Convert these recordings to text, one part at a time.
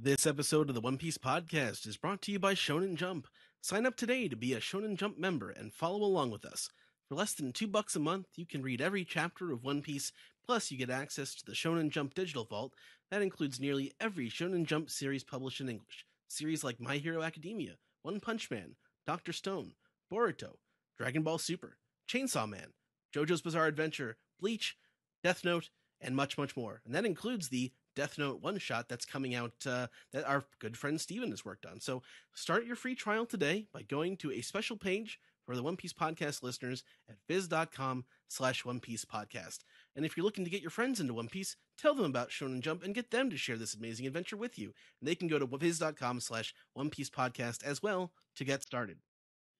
This episode of the One Piece podcast is brought to you by Shonen Jump. Sign up today to be a Shonen Jump member and follow along with us. For less than $2 a month, you can read every chapter of One Piece, plus you get access to the Shonen Jump digital vault. That includes nearly every Shonen Jump series published in English. Series like My Hero Academia, One Punch Man, Dr. Stone, Boruto, Dragon Ball Super, Chainsaw Man, JoJo's Bizarre Adventure, Bleach, Death Note, and much, much more. And that includes the Death Note one-shot that's coming out that our good friend Steven has worked on. So start your free trial today by going to a special page for the One Piece podcast listeners at viz.com/One Piece podcast. And if you're looking to get your friends into One Piece, tell them about Shonen Jump and get them to share this amazing adventure with you. And they can go to viz.com/One Piece podcast as well to get started.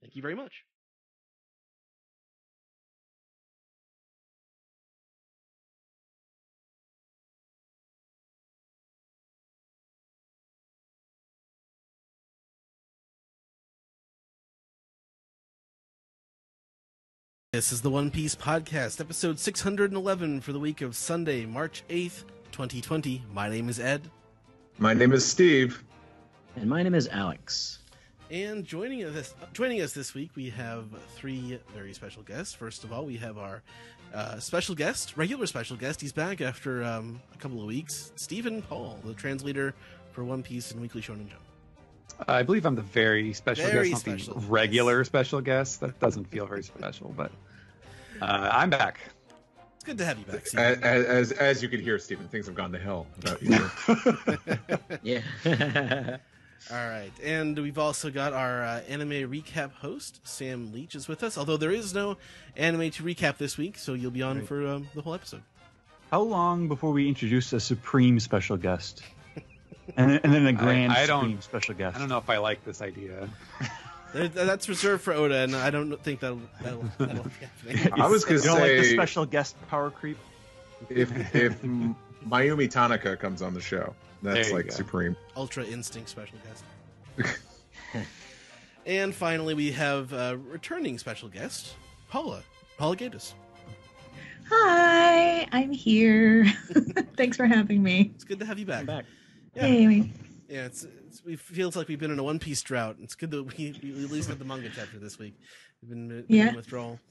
Thank you very much. This is the One Piece Podcast, episode 611 for the week of Sunday, March 8th, 2020. My name is Ed. My name is Steve. And my name is Alex. And joining us this week, we have three very special guests. First of all, we have our regular special guest. He's back after a couple of weeks. Stephen Paul, the translator for One Piece and Weekly Shonen Jump. I believe I'm the very special guest, not the regular special guest. That doesn't feel very special, but I'm back. It's good to have you back, Stephen. As you can hear, Stephen, things have gone to hell about you. Yeah. All right, and we've also got our anime recap host, Sam Leach, is with us, although there is no anime to recap this week, so you'll be on for the whole episode. How long before we introduce a supreme special guest? And then a grand supreme special guest. I don't know if I like this idea. That's reserved for Oda, and I don't think that'll be happening. I was going to say, like the special guest power creep. if Mayumi Tanaka comes on the show, that's like supreme. Ultra Instinct special guest. And finally, we have a returning special guest, Paula Gaitis. Hi, I'm here. Thanks for having me. It's good to have you back. I'm back. Yeah. Hey. Yeah, it feels like we've been in a One Piece drought. It's good that we at least got the manga chapter this week. We've been in withdrawal.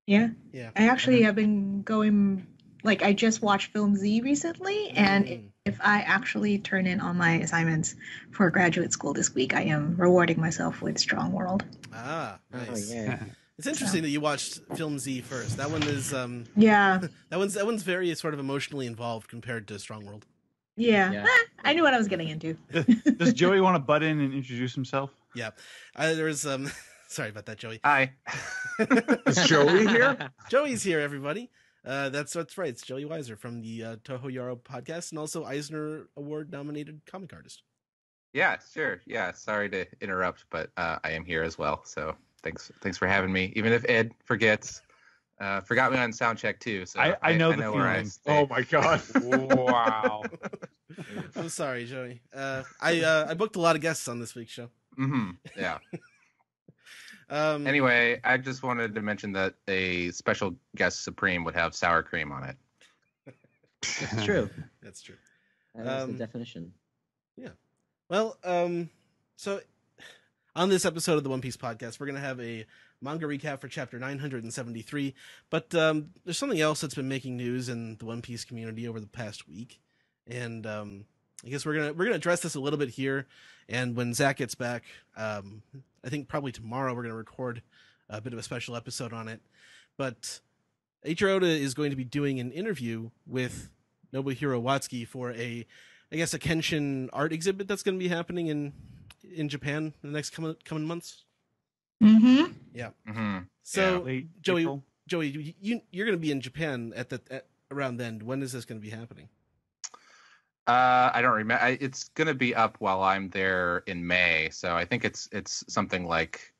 Yeah. Yeah. I actually have been going, I just watched Film Z recently, and if I actually turn in all my assignments for graduate school this week, I am rewarding myself with Strong World. Ah, nice. Oh, yeah. It's interesting that you watched Film Z first. That one is yeah. that one's very sort of emotionally involved compared to Strong World. Yeah. I knew what I was getting into. Does Joey want to butt in and introduce himself? Yeah. There's sorry about that, Joey. Hi. Is Joey here? Joey's here, everybody. That's right. It's Joey Weiser from the Toho Yaro podcast and also Eisner Award nominated comic artist. Yeah, sure. Yeah, sorry to interrupt, but I am here as well. So thanks for having me. Even if Ed forgot me on sound check too. So I know the where I feeling. stay. Oh my god! Wow. I'm sorry, Joey. I booked a lot of guests on this week's show. Mm-hmm. Yeah. Anyway, I just wanted to mention that a special guest supreme would have sour cream on it. It's true. That's true. That is the definition. Yeah. Well, so on this episode of the One Piece podcast, we're going to have a manga recap for chapter 973. But there's something else that's been making news in the One Piece community over the past week, and I guess we're gonna address this a little bit here. And when Zach gets back, I think probably tomorrow we're gonna record a bit of a special episode on it. But Eiichiro Oda is going to be doing an interview with Nobuhiro Watsuki for a Kenshin art exhibit that's going to be happening in Japan in the next coming months. Mm-hmm. Yeah. Mm-hmm. So Late Joey, April. you're going to be in Japan at around then. When is this going to be happening? I don't remember. It's going to be up while I'm there in May, so I think it's something like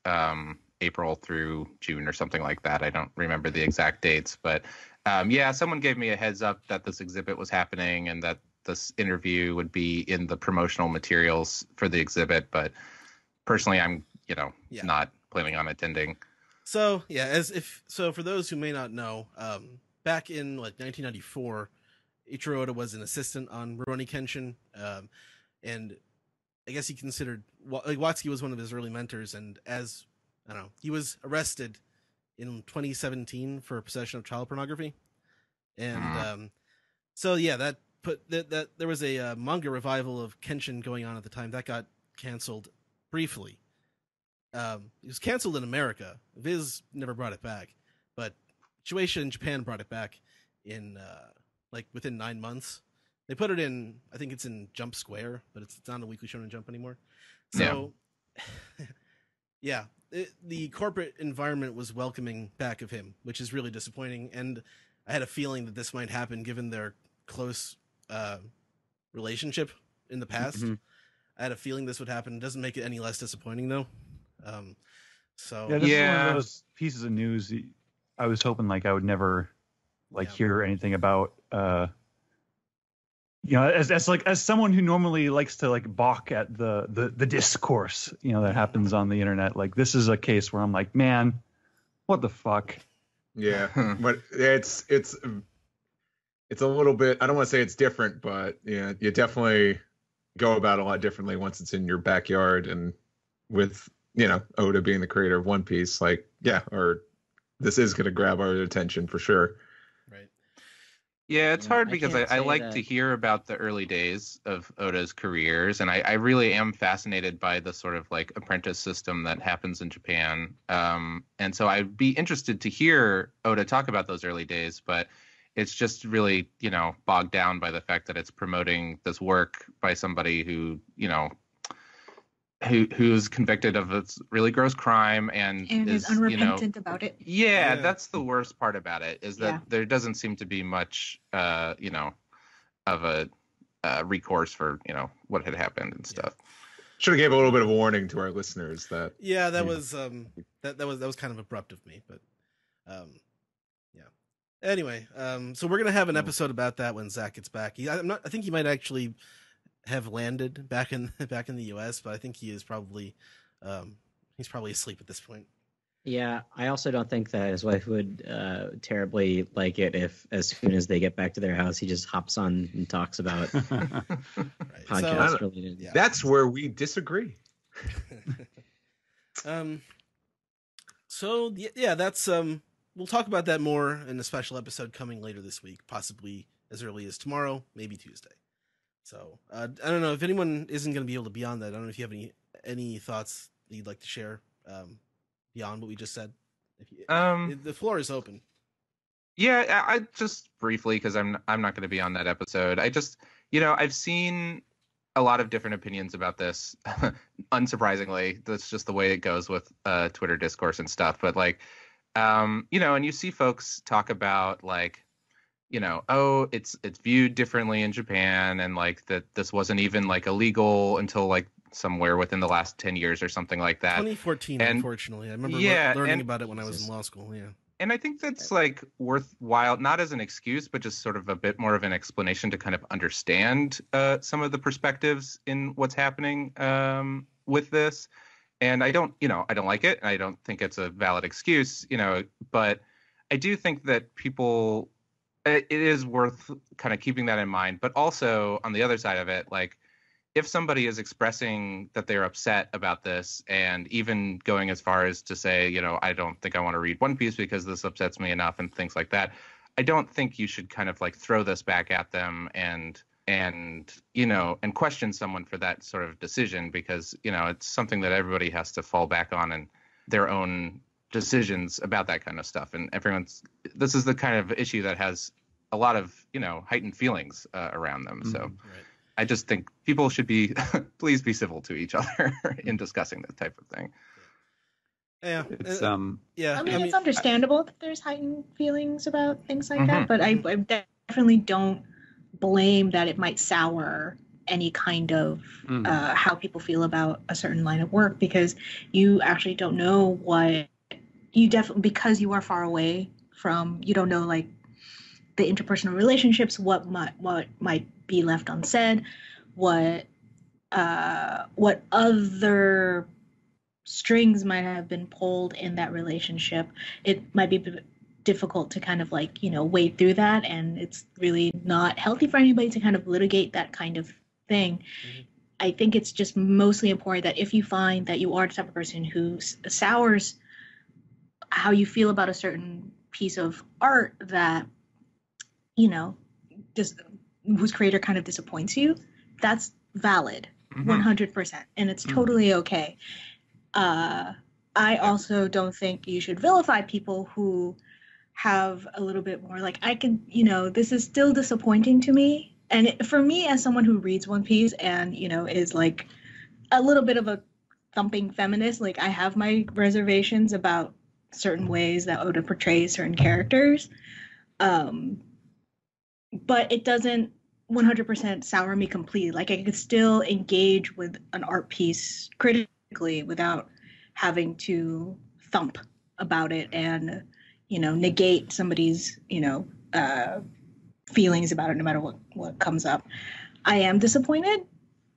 April through June or something like that. I don't remember the exact dates, but someone gave me a heads up that this exhibit was happening and that this interview would be in the promotional materials for the exhibit. But personally, I'm not planning on attending. So for those who may not know, back in 1994. Eiichiro Oda was an assistant on Rurouni Kenshin. and I guess he considered like Watsky was one of his early mentors, and as I don't know, he was arrested in 2017 for possession of child pornography, and so yeah, that put that there was a manga revival of Kenshin going on at the time that got canceled briefly. It was canceled in America. Viz never brought it back, but Shueisha in Japan brought it back in like within 9 months. They put it in, I think it's in Jump Square, but it's not a Weekly Shonen Jump anymore. So, yeah, the corporate environment was welcoming back of him, which is really disappointing. And I had a feeling that this might happen given their close relationship in the past. Mm-hmm. I had a feeling this would happen. It doesn't make it any less disappointing, though. So this is one of those pieces of news I was hoping like I would never hear anything about. As someone who normally likes to like balk at the discourse, that happens on the internet, like this is a case where I'm like, man, what the fuck? Yeah, but it's a little bit. I don't want to say it's different, but yeah, you definitely go about it a lot differently once it's in your backyard, and with Oda being the creator of One Piece, this is going to grab our attention for sure. Right. Yeah, it's hard because I like to hear about the early days of Oda's careers, and I really am fascinated by the sort of like apprentice system that happens in Japan. And so I'd be interested to hear Oda talk about those early days, but it's just really, bogged down by the fact that it's promoting this work by somebody who, who's convicted of a really gross crime and is unrepentant about it. Yeah, that's the worst part about it, is that there doesn't seem to be much, of a recourse for, what had happened and stuff. Should have gave a little bit of warning to our listeners that. Yeah, that was that was kind of abrupt of me, but yeah. Anyway, so we're gonna have an episode about that when Zach gets back. I think he might actually have landed back in the US, but I think he is probably he's probably asleep at this point. Yeah, I also don't think that his wife would terribly like it if, as soon as they get back to their house, he just hops on and talks about podcast related. Yeah. That's where we disagree. So yeah, that's we'll talk about that more in a special episode coming later this week, possibly as early as tomorrow, maybe Tuesday. So I don't know if anyone isn't going to be able to be on that. I don't know if you have any thoughts that you'd like to share beyond what we just said. The floor is open. Yeah, I just briefly, because I'm not going to be on that episode. I just, I've seen a lot of different opinions about this. Unsurprisingly, that's just the way it goes with Twitter discourse and stuff. But and you see folks talk about oh, it's viewed differently in Japan, and that this wasn't even illegal until somewhere within the last 10 years or something like that. 2014, unfortunately. I remember learning about it when I was in law school. Yeah. And I think that's worthwhile, not as an excuse, but just sort of a bit more of an explanation to kind of understand some of the perspectives in what's happening with this. And I don't like it. And I don't think it's a valid excuse, but I do think that it is worth kind of keeping that in mind. But also on the other side of it, if somebody is expressing that they're upset about this and even going as far as to say, I don't think I want to read One Piece because this upsets me enough and things like that, I don't think you should kind of throw this back at them and question someone for that sort of decision, because, it's something that everybody has to fall back on and their own decisions about that kind of stuff. And this is the kind of issue that has a lot of, heightened feelings around them. So right. I just think people should please be civil to each other in discussing this type of thing. Yeah. It's, yeah. I mean, it's understandable that there's heightened feelings about things like that, but I definitely don't blame that it might sour any kind of how people feel about a certain line of work, because you actually don't know what you because you are far away from, you don't know the interpersonal relationships, what might be left unsaid, what other strings might have been pulled in that relationship. It might be difficult to kind of wade through that, and it's really not healthy for anybody to kind of litigate that kind of thing. I think it's just mostly important that if you find that you are the type of person who sours how you feel about a certain piece of art that, you know, just whose creator kind of disappoints you, that's valid, 100%, and it's totally okay. I also don't think you should vilify people who have a little bit more like, I can, you know, this is still disappointing to me. And for me, as someone who reads One Piece and, you know, is like a little bit of a thumping feminist, like I have my reservations about certain ways that Oda portrays certain characters. But it doesn't 100% sour me completely. Like I could still engage with an art piece critically without having to thump about it and, you know, negate somebody's, you know, feelings about it no matter what comes up. I am disappointed,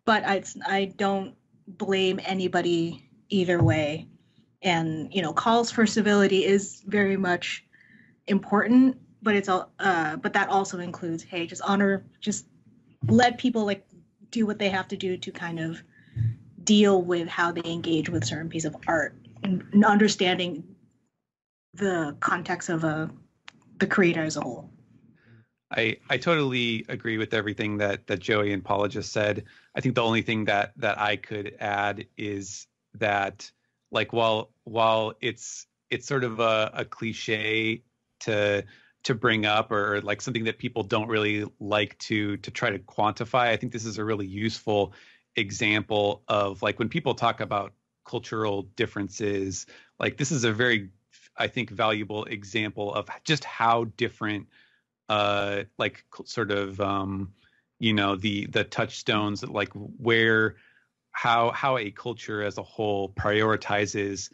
but I don't blame anybody either way. And, you know, calls for civility is very much important, but it's all but that also includes, hey, just let people like do what they have to do to kind of deal with how they engage with certain piece of art and understanding the context of the creator as a whole. I totally agree with everything that Joey and Paula just said. I think the only thing that I could add is that, like, while it's sort of a cliche to bring up, or like something that people don't really like to try to quantify, I think this is a really useful example of, like, when people talk about cultural differences, like this is a very, I think, valuable example of just how different like sort of you know, the touchstones, like where how a culture as a whole prioritizes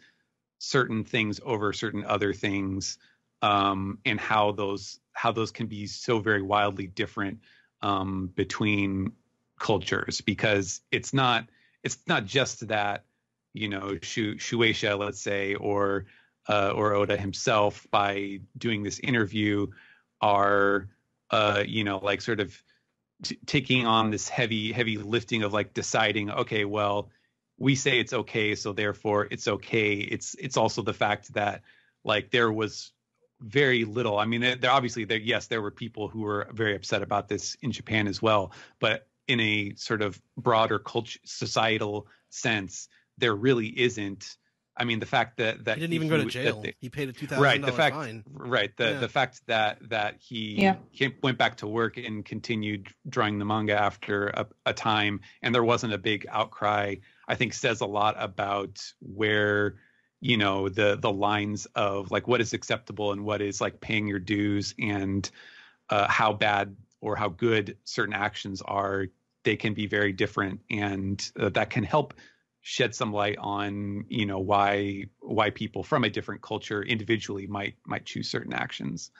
certain things over certain other things, and how those can be so very wildly different between cultures, because it's not just that, you know, Shueisha, let's say, or Oda himself, by doing this interview, are you know, like sort of taking on this heavy lifting of like deciding, okay, well, we say it's okay, so therefore it's okay. It's also the fact that, like, there was very little, I mean, there were people who were very upset about this in Japan as well, but in a sort of broader societal sense, there really isn't. I mean, the fact that he didn't even go to jail. He paid a $2,000 fine. Right. The fact that he went back to work and continued drawing the manga after a time, and there wasn't a big outcry, I think says a lot about where, you know, the lines of like what is acceptable and what is like paying your dues, and how bad or how good certain actions are. They can be very different, and that can help shed some light on, you know, why people from a different culture individually might choose certain actions.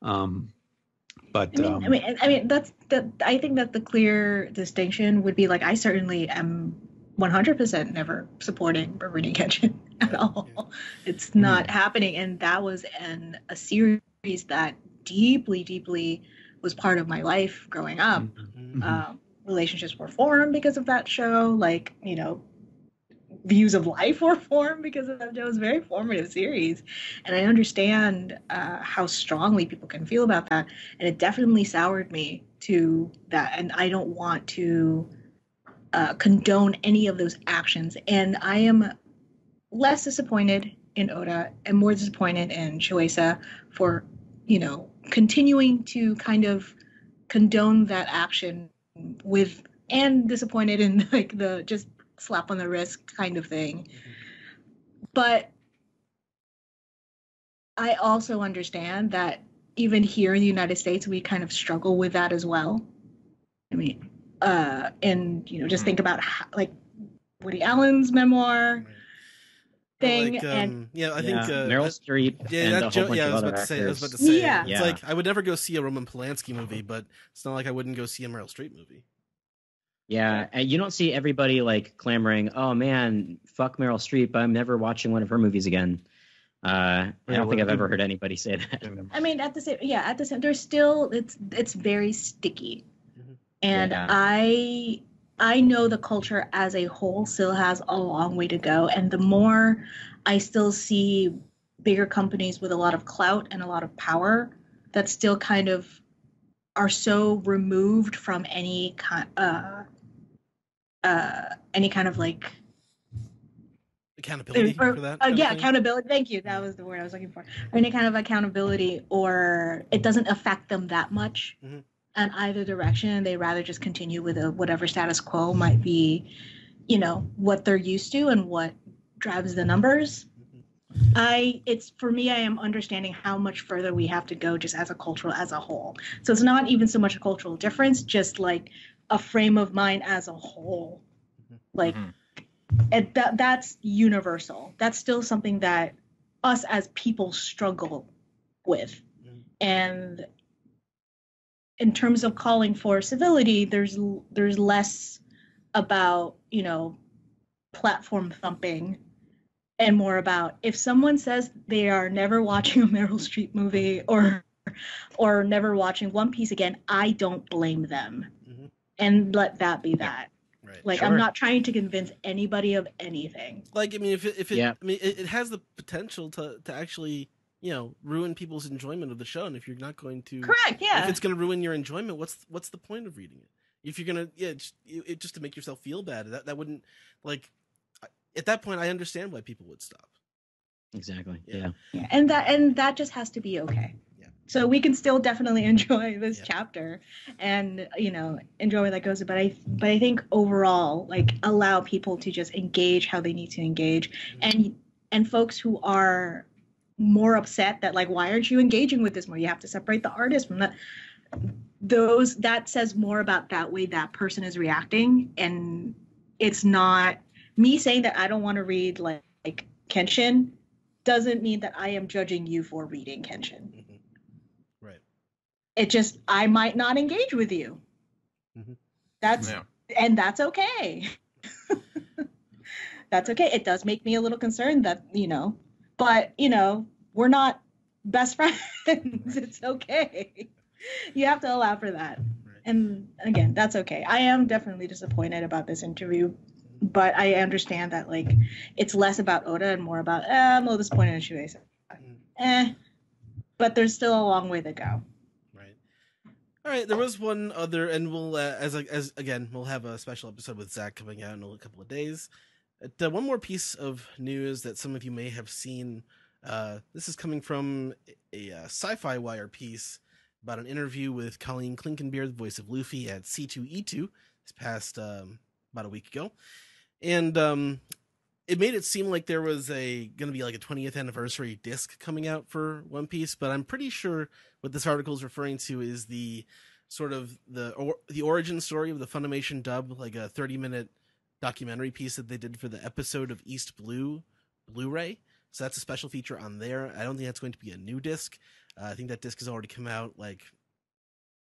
But I mean that's I think that the clear distinction would be, like, I certainly am 100% never supporting Rurouni Kenshin at all. It's not happening, and that was a series that deeply was part of my life growing up. Relationships were formed because of that show, like, you know, views of life were formed because of that show. It was a very formative series, and I understand how strongly people can feel about that, and it definitely soured me to that, and I don't want to condone any of those actions. And I am less disappointed in Oda and more disappointed in Shueisha for, you know, continuing to kind of condone that action with, and disappointed in like the just slap on the wrist kind of thing. But I also understand that even here in the United States, we kind of struggle with that as well. I mean, and, you know, just think about how, like, Woody Allen's memoir thing. Like, and I think Meryl Streep and a whole bunch of other actors. I was about to say, Yeah. it's like I would never go see a Roman Polanski movie, but it's not like I wouldn't go see a Meryl Streep movie. Yeah, and you don't see everybody like clamoring, "Oh man, fuck Meryl Streep! I'm never watching one of her movies again." I don't think I've ever heard anybody say that. I mean, at the same, there's still it's very sticky, and I I know the culture as a whole still has a long way to go, and the more I still see bigger companies with a lot of clout and a lot of power that still kind of are so removed from any kind of like accountability for that. Accountability. Thank you. That was the word I was looking for. Or any kind of accountability, or it doesn't affect them that much in either direction. They rather just continue with whatever status quo might be, what they're used to and what drives the numbers. For me, I am understanding how much further we have to go just as a cultural as a whole. So it's not even so much a cultural difference, just like a frame of mind as a whole. Like, and that's universal. That's still something that us as people struggle with. And in terms of calling for civility, there's less about, platform thumping and more about if someone says they are never watching a Meryl Streep movie or never watching One Piece again, I don't blame them. And let that be that. Right. Like, sure. I'm not trying to convince anybody of anything. Like, I mean, it has the potential to actually, ruin people's enjoyment of the show. And if you're not going to, correct, yeah, if it's going to ruin your enjoyment, what's the point of reading it? If you're gonna, just to make yourself feel bad, that wouldn't, like, at that point, I understand why people would stop. Exactly. Yeah. And that just has to be okay. So we can still definitely enjoy this chapter and, enjoy where that goes. But I think overall, like, allow people to just engage how they need to engage. And folks who are more upset that, like, why aren't you engaging with this more? You have to separate the artist from that. That says more about that way that person is reacting. And it's not me saying that I don't want to read like Kenshin doesn't mean that I am judging you for reading Kenshin. It just, I might not engage with you. That's okay. That's okay. It does make me a little concerned that, but, we're not best friends. It's okay. You have to allow for that. And again, that's okay. I am definitely disappointed about this interview, but I understand that, like, it's less about Oda and more about, I'm a little disappointed in Shueisha. But there's still a long way to go. All right, there was one other, and we'll we'll have a special episode with Zach coming out in a couple of days. One more piece of news that some of you may have seen. This is coming from a Sci-Fi Wire piece about an interview with Colleen Klinkenbeard, the voice of Luffy, at C2E2 this past about a week ago, and it made it seem like there was going to be like a 20th anniversary disc coming out for One Piece, but I'm pretty sure what this article is referring to is the sort of the origin story of the Funimation dub, like a 30-minute documentary piece that they did for the episode of East Blue Blu-ray. So that's a special feature on there. I don't think that's going to be a new disc. I think that disc has already come out, like,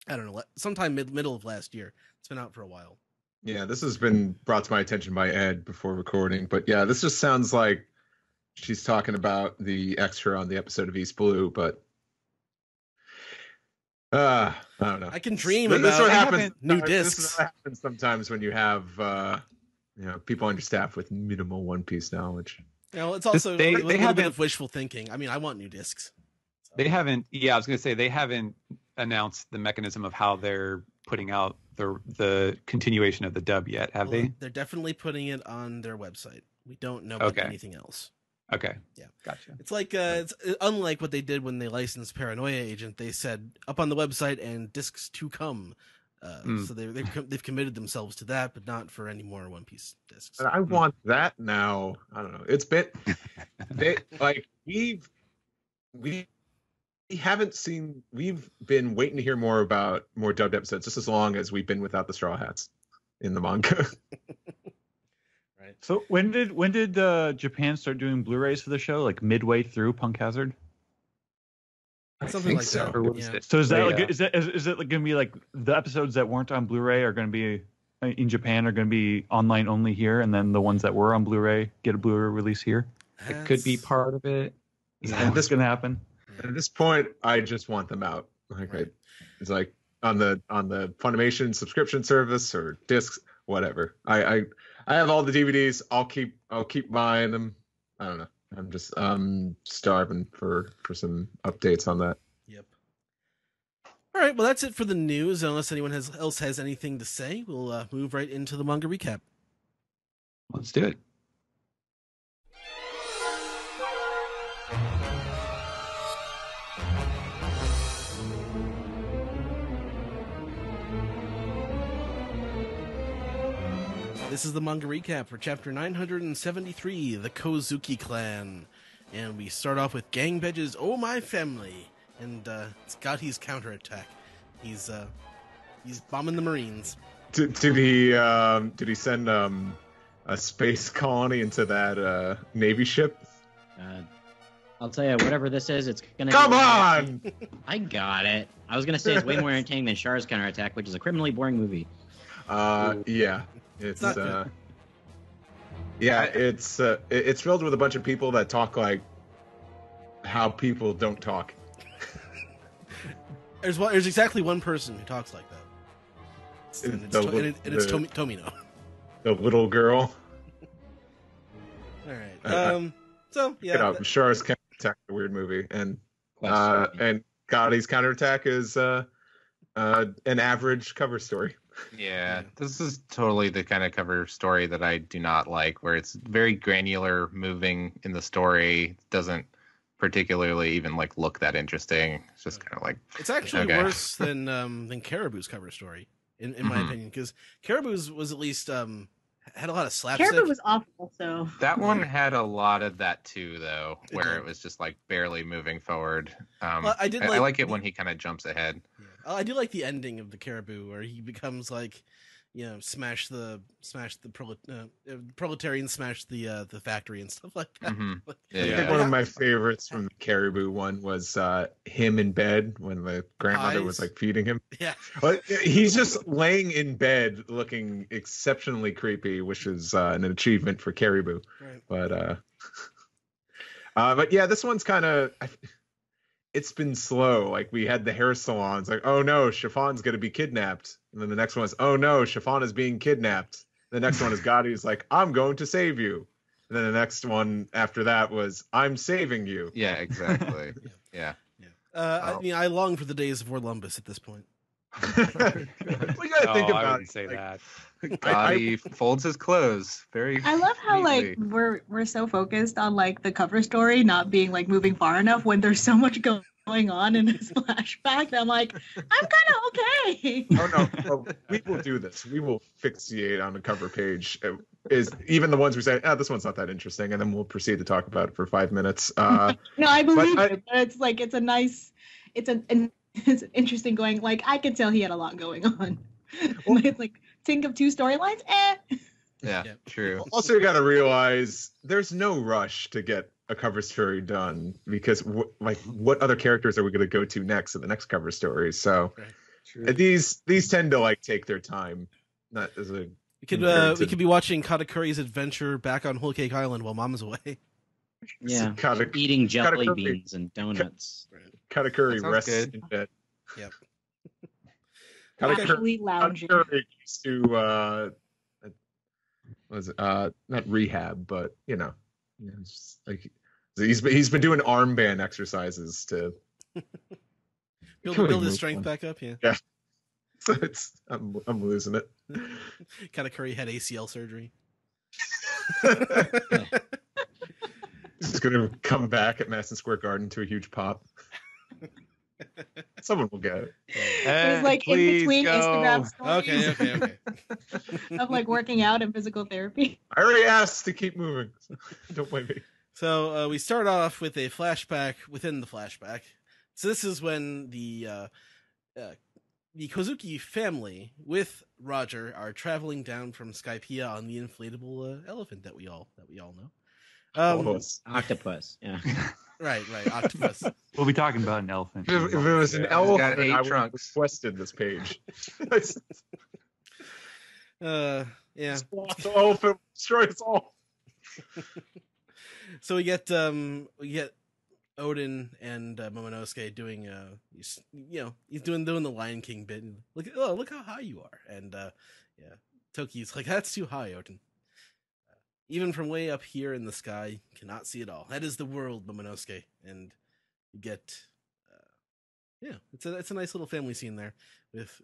I don't know, sometime middle of last year. It's been out for a while. Yeah, this has been brought to my attention by Ed before recording, but yeah, this just sounds like she's talking about the extra on the episode of East Blue, but I don't know. I can dream about new discs. This is what happens sometimes when you have people on your staff with minimal One Piece knowledge. It's also a little bit of wishful thinking. I mean, I want new discs. So. They haven't. Yeah, I was going to say they haven't announced the mechanism of how they're putting out the continuation of the dub yet, have they? They're definitely putting it on their website. We don't know about anything else. Okay. Yeah. Gotcha. It's like it's unlike what they did when they licensed Paranoia Agent. They said up on the website and discs to come. So they've committed themselves to that, but not for any more One Piece discs. I want that now. I don't know. It's been like we haven't seen. We've been waiting to hear more about more dubbed episodes just as long as we've been without the Straw Hats in the manga. Right. So when did Japan start doing Blu-rays for the show? Like midway through Punk Hazard? Something like so. that. Yeah. So is it going to be like the episodes that weren't on Blu-ray are going to be in Japan are going to be online only here, and then the ones that were on Blu-ray get a Blu-ray release here? It could be part of it. Is that what's going to happen? At this point, I just want them out. Like, it's like on the Funimation subscription service or discs, whatever. I have all the DVDs. I'll keep buying them. I don't know. I'm just starving for some updates on that. Yep. All right, well, that's it for the news. Unless anyone else has anything to say, we'll move right into the manga recap. Let's do it. This is the manga recap for chapter 973, The Kozuki Clan. And we start off with Gang Bedge's Oh My Family, and Scotty's counterattack. He's bombing the Marines. Did he send a space colony into that Navy ship? I'll tell you, whatever this is, it's gonna. Come on! I got it. I was gonna say it's way more entertaining than Char's counterattack, which is a criminally boring movie. Yeah, it's not good. yeah, it's filled with a bunch of people that talk like how people don't talk. There's exactly one person who talks like that. And it's Tomino. The little girl. All right. So yeah. Char's counterattack is a weird movie, and Gotti's counterattack is an average cover story. Yeah, this is totally the kind of cover story that I do not like, where it's very granular, moving in the story, doesn't particularly even like look that interesting. It's just kind of like it's actually worse than Caribou's cover story, in my opinion, because Caribou's was at least had a lot of slapstick. Caribou was awful, so that one had a lot of that too, though, where it was just like barely moving forward. Well, I like it when he kind of jumps ahead. Yeah. I do like the ending of the Caribou, where he becomes like, smash the proletarians, smash the factory and stuff like that. Mm-hmm. I think one of my favorites from the Caribou one was him in bed when the grandmother was like feeding him. Yeah, well, he's just laying in bed looking exceptionally creepy, which is an achievement for Caribou. Right. But yeah, this one's kind of. It's been slow. Like we had the hair salons, like, oh no, Chiffon's gonna be kidnapped. And then the next one is, oh no, Chiffon is being kidnapped. The next one is Gotti's like, I'm going to save you. And then the next one after that was, I'm saving you. Yeah, exactly. Yeah. I mean, I long for the days of Orlumbus at this point. We gotta think about I wouldn't say that. Gotti folds his clothes very. I love how neatly. like we're so focused on like the cover story not being like moving far enough when there's so much going on in this flashback that I'm like, I'm kind of okay. Oh no, we will do this. We will fixate on the cover page. Is even the ones we say, this one's not that interesting, and then we'll proceed to talk about it for 5 minutes. No, I believe it. But it's like it's interesting going. Like I could tell he had a lot going on. Well, like think of 2 storylines. Yeah, true. Also, you got to realize there's no rush to get a cover story done because what other characters are we going to go to next in the next cover story? So these tend to like take their time. Not as a we could be watching Katakuri's adventure back on Whole Cake Island while Mom's away. Yeah, eating jelly beans and donuts. Katakuri rests in bed. Yep. Casually lounging. Katakuri used to not rehab, but it's just like he's been doing armband exercises to build his strength back up. Yeah. So I'm losing it. Katakuri had ACL surgery. He's gonna come back at Madison Square Garden to a huge pop. Someone will get it. It's like in between Instagram stories. Okay. Of like working out and physical therapy. I already asked to keep moving. So don't blame me. So we start off with a flashback within the flashback. So this is when the Kozuki family with Roger are traveling down from Skypiea on the inflatable elephant that we all know. Octopus. Yeah. Right. Octopus. We'll be talking about an elephant. If it was an elephant, I would have trunks. requested this page. Yeah. The elephant destroy us all. So we get Odin and Momonosuke doing he's doing the Lion King bit. And look how high you are, and Toki's like, that's too high, Odin. Even from way up here in the sky, cannot see it all. That is the world, Momonosuke. And you get, it's a nice little family scene there with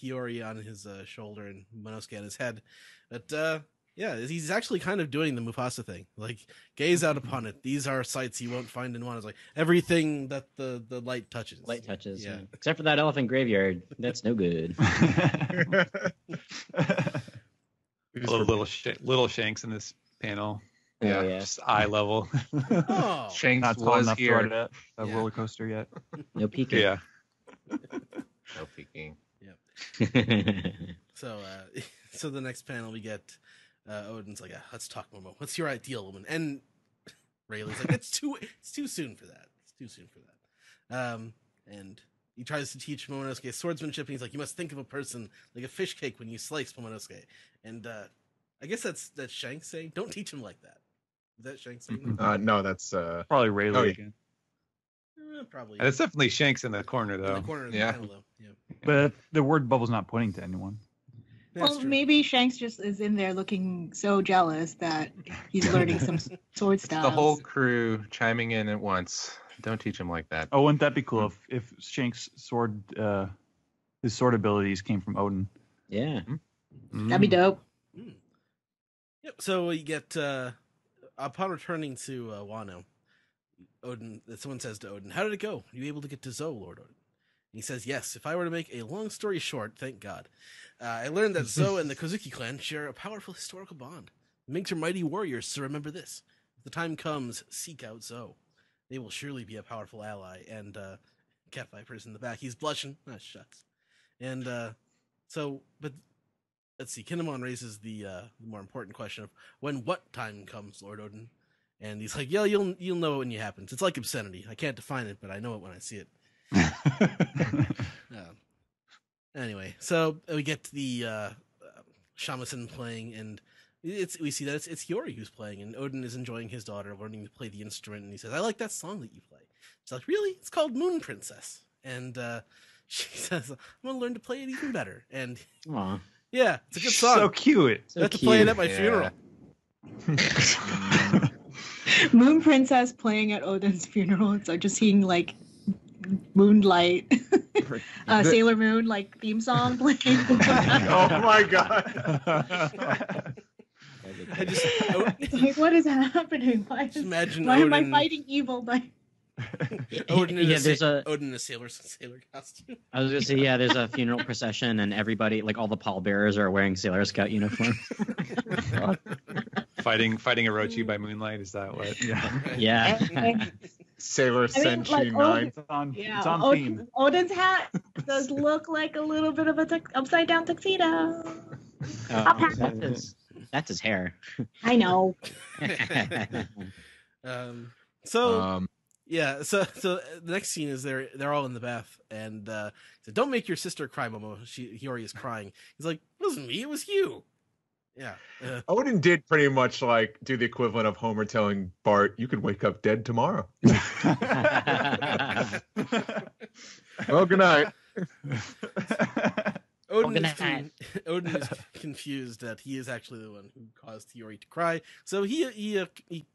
Hiyori on his shoulder and Momonosuke on his head. But he's actually kind of doing the Mufasa thing. Like, gaze out upon it. These are sights you won't find in one. It's like everything that the light touches. Light touches. Yeah. Except for that elephant graveyard. That's no good. little Shanks in this panel. Yeah. Just eye level. Oh, Shanks Not tall was enough to here. ride a roller coaster yet. No peeking. Yeah. No peeking. So the next panel we get Odin's like, let's talk, Momo. What's your ideal woman? And Rayleigh's like, it's too soon for that. It's too soon for that. And he tries to teach Momonosuke swordsmanship, and he's like, you must think of a person like a fish cake when you slice Momonosuke. And I guess that's Shanks saying, don't teach him like that. Is that Shanks saying? No, that's Probably Rayleigh again. Probably. And it's definitely Shanks in the corner, in though. the corner of the Yeah. panel, though. Yeah. But the word bubble's not pointing to anyone. That's Well, true. maybe Shanks just is in there looking so jealous that he's learning some sword styles. The whole crew chiming in at once. Don't teach him like that. Oh, wouldn't that be cool if Shanks' sword, his sword abilities came from Odin? Yeah. That'd be dope. Yep. So we get upon returning to Wano, someone says to Odin, "How did it go? Were you able to get to Zo, Lord Odin?" And he says, "Yes. If I were to make a long story short, thank God. I learned that Zo and the Kozuki clan share a powerful historical bond. It makes her mighty warriors. So remember this: if the time comes, seek out Zo. They will surely be a powerful ally." And Cat Viper's in the back. He's blushing. Ah, shucks. And but let's see. Kinemon raises the more important question of what time comes, Lord Odin. And he's like, "Yeah, you'll know it when it happens. It's like obscenity. I can't define it, but I know it when I see it." Anyway, so we get to the shamisen playing, and we see that it's Hiyori who's playing, and Odin is enjoying his daughter learning to play the instrument, and he says, "I like that song that you play." She's like, "Really? It's called Moon Princess." And she says, "I'm gonna learn to play it even better." And Aw. yeah, it's a good song. So cute. So I have to play it cute. at my funeral. Moon Princess playing at Odin's funeral. So just seeing like Moonlight, Sailor Moon like theme song playing. Oh my god. I just Like, what is happening? Why imagine am I Odin. fighting evil? Odin in Yeah, there's Odin in a sailor costume. I was gonna say, yeah, there's a funeral procession, and everybody, like all the pallbearers, are wearing Sailor Scout uniforms. Fighting Orochi by moonlight. Is that what? Yeah. Sailor mean, Senshi like, 9. It's on theme. Odin's hat does look like a little bit of a upside down tuxedo. That's his hair. I know. So the next scene is they're all in the bath, and said, "Don't make your sister cry, Momo." Hiyori is crying. He's like, "It wasn't me, it was you." Yeah. Odin did pretty much like do the equivalent of Homer telling Bart, "You could wake up dead tomorrow." Well, good night. Odin is confused that he is actually the one who caused Hiyori to cry, so he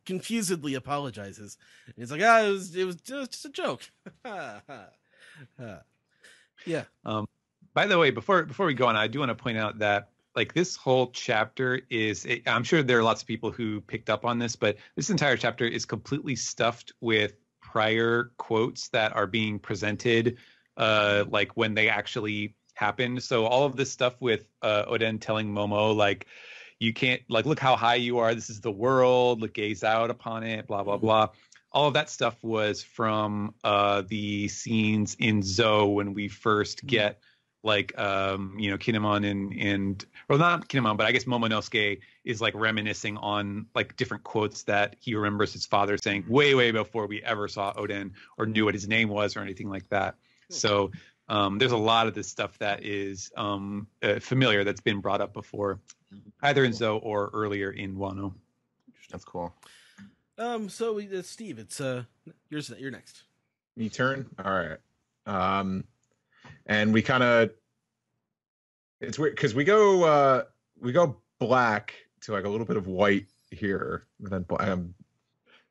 confusedly apologizes. And he's like, it was just a joke. Yeah. By the way, before we go on, I do want to point out that like this whole chapter I'm sure there are lots of people who picked up on this, but this entire chapter is completely stuffed with prior quotes that are being presented, like when they actually happened. So all of this stuff with Odin telling Momo, like, you can't, like, look how high you are. This is the world. Look, gaze out upon it. Blah blah blah. All of that stuff was from the scenes in Zo when we first get like Kinemon and well, not Kinemon, but I guess Momonosuke is like reminiscing on like different quotes that he remembers his father saying way before we ever saw Odin or knew what his name was or anything like that. So there's a lot of this stuff that is familiar that's been brought up before, either in Zo or earlier in Wano. That's cool. So Steve, it's you're next. Me turn. All right. And we kind of, it's weird because we go we go black to like a little bit of white here, and then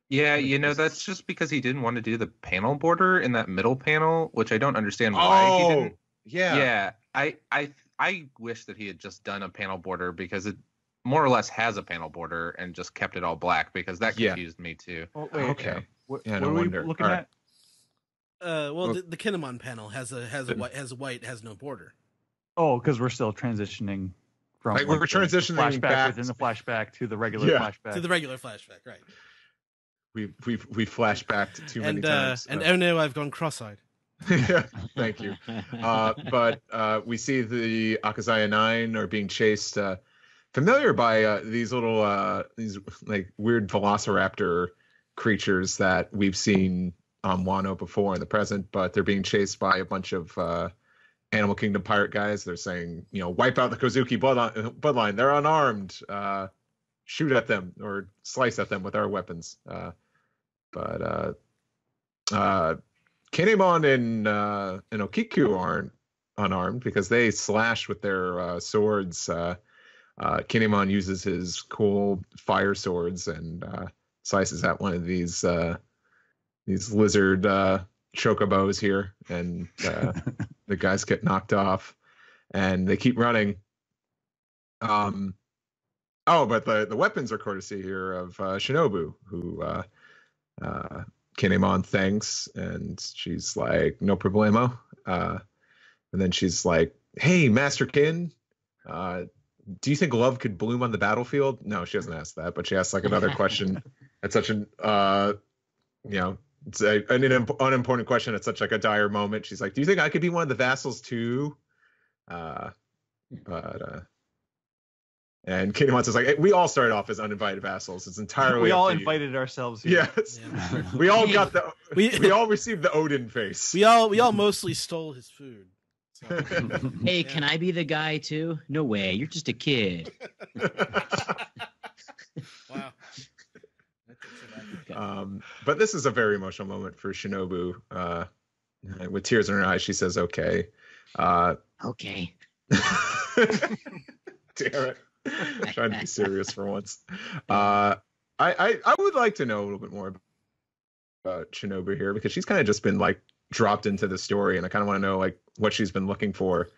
Yeah, that's just because he didn't want to do the panel border in that middle panel, which I don't understand why he didn't. Yeah. I wish that he had just done a panel border because it more or less has a panel border and just kept it all black, because that confused me too. Oh, wait, Okay. What Yeah, are no we wonder. looking All at? Well, the Kinemon panel has white, has no border. Oh, because we're still transitioning from Like, we're the transitioning flashback back within the flashback to the regular flashback. To the regular flashback, right? We flash back to too many times. And oh no, I've gone cross-eyed. Yeah, thank you. But we see the Akazaya 9 are being chased, familiar by these little these like weird velociraptor creatures that we've seen on Wano before in the present, but they're being chased by a bunch of Animal Kingdom pirate guys. They're saying, wipe out the Kozuki bloodline. They're unarmed. Shoot at them or slice at them with our weapons. But Kinemon and Okiku aren't unarmed because they slash with their swords. Kinemon uses his cool fire swords and slices at one of these lizard chocobos here, and the guys get knocked off, and they keep running. But the weapons are courtesy here of Shinobu, who Kinemon thanks, and she's like, no problemo. And then she's like, hey, Master Kin, do you think love could bloom on the battlefield? No, she doesn't ask that, but she asks like another question. It's such an it's an unimportant question at such like a dire moment. She's like, do you think I could be one of the vassals too? And Kinemon says like, hey, we all started off as uninvited vassals. It's entirely we all up to invited ourselves here. Yes. We all got we all received the Odin face. We all mostly stole his food. So. Hey, can I be the guy too? No way, you're just a kid. Wow. But this is a very emotional moment for Shinobu. With tears in her eyes, she says, okay. Okay. Damn it. Trying to be serious for once. I would like to know a little bit more about Shinobu here, because she's kind of just been like dropped into the story, and I kind of want to know like what she's been looking for.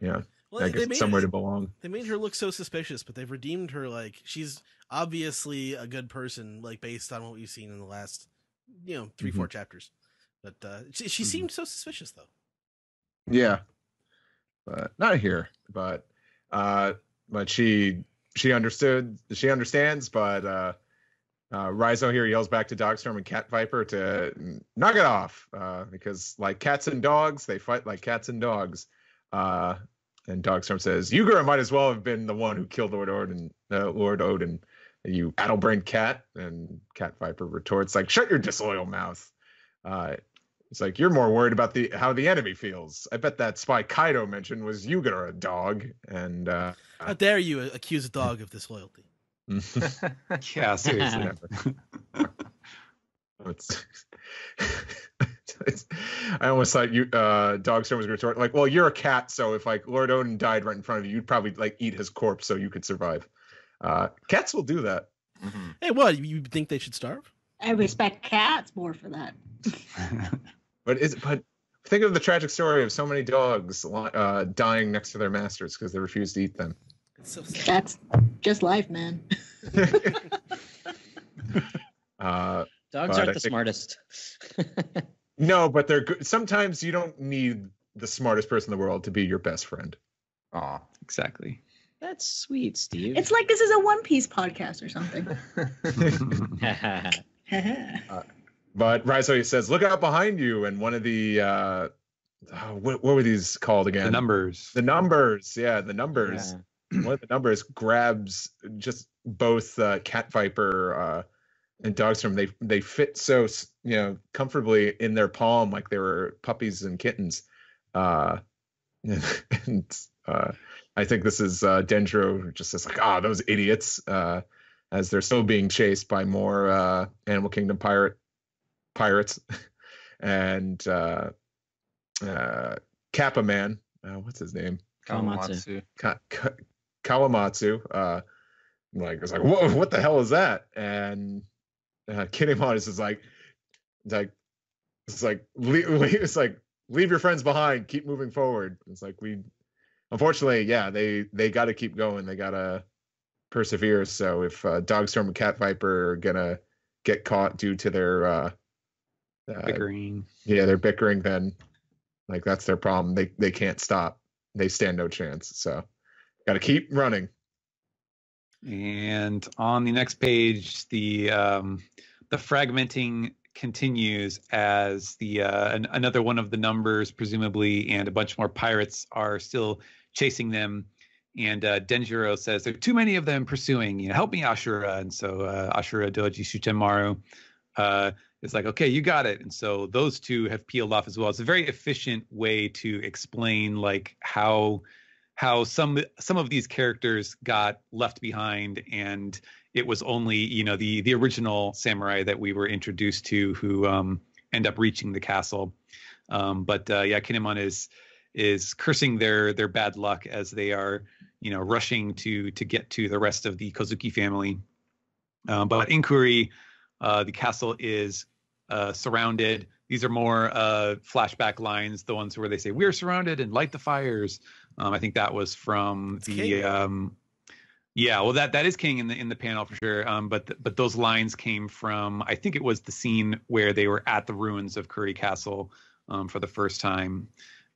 Yeah. Well, I guess somewhere to belong. They made her look so suspicious, but they've redeemed her. Like, she's obviously a good person, like based on what we've seen in the last, 3-4 chapters. But she seemed so suspicious, though. Yeah, but not here. But she understood. She understands. But Raizo here yells back to Dogstorm and Cat Viper to knock it off, because like cats and dogs, they fight like cats and dogs. And Dogstorm says, Yugura might as well have been the one who killed Lord Odin, you addle-brained cat. And Cat Viper retorts, like, shut your disloyal mouth. It's like, you're more worried about how the enemy feels. I bet that spy Kaido mentioned was Yugura a dog. And how dare you accuse a dog of disloyalty? Yeah, seriously. I almost thought Dogstorm was going to retort like, well, you're a cat, so if like Lord Odin died right in front of you, you'd probably like eat his corpse so you could survive. Cats will do that. Mm-hmm. Hey, what, you think they should starve? I respect cats more for that. But think of the tragic story of so many dogs dying next to their masters because they refuse to eat them. It's so sad. That's just life, man. Dogs aren't the smartest. No, but they're good. Sometimes you don't need the smartest person in the world to be your best friend. Aw, Exactly. That's sweet, Steve. It's like this is a One Piece podcast or something. But Raizo says, look out behind you. And one of the, what were these called again? The numbers. The numbers. Yeah, the numbers. Yeah. One of the numbers grabs just both Cat Viper and Dogstorm. They fit so, comfortably in their palm like they were puppies and kittens. And I think this is Dendro who just says like, those idiots, as they're still being chased by more Animal Kingdom pirates. And Kappa Man, what's his name? Kawamatsu. Kawamatsu. Like it's like, whoa, what the hell is that? And Kinemon is just like leave your friends behind, keep moving forward. It's like unfortunately, yeah, they got to keep going, they got to persevere. So if Dogstorm and Cat Viper are gonna get caught due to their bickering, they're bickering, then like that's their problem. They can't stop. They stand no chance. So got to keep running. And on the next page, the fragmenting continues as another one of the numbers, presumably, and a bunch more pirates are still chasing them. And Denjiro says, there are too many of them pursuing, help me, Ashura. And so Ashura Doji Shutenmaru is like, okay, you got it. And so those two have peeled off as well. It's a very efficient way to explain like how some of these characters got left behind, and it was only the original samurai that we were introduced to who end up reaching the castle. But Kinemon is cursing their bad luck as they are rushing to get to the rest of the Kozuki family. But Inkuri, the castle is surrounded. These are more flashback lines, the ones where they say, we're surrounded and light the fires. I think that was from that is King in the panel for sure. But those lines came from, I think it was the scene where they were at the ruins of Kuri Castle for the first time.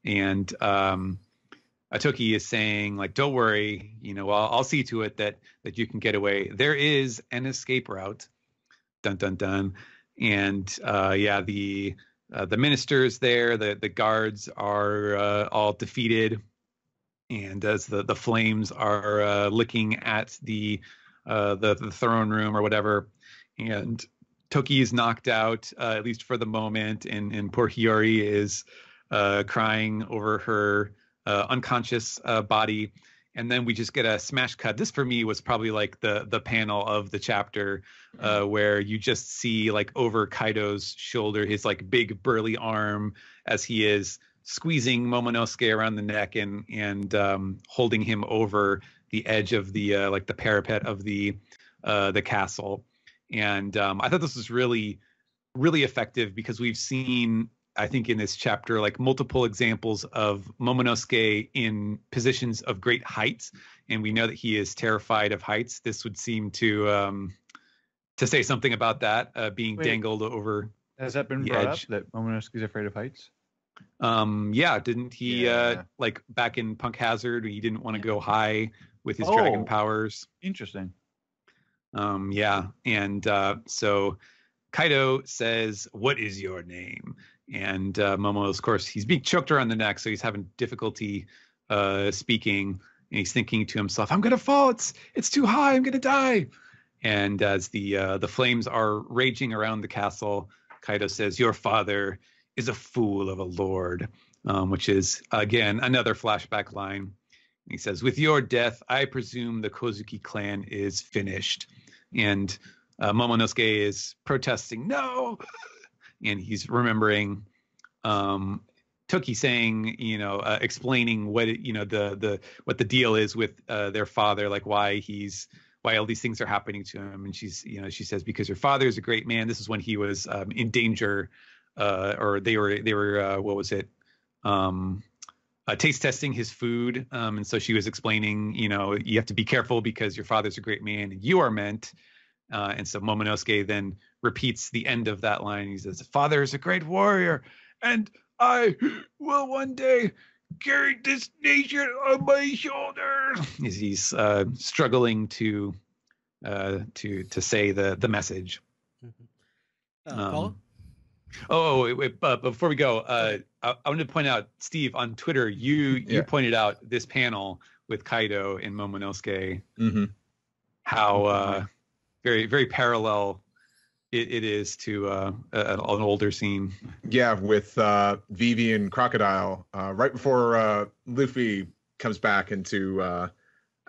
And Atoki is saying, like, don't worry, I'll see to it that you can get away. There is an escape route. Dun dun dun. And the ministers there, the guards are all defeated. And as the flames are licking at the throne room or whatever, and Toki is knocked out, at least for the moment, and poor Hiyori is crying over her unconscious body. And then we just get a smash cut. This for me was probably like the panel of the chapter where you just see like over Kaido's shoulder, his like big burly arm as he is squeezing Momonosuke around the neck and holding him over the edge of the like the parapet of the castle. And I thought this was really, really effective because we've seen, I think in this chapter, like multiple examples of Momonosuke in positions of great height, and we know that he is terrified of heights. This would seem to say something about that, being dangled over. Has that been brought up that Momonosuke is afraid of heights? Didn't he like back in Punk Hazard, he didn't want to go high with his dragon powers? Interesting. And so Kaido says, "What is your name?" And Momo, of course, he's being choked around the neck, so he's having difficulty speaking, and he's thinking to himself, "I'm gonna fall. It's too high. I'm gonna die." And as the flames are raging around the castle, Kaido says, "Your father is a fool of a lord," which is, again, another flashback line. He says, "With your death, I presume the Kozuki clan is finished." And Momonosuke is protesting, "No!" And he's remembering Toki saying, explaining what what the deal is with their father, like why all these things are happening to him. And she says, "Because your father is a great man." This is when he was in danger. Or they were what was it? Taste testing his food, and so she was explaining, you have to be careful because your father's a great man and you are meant. And so Momonosuke then repeats the end of that line. He says, "Father is a great warrior, and I will one day carry this nation on my shoulder." He's struggling to say the message. Paula? Wait, but before we go, I wanted to point out, Steve, on Twitter, you pointed out this panel with Kaido and Momonosuke, how very, very parallel it is to an older scene. Yeah, with Vivi and Crocodile, right before Luffy comes back into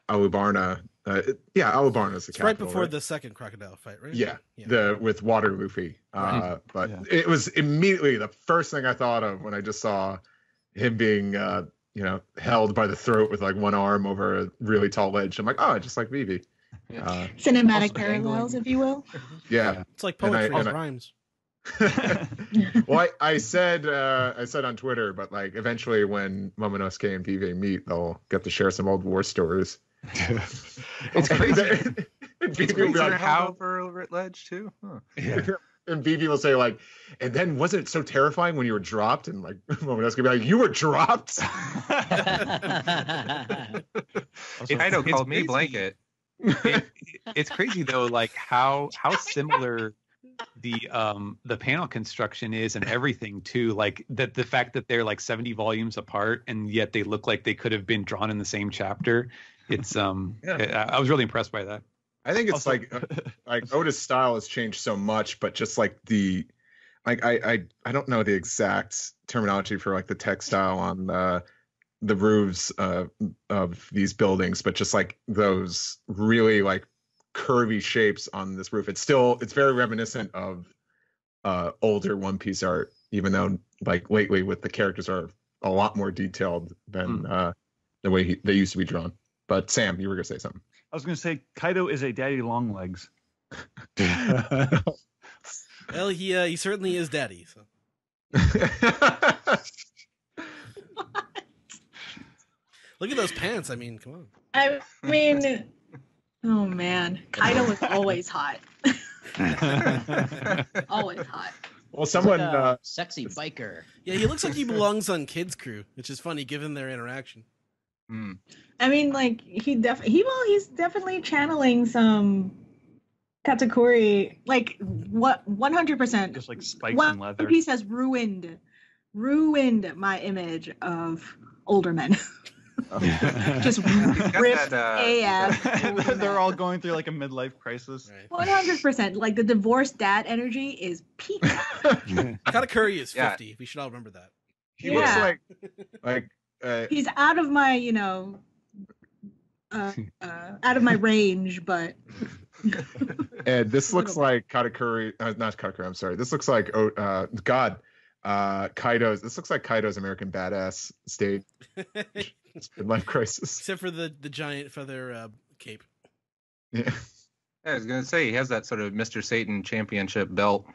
Alubarna. Alubarna is the capital. Right before the second Crocodile fight, right? Yeah. With Water Luffy. It was immediately the first thing I thought of when I just saw him being held by the throat with like one arm over a really tall ledge. I'm like, oh, just like Vivi. Cinematic parallels, if you will. Yeah, it's like poetry and rhymes. Well, I said on Twitter, but like eventually when Momonosuke and Vivi meet, they'll get to share some old war stories. It's crazy. Vivi will be like, over at ledge too. Huh. Yeah. And Vivi will say like, and then wasn't it so terrifying when you were dropped? And like Momonosuke will be like, you were dropped. Kaido called me blanket. It's crazy though, like how similar the panel construction is and everything too. Like that the fact that they're like 70 volumes apart and yet they look like they could have been drawn in the same chapter. It's I was really impressed by that. I think it's like Oda's style has changed so much, but just like I don't know the exact terminology for like the textile on the roofs of these buildings, but just like those really like curvy shapes on this roof. It's very reminiscent of older One Piece art, even though like lately with the characters are a lot more detailed than the way they used to be drawn. But Sam, you were gonna say something. I was gonna say Kaido is a daddy long legs. Well, he certainly is daddy. So. Look at those pants. I mean, come on. I mean, oh man, Kaido was always hot. Always hot. Well, someone like sexy biker. Yeah, he looks like he belongs on Kids Crew, which is funny given their interaction. I mean, like he's definitely channeling some Katakuri. Like what 100%. Just like spikes and leather. One Piece has ruined my image of older men. Just ripped AF. They're all going through like a midlife crisis. 100%. Like the divorced dad energy is peak. Katakuri is 50. We should all remember that. He looks like he's out of my, out of my range, but. And this looks like Katakuri, not Katakuri. I'm sorry. This looks like Kaido's. This looks like Kaido's American Badass stage. Midlife crisis. Except for the giant feather cape. Yeah. I was gonna say he has that sort of Mr. Satan championship belt.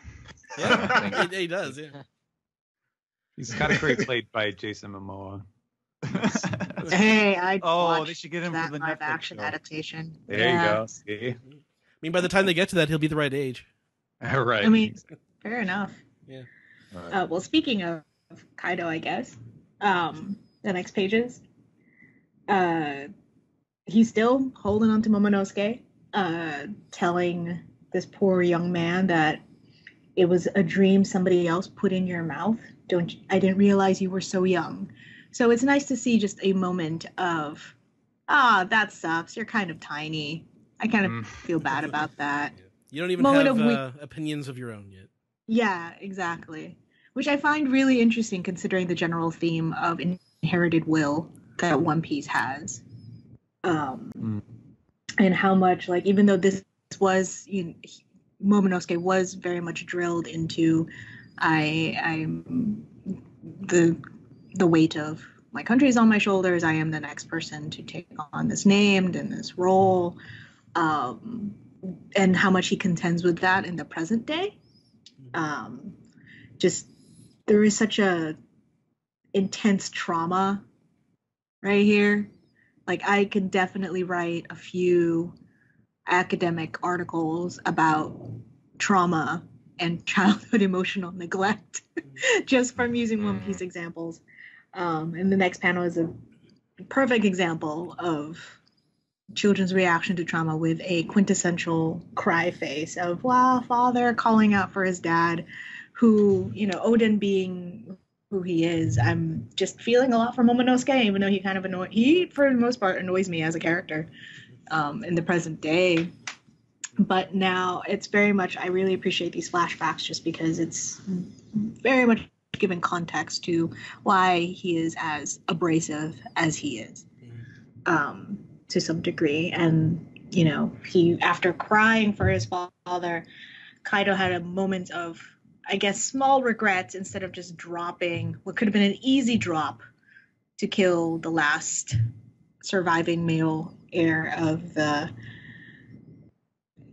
Yeah, he does. Yeah. He's kind of great, played by Jason Momoa. Hey, they should get him for the live Netflix action show. adaptation. There you go. See? I mean, by the time they get to that, he'll be the right age. All right. I mean, fair enough. Yeah. Well, speaking of Kaido, I guess the next pages. He's still holding on to Momonosuke, telling this poor young man that it was a dream somebody else put in your mouth. I didn't realize you were so young. So it's nice to see just a moment of, that sucks. You're kind of tiny. I kind of feel bad about that. Yeah. You don't even have opinions of your own yet. Yeah, exactly. Which I find really interesting considering the general theme of inherited will that One Piece has. And how much, like, even though this was, Momonosuke was very much drilled into, I'm the weight of my country is on my shoulders. I am the next person to take on this name and this role. And how much he contends with that in the present day. Just, there is such a intense trauma right here. Like, I could definitely write a few academic articles about trauma and childhood emotional neglect just from using One Piece examples. And the next panel is a perfect example of children's reaction to trauma with a quintessential cry face of, wow, father calling out for his dad, who, Odin being who he is, I'm just feeling a lot for Momonosuke, even though he for the most part annoys me as a character in the present day. But now it's very much, I really appreciate these flashbacks just because it's very much given context to why he is as abrasive as he is to some degree. And, he, after crying for his father, Kaido had a moment of, I guess, small regrets instead of just dropping what could have been an easy drop to kill the last surviving male heir of the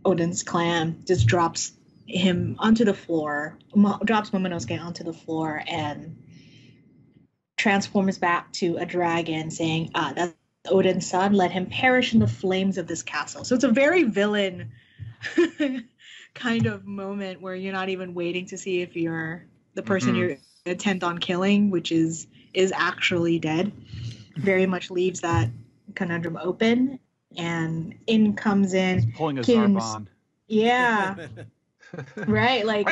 Odin's clan, just drops him onto the floor, drops Momonosuke onto the floor, and transforms back to a dragon, saying, that's Odin's son, let him perish in the flames of this castle. So it's a very villain kind of moment where you're not even waiting to see if you're the person you're intent on killing, which is actually dead. Very much leaves that conundrum open, and in comes in He's pulling a Kim's, Zarbon. yeah. Right, like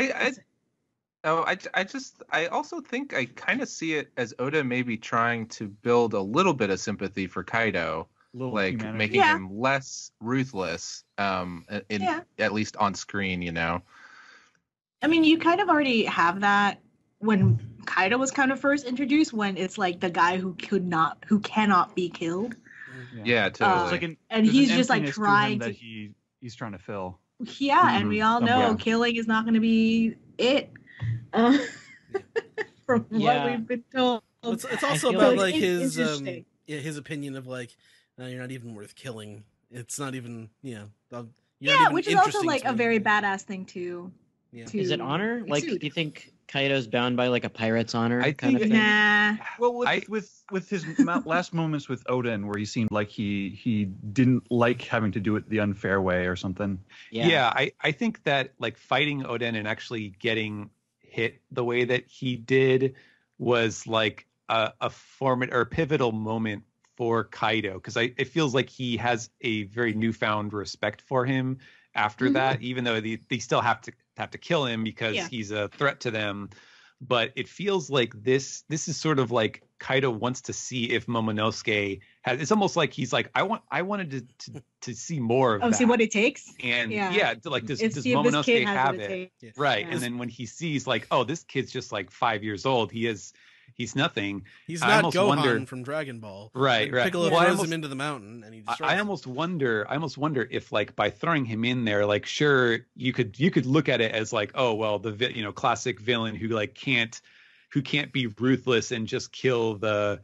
I also think I kind of see it as Oda maybe trying to build a little bit of sympathy for Kaido, like humanity. making him less ruthless, at least on screen, you know. I mean, you kind of already have that when Kaido was kind of first introduced, when it's like the guy who cannot be killed. Yeah, totally. It's like and he's just like emptiness to him trying that to he's trying to fill. Yeah, and we all know killing is not going to be it. From what we've been told. It's also about like his opinion of like, you're not even worth killing. It's not even which is also like a very badass thing too. Yeah. Is it honor? Like, do you think Kaido's bound by like a pirate's honor kind of thing? Nah. Well, with his last moments with Odin, where he seemed like he didn't like having to do it the unfair way or something. Yeah, I think that like fighting Odin and actually getting hit the way that he did was like a pivotal moment for Kaido, because it feels like he has a very newfound respect for him after that, even though they still have to kill him because he's a threat to them. But it feels like this is sort of like Kaido wants to see if Momonosuke has. It's almost like he's like, I wanted to see more of that. See what it takes. And like does Momonosuke have it? Yeah. Right. And then when he sees like, oh, this kid's just like 5 years old, he's nothing. He's not Gohan from Dragon Ball. Right. Piccolo throws him into the mountain, and he destroys him. I almost wonder if, like, by throwing him in there, like, sure, you could look at it as like, oh well, the classic villain who can't be ruthless and just kill the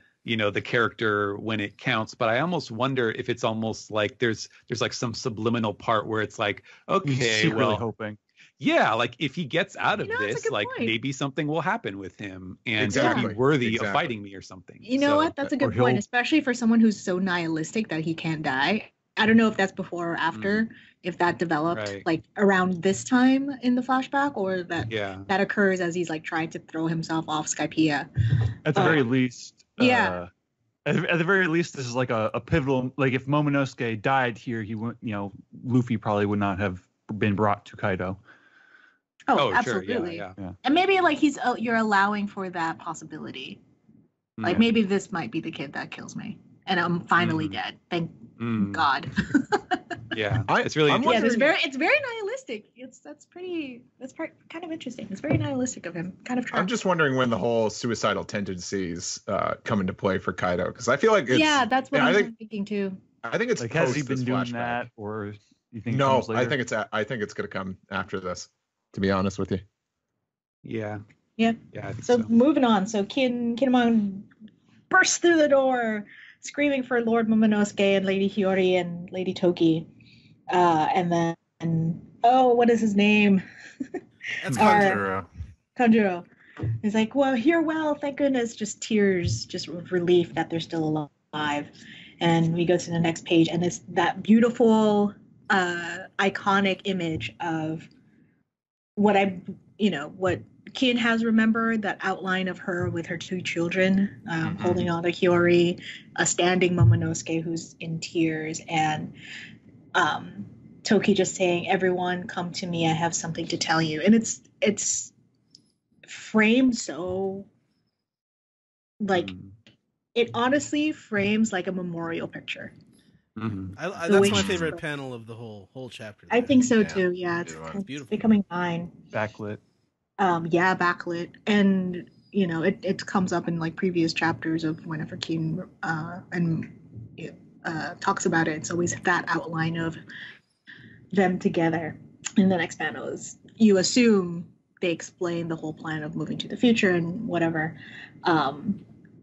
character when it counts. But I almost wonder if it's almost like there's like some subliminal part where it's like, okay, secretly hoping. Yeah, like if he gets out of this, like point. Maybe something will happen with him and he'll Exactly. be worthy of fighting me or something. You know what? That's a good point, especially for someone who's so nihilistic that he can't die. I don't know if that's before or after, if that developed like around this time in the flashback, or that occurs as he's like trying to throw himself off Skypiea. At the very least, at the very least, this is like a pivotal. Like if Momonosuke died here, he wouldn't. Luffy probably would not have been brought to Kaido. Oh, absolutely. Sure. Yeah. And maybe like you're allowing for that possibility. Like maybe this might be the kid that kills me, and I'm finally dead. Thank God. Yeah, it's really it's very nihilistic. That's kind of interesting. It's very nihilistic of him. Kind of tragic. I'm just wondering when the whole suicidal tendencies come into play for Kaido, because I feel like that's what I'm thinking too. I think it's like, post has he been this doing flashback. that, or you think? No, I think it's going to come after this. To be honest with you. Yeah. I think so. Moving on. So Kinemon bursts through the door, screaming for Lord Momonosuke and Lady Hiyori and Lady Toki. And then, what is his name? That's Kanjuro. Kanjuro. He's like, well, you're well, thank goodness. Just tears, just relief that they're still alive. And we go to the next page, and it's that beautiful, iconic image of what Kin has remembered, that outline of her with her two children, holding on to Hiyori, a standing Momonosuke who's in tears, and Toki just saying, "Everyone, come to me. I have something to tell you." And it's framed so like it honestly frames like a memorial picture. That's my favorite panel of the whole chapter. I think so too. Yeah, it's beautiful. becoming mine. Backlit. Backlit, and it comes up in like previous chapters of whenever Kin talks about it. It's always that outline of them together. And the next panel is, you assume they explain the whole plan of moving to the future and whatever.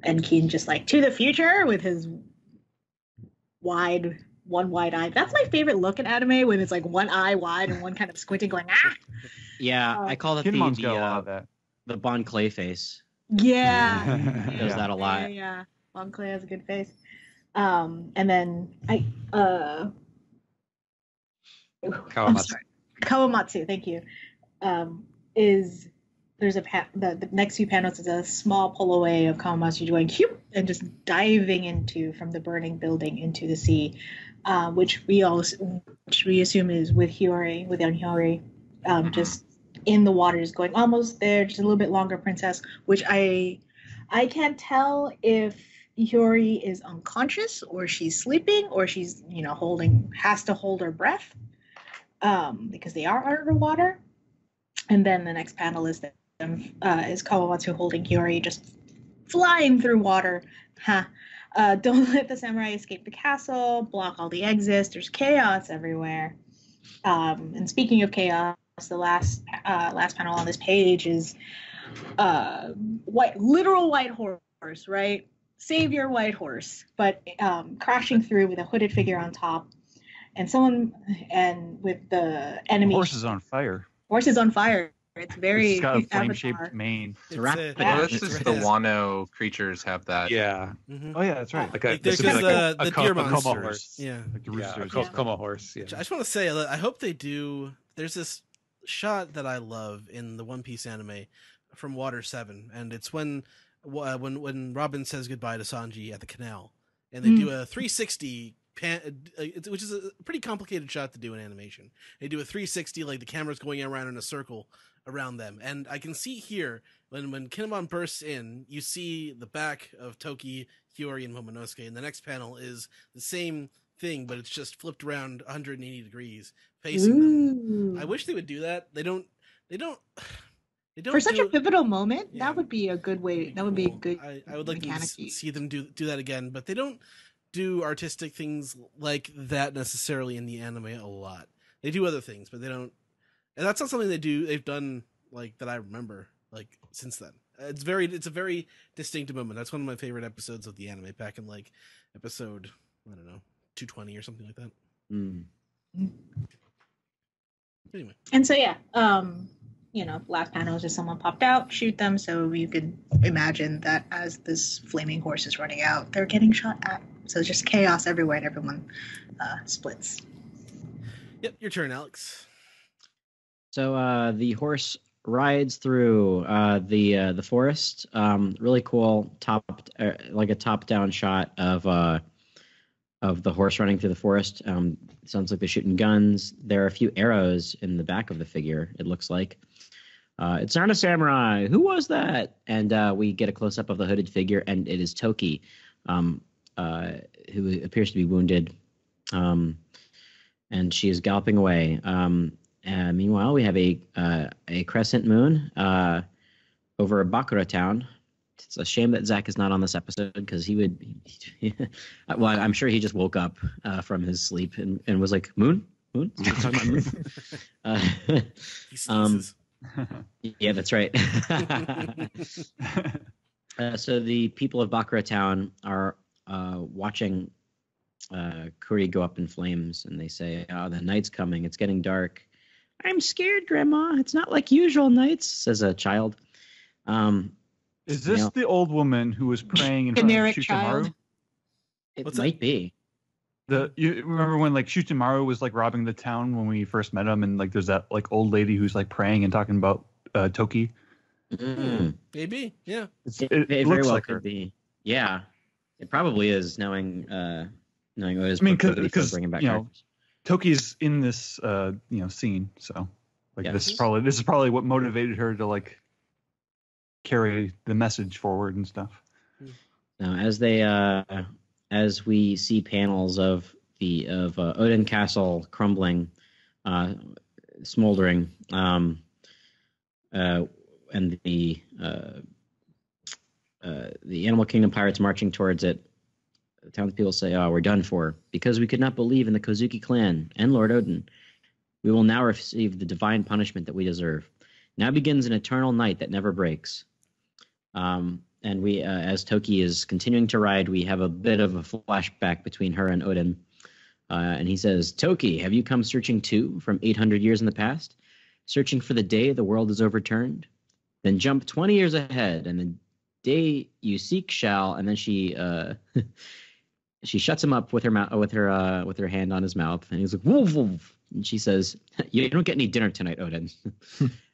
and Keen just like to the future with his wide eye. That's my favorite look in anime when it's like one eye wide and one kind of squinting going ah. Yeah, I call it Kinmon's got a lot of that. the Bon Clay face. Yeah. He does that a lot. Yeah. Bon Clay has a good face. And then Kawamatsu, thank you. There's the next few panels is a small pull away of Kawamatsu going whoop, and just diving from the burning building into the sea, which we assume is with Hiyori, just in the waters, going almost there, just a little bit longer, princess. Which I can't tell if Hiyori is unconscious or she's sleeping or she's has to hold her breath, because they are underwater. And then the next panel is Kawamatsu holding Hiyori, just flying through water. Don't let the samurai escape the castle. Block all the exits. There's chaos everywhere. And speaking of chaos, the last panel on this page is literal white horse, right? Savior white horse, but crashing through with a hooded figure on top, and with the enemy. Horse is on fire. Horse is on fire. It's very. It's got a flame-shaped mane. It's This is the Wano creatures have that. Yeah. Mm-hmm. Oh yeah, that's right. There's the deer monsters. Horse. Yeah. Like the roosters. Como horse. Yeah. I just want to say, I hope they do. There's this shot that I love in the One Piece anime from Water 7, and it's when Robin says goodbye to Sanji at the canal, and they do a 360 which is a pretty complicated shot to do in animation. They do a 360, like the camera's going around in a circle around them, and I can see here when Kinemon bursts in, you see the back of Toki, Hiyori, and Momonosuke, and the next panel is the same thing, but it's just flipped around 180 degrees facing them. I wish they would do that. They don't For such a pivotal moment, Yeah. that would be a good way. That would be a good. I would like to mechanic to use. see them do that again, but they don't do artistic things like that necessarily in the anime a lot. They do other things, but they don't. And that's not something they've done like that I remember like since then. It's a very distinctive moment. That's one of my favorite episodes of the anime, back in like episode 220 or something like that. Anyway. And so last panel is just someone popped out, shoot them. So you could imagine that as this flaming horse is running out, they're getting shot at. So it's just chaos everywhere, and everyone splits. Yep, your turn, Alex. So the horse rides through the forest. Really cool like a top-down shot of the horse running through the forest. Sounds like they're shooting guns. There are a few arrows in the back of the figure, it looks like. It's not a samurai. Who was that? And we get a close-up of the hooded figure, and it is Toki, who appears to be wounded. And she is galloping away. And meanwhile, we have a crescent moon over Bakura town. It's a shame that Zach is not on this episode, because he would. Well, I'm sure he just woke up from his sleep and was like, "Moon, moon." Talking about moon. He sneezes. Yeah, that's right. So the people of Bakura town are watching Kuri go up in flames, and they say, "Oh, the night's coming. It's getting dark." "I'm scared, Grandma. It's not like usual nights," says a child. Is this the old woman who was praying in front of Shutamaru? It might be. You remember when like Shutamaru was like robbing the town when we first met him, and like there's that like old lady who's like praying and talking about Toki? Maybe, yeah. It very well could be. Yeah, it probably is, knowing what is. I mean, because bringing back Toki's in this scene, so like this is probably what motivated her to like carry the message forward and stuff. Now, as we see panels of Odin Castle crumbling, smoldering, and the Animal Kingdom pirates marching towards it, the townspeople say, "Oh, we're done for, because we could not believe in the Kozuki clan and Lord Odin. We will now receive the divine punishment that we deserve. Now begins an eternal night that never breaks." And and we, as Toki is continuing to ride, we have a bit of a flashback between her and Odin. And he says, Toki, have you come searching too from 800 years in the past? Searching for the day the world is overturned? Then jump 20 years ahead, and the day you seek shall. And then she she shuts him up with her hand on his mouth, and he's like, woof, woof. And she says, you don't get any dinner tonight, Odin.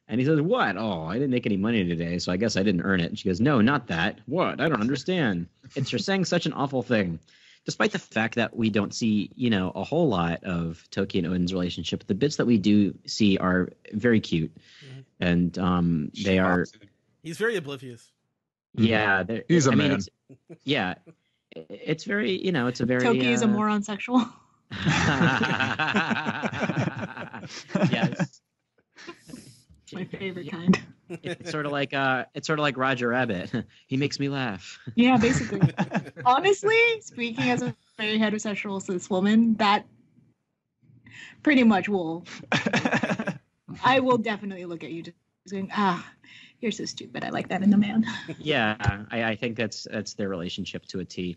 And he says, what? Oh, I didn't make any money today, so I guess I didn't earn it. And she goes, no, not that. What? I don't understand. It's for saying such an awful thing. Despite the fact that we don't see, a whole lot of Toki and Odin's relationship, the bits that we do see are very cute. And they are... He's very oblivious. Yeah. He's a man. It's very, it's a very... Toki is a moron sexual. Yes. My favorite kind. It's sort of like Roger Rabbit. He makes me laugh. Yeah, basically. Honestly, speaking as a very heterosexual cis woman, that pretty much will. I will definitely look at you just going, you're so stupid. I like that in a man. Yeah, I think that's their relationship to a T.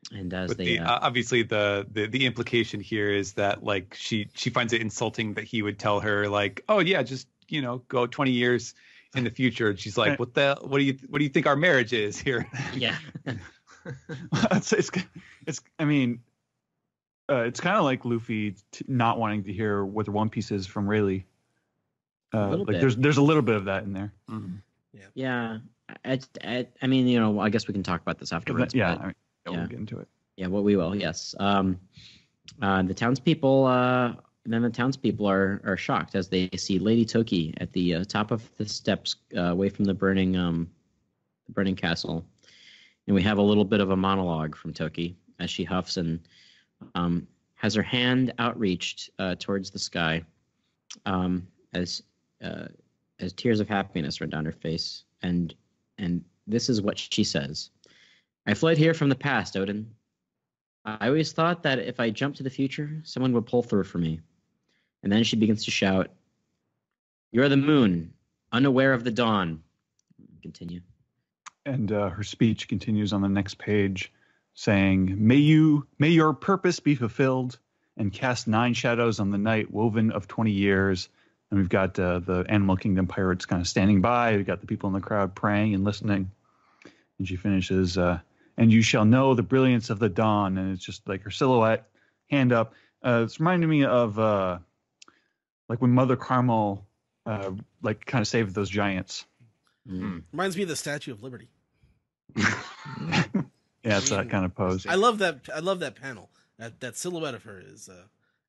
And as but they obviously the implication here is that like she finds it insulting that he would tell her like, oh yeah, just go 20 years in the future. And she's like, what do you think our marriage is here? Yeah. it's kind of like Luffy not wanting to hear what the One Piece is from Rayleigh. There's a little bit of that in there. Mm-hmm. Yeah. I mean, I guess we can talk about this afterwards. Yeah. We'll get into it. Yeah, well, we will. Yes. The townspeople are shocked as they see Lady Toki at the top of the steps, away from the burning castle, and we have a little bit of a monologue from Toki as she huffs and has her hand outreached towards the sky, as tears of happiness run down her face, and this is what she says. I fled here from the past, Odin. I always thought that if I jumped to the future, someone would pull through for me. And then she begins to shout, you're the moon, unaware of the dawn. Continue. And her speech continues on the next page, saying, May your purpose be fulfilled, and cast 9 shadows on the night woven of 20 years. And we've got the Animal Kingdom pirates kind of standing by. We've got the people in the crowd praying and listening. And she finishes... and you shall know the brilliance of the dawn. And it's just like her silhouette, hand up. It's reminding me of like when Mother Carmel kind of saved those giants. Reminds me of the Statue of Liberty. Yeah, it's that kind of pose. I love that panel. That silhouette of her is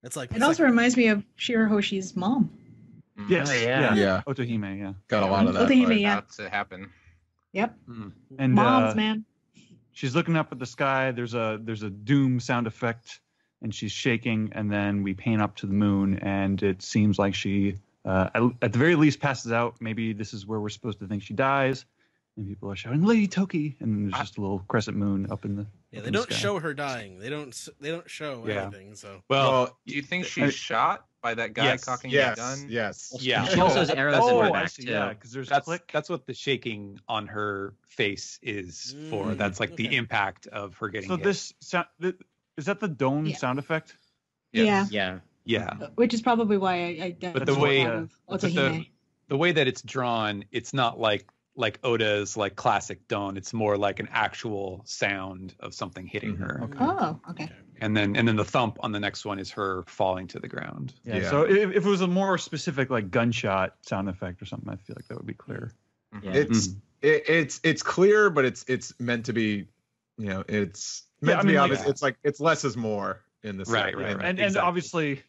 it's like. It also reminds me of Shirahoshi's mom. Yes. Yeah. Otohime, yeah. Got a lot of that. Otohime, yeah. About to happen. Yep. And Moms, man. She's looking up at the sky. There's a doom sound effect, and she's shaking. And then we pan up to the moon, and it seems like she, at the very least, passes out. Maybe this is where we're supposed to think she dies. And people are shouting, "Lady Toki!" And then there's just a little crescent moon up in the. Yeah, they don't show her dying. They don't show anything. So. Well, do you think she's shot by that guy cocking the gun? Yes. Yeah. She also has arrows in her back, too. Yeah, because there's That's a click. that's what the shaking on her face is for. That's like the impact of her getting So hit. this sound is that the Dome sound effect? Yeah. Yeah. Which is probably why I But the way Otohime. the way that it's drawn, it's not like Oda's like classic Dawn. It's more like an actual sound of something hitting her. Okay. Oh, okay. And then the thump on the next one is her falling to the ground. Yeah. So if it was a more specific like gunshot sound effect or something, I feel like that would be clear. Yeah. It's clear, but it's meant to be, it's meant to be obvious. It's like it's less is more in this. Right. And Exactly.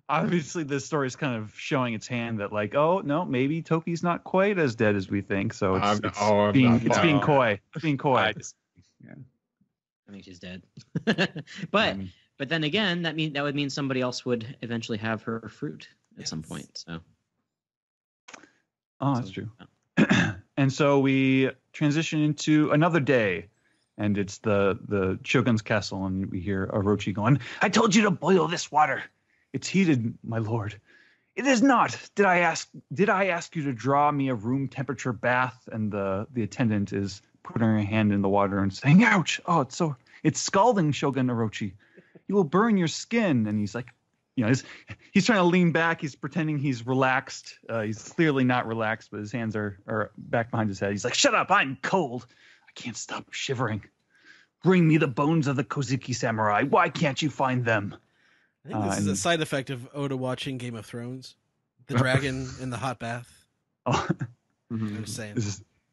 obviously this story is kind of showing its hand that like, oh no, maybe Toki's not quite as dead as we think. So it's being coy. It's being coy. I think she's dead. but then again, that would mean somebody else would eventually have her fruit at some point. So. Oh, that's true. And so we transition into another day, and it's the Shogun's castle, and we hear Orochi going, "I told you to boil this water. It's heated, my lord. It is not. Did I ask you to draw me a room temperature bath? And the attendant is putting her hand in the water and saying, ouch. Oh, it's scalding, Shogun Orochi. You will burn your skin. And he's like, he's trying to lean back. He's pretending he's relaxed. He's clearly not relaxed, but his hands are back behind his head. He's like, shut up. I'm cold. I can't stop shivering. Bring me the bones of the Kozuki samurai. Why can't you find them? I think this is a side effect of Oda watching Game of Thrones. The dragon in the hot bath. Oh. I'm just saying.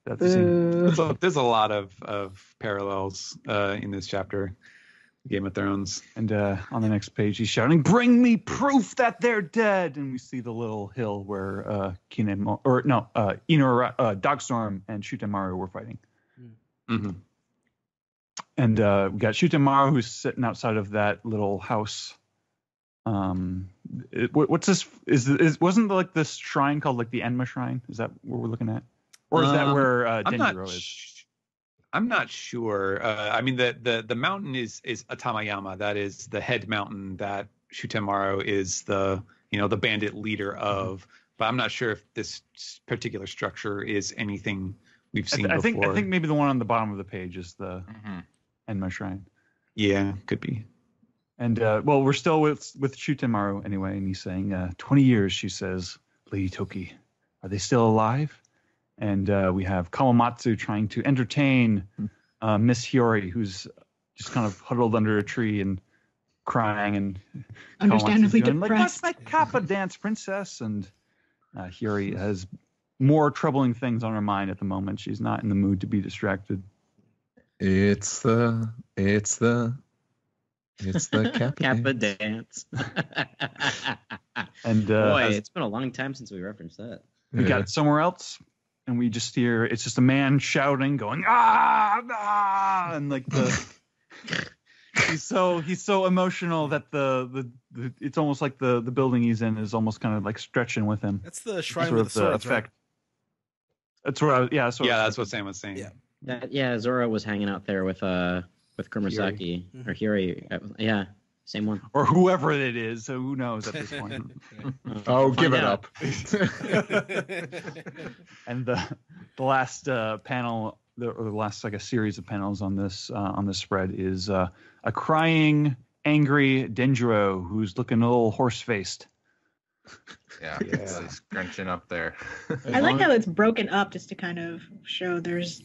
There's a lot of parallels in this chapter, Game of Thrones. And on the next page, he's shouting, "Bring me proof that they're dead!" And we see the little hill where Dogstorm and Shutemaru were fighting. Mm-hmm. And we got Shutemaru who's sitting outside of that little house. What's this? Wasn't like this shrine called like the Enma Shrine? Is that what we're looking at, or is that where Denjiro is? I'm not sure. I mean, the mountain is Atamayama. That is the head mountain that Shutemaru is the bandit leader of. But I'm not sure if this particular structure is anything we've seen before. I think maybe the one on the bottom of the page is the Enma Shrine. Yeah, could be. And we're still with Shutemaru anyway, and he's saying, 20 years, she says, Lady Toki, are they still alive? And we have Kawamatsu trying to entertain Miss Hiyori, who's just kind of huddled under a tree and crying, and understandably going, depressed. Like, that's my Kappa dance, princess. And Hiyori has more troubling things on her mind at the moment. She's not in the mood to be distracted. It's the Kappa dance. And boy, it's been a long time since we referenced that. We got Somewhere Else, and we just hear it's just a man shouting, going ah, and like he's so emotional that the it's almost like the building he's in is almost kind of like stretching with him. That's the shrine with the swords, effect. Right? That's what that's what Sam was saying. Yeah. Zora was hanging out there with Kurosaki or Hiyori. Same one. Or whoever it is. So who knows at this point? Give it up. And the last panel, the last like a series of panels on this spread is a crying, angry Denjiro who's looking a little horse-faced. Yeah, he's scrunching up there. I like how it's broken up just to kind of show there's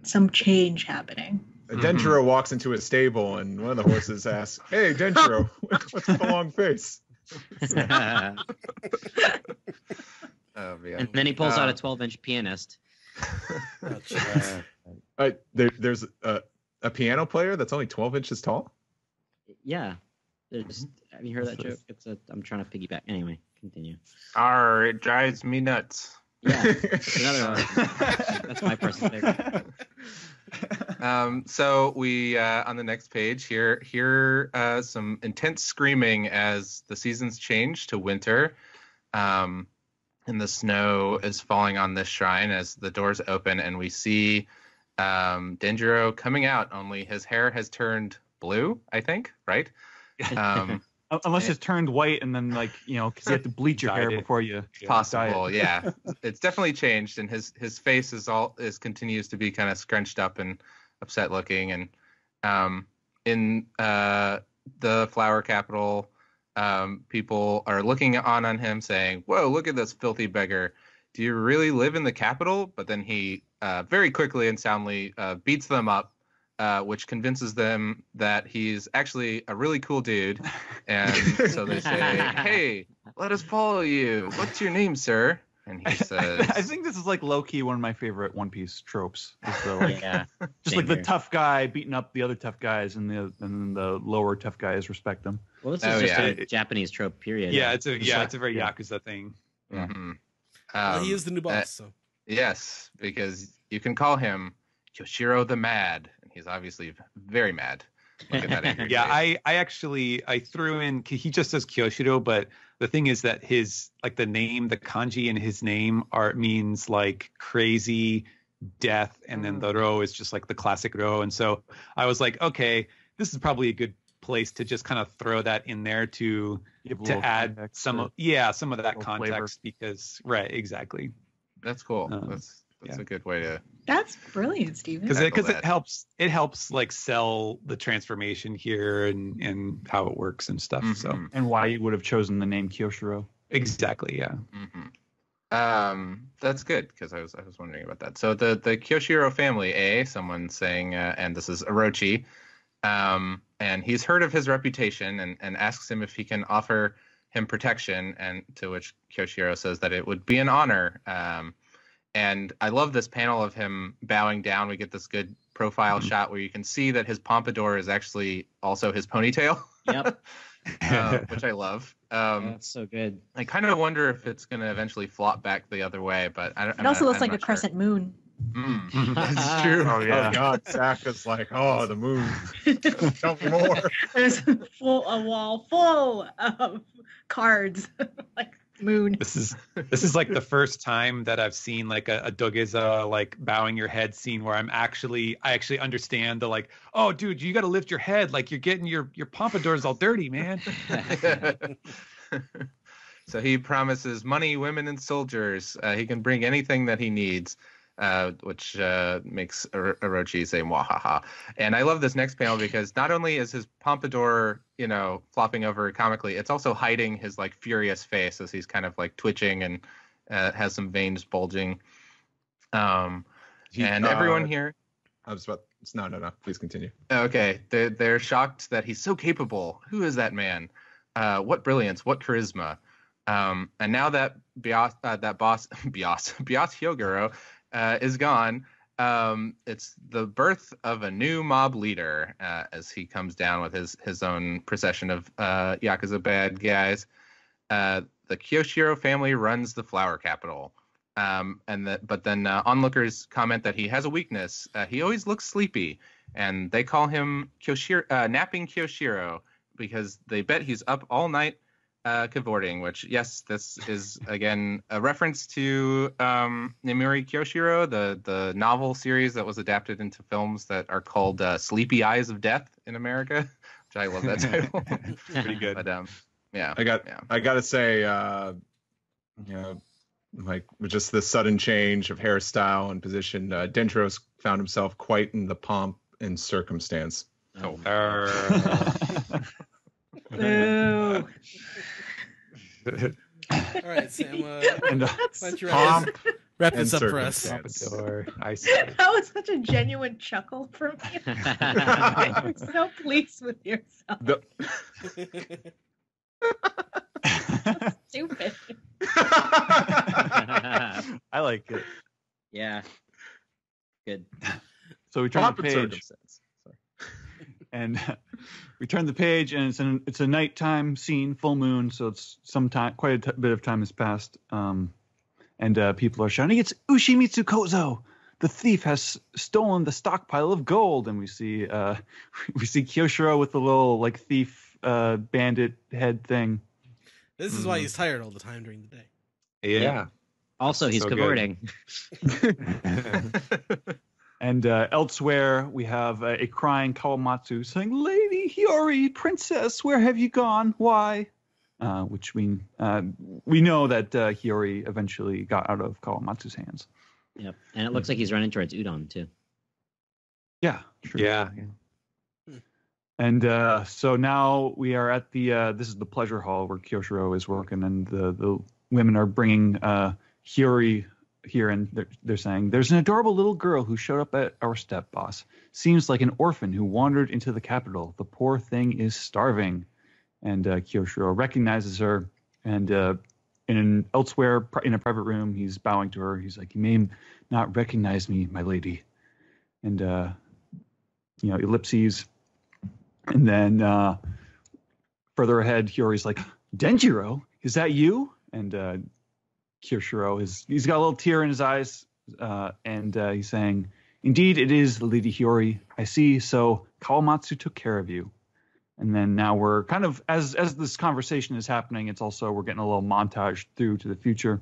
some change happening. Denjiro walks into a stable, and one of the horses asks, "Hey, Denjiro, what's with the long face?" Oh, man. And then he pulls out a 12-inch pianist. There's a piano player that's only 12 inches tall? Yeah. Have you heard that joke? I'm trying to piggyback. Anyway, continue. It drives me nuts. Yeah, another one. That's my personal favorite. So we on the next page hear some intense screaming as the seasons change to winter, and the snow is falling on this shrine as the doors open, and we see Denjiro coming out. Only his hair has turned blue, I think, right? Unless it's turned white, and then because you have to bleach your hair before you possible. Yeah, it's definitely changed, and his face continues to be kind of scrunched up and upset looking. And in the flower capital, people are looking on him, saying, "Whoa, look at this filthy beggar! Do you really live in the capital?" But then he very quickly and soundly beats them up. Which convinces them that he's actually a really cool dude. And so they say, "Hey, let us follow you. What's your name, sir?" And he says, I think this is like low-key one of my favorite One Piece tropes. Just like here. the tough guy beating up the other tough guys, and then the lower tough guys respect them. Well, this is just a Japanese trope, period. Yeah, it's a very Yakuza thing. Mm-hmm. He is the new boss. So yes, because you can call him Yoshiro the Mad. He's obviously very mad. Look at that angry face. I threw in, he just says Kyoshiro, but the thing is that his, like the name, the kanji in his name means like crazy death. And then the ro is just like the classic ro. And so I was like, okay, this is probably a good place to just kind of throw that in there to Give a little add context some to- of that little flavor. context because right, exactly. That's cool. That's yeah. a good way to. That's brilliant, Steven. Because that. it helps like sell the transformation here and how it works and stuff. So Mhm. And why you would have chosen the name Kyoshiro. exactly, yeah. That's good because I was wondering about that. So the Kyoshiro family, someone saying, and this is Orochi, and he's heard of his reputation and asks him if he can offer him protection, and to which Kyoshiro says that it would be an honor. And I love this panel of him bowing down. We get this good profile shot where you can see that his pompadour is actually also his ponytail. Yep. Which I love. That's so good. I kind of wonder if it's going to eventually flop back the other way, but I don't. It also looks like a crescent moon. That's true. Oh God, Saka's like, oh, the moon. Tell me more. There's a wall full of cards, like moon. This is like the first time that I've seen like a Dogeza like bowing your head scene where I actually understand the like, oh dude, you got to lift your head, like you're getting your pompadours all dirty, man. So he promises money, women, and soldiers. He can bring anything that he needs, which makes Orochi say "mwahaha." And I love this next panel because not only is his pompadour, flopping over comically, it's also hiding his like furious face as he's kind of like twitching and has some veins bulging. And everyone here. I was about. No. Please continue. Okay, they're shocked that he's so capable. Who is that man? What brilliance! What charisma! And now that boss Hyoguro is gone, it's the birth of a new mob leader as he comes down with his own procession of Yakuza bad guys. The Kyoshiro family runs the flower capital. But then onlookers comment that he has a weakness. He always looks sleepy, and they call him Napping Kyoshiro because they bet he's up all night cavorting, which, yes, this is, again, a reference to Nemuri Kyoshiro, the novel series that was adapted into films that are called Sleepy Eyes of Death in America, which I love that title. Pretty good. But, yeah. I got to say, like with just the sudden change of hairstyle and position, Dentro's found himself quite in the pomp and circumstance. Oh. Boo. All right, Sam. And why don't you pomp wrap this and up for us? circumstance. I see. That was such a genuine chuckle from you. You're so pleased with yourself. Stupid. I like it. Yeah. Good. So we turn Pomp the and page, circumstance. Sorry. and we turn the page, and it's a nighttime scene, full moon. So it's quite a bit of time has passed, and people are shouting, "It's Ushimitsu Kozo! The thief has stolen the stockpile of gold!" And we see Kyoshiro with the little like thief bandit head thing. This is why he's tired all the time during the day. Yeah. Also, he's So good. cavorting. And elsewhere, we have a crying Kawamatsu saying, "Lady Hiyori, princess, where have you gone? Why?" Which we know that Hiyori eventually got out of Kawamatsu's hands. Yep. And it looks like he's running towards Udon, too. Yeah, sure. Yeah. And so now we are at this is the pleasure hall where Kyoshiro is working, and the women are bringing Hiyori here, and they're saying, "There's an adorable little girl who showed up at our step boss. Seems like an orphan who wandered into the capital. The poor thing is starving." And Kyoshiro recognizes her, and elsewhere in a private room, he's bowing to her. He's like, "You may not recognize me, my lady." And ellipses. And then further ahead, Hiyori's like, "Denjiro, is that you?" And Kyoshiro he's got a little tear in his eyes, and he's saying, "Indeed, it is Lady Hiyori. I see. So Kawamatsu took care of you." And then now we're kind of as this conversation is happening, we're getting a little montage through to the future.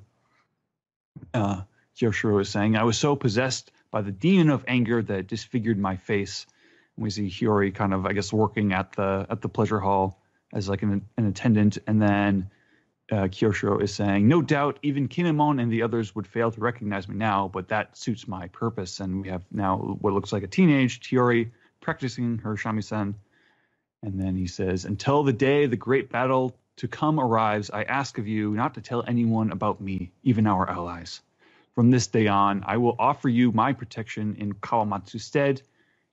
Kyoshiro is saying, "I was so possessed by the demon of anger that it disfigured my face. We see Hiyori kind of, I guess, working at the pleasure hall as like an attendant, and then Kyoshiro is saying, "No doubt, even Kinemon and the others would fail to recognize me now, but that suits my purpose." And we have now what looks like a teenage Hiyori practicing her shamisen. And then he says, "Until the day the great battle to come arrives, I ask of you not to tell anyone about me, even our allies. From this day on, I will offer you my protection in Kawamatsu's stead.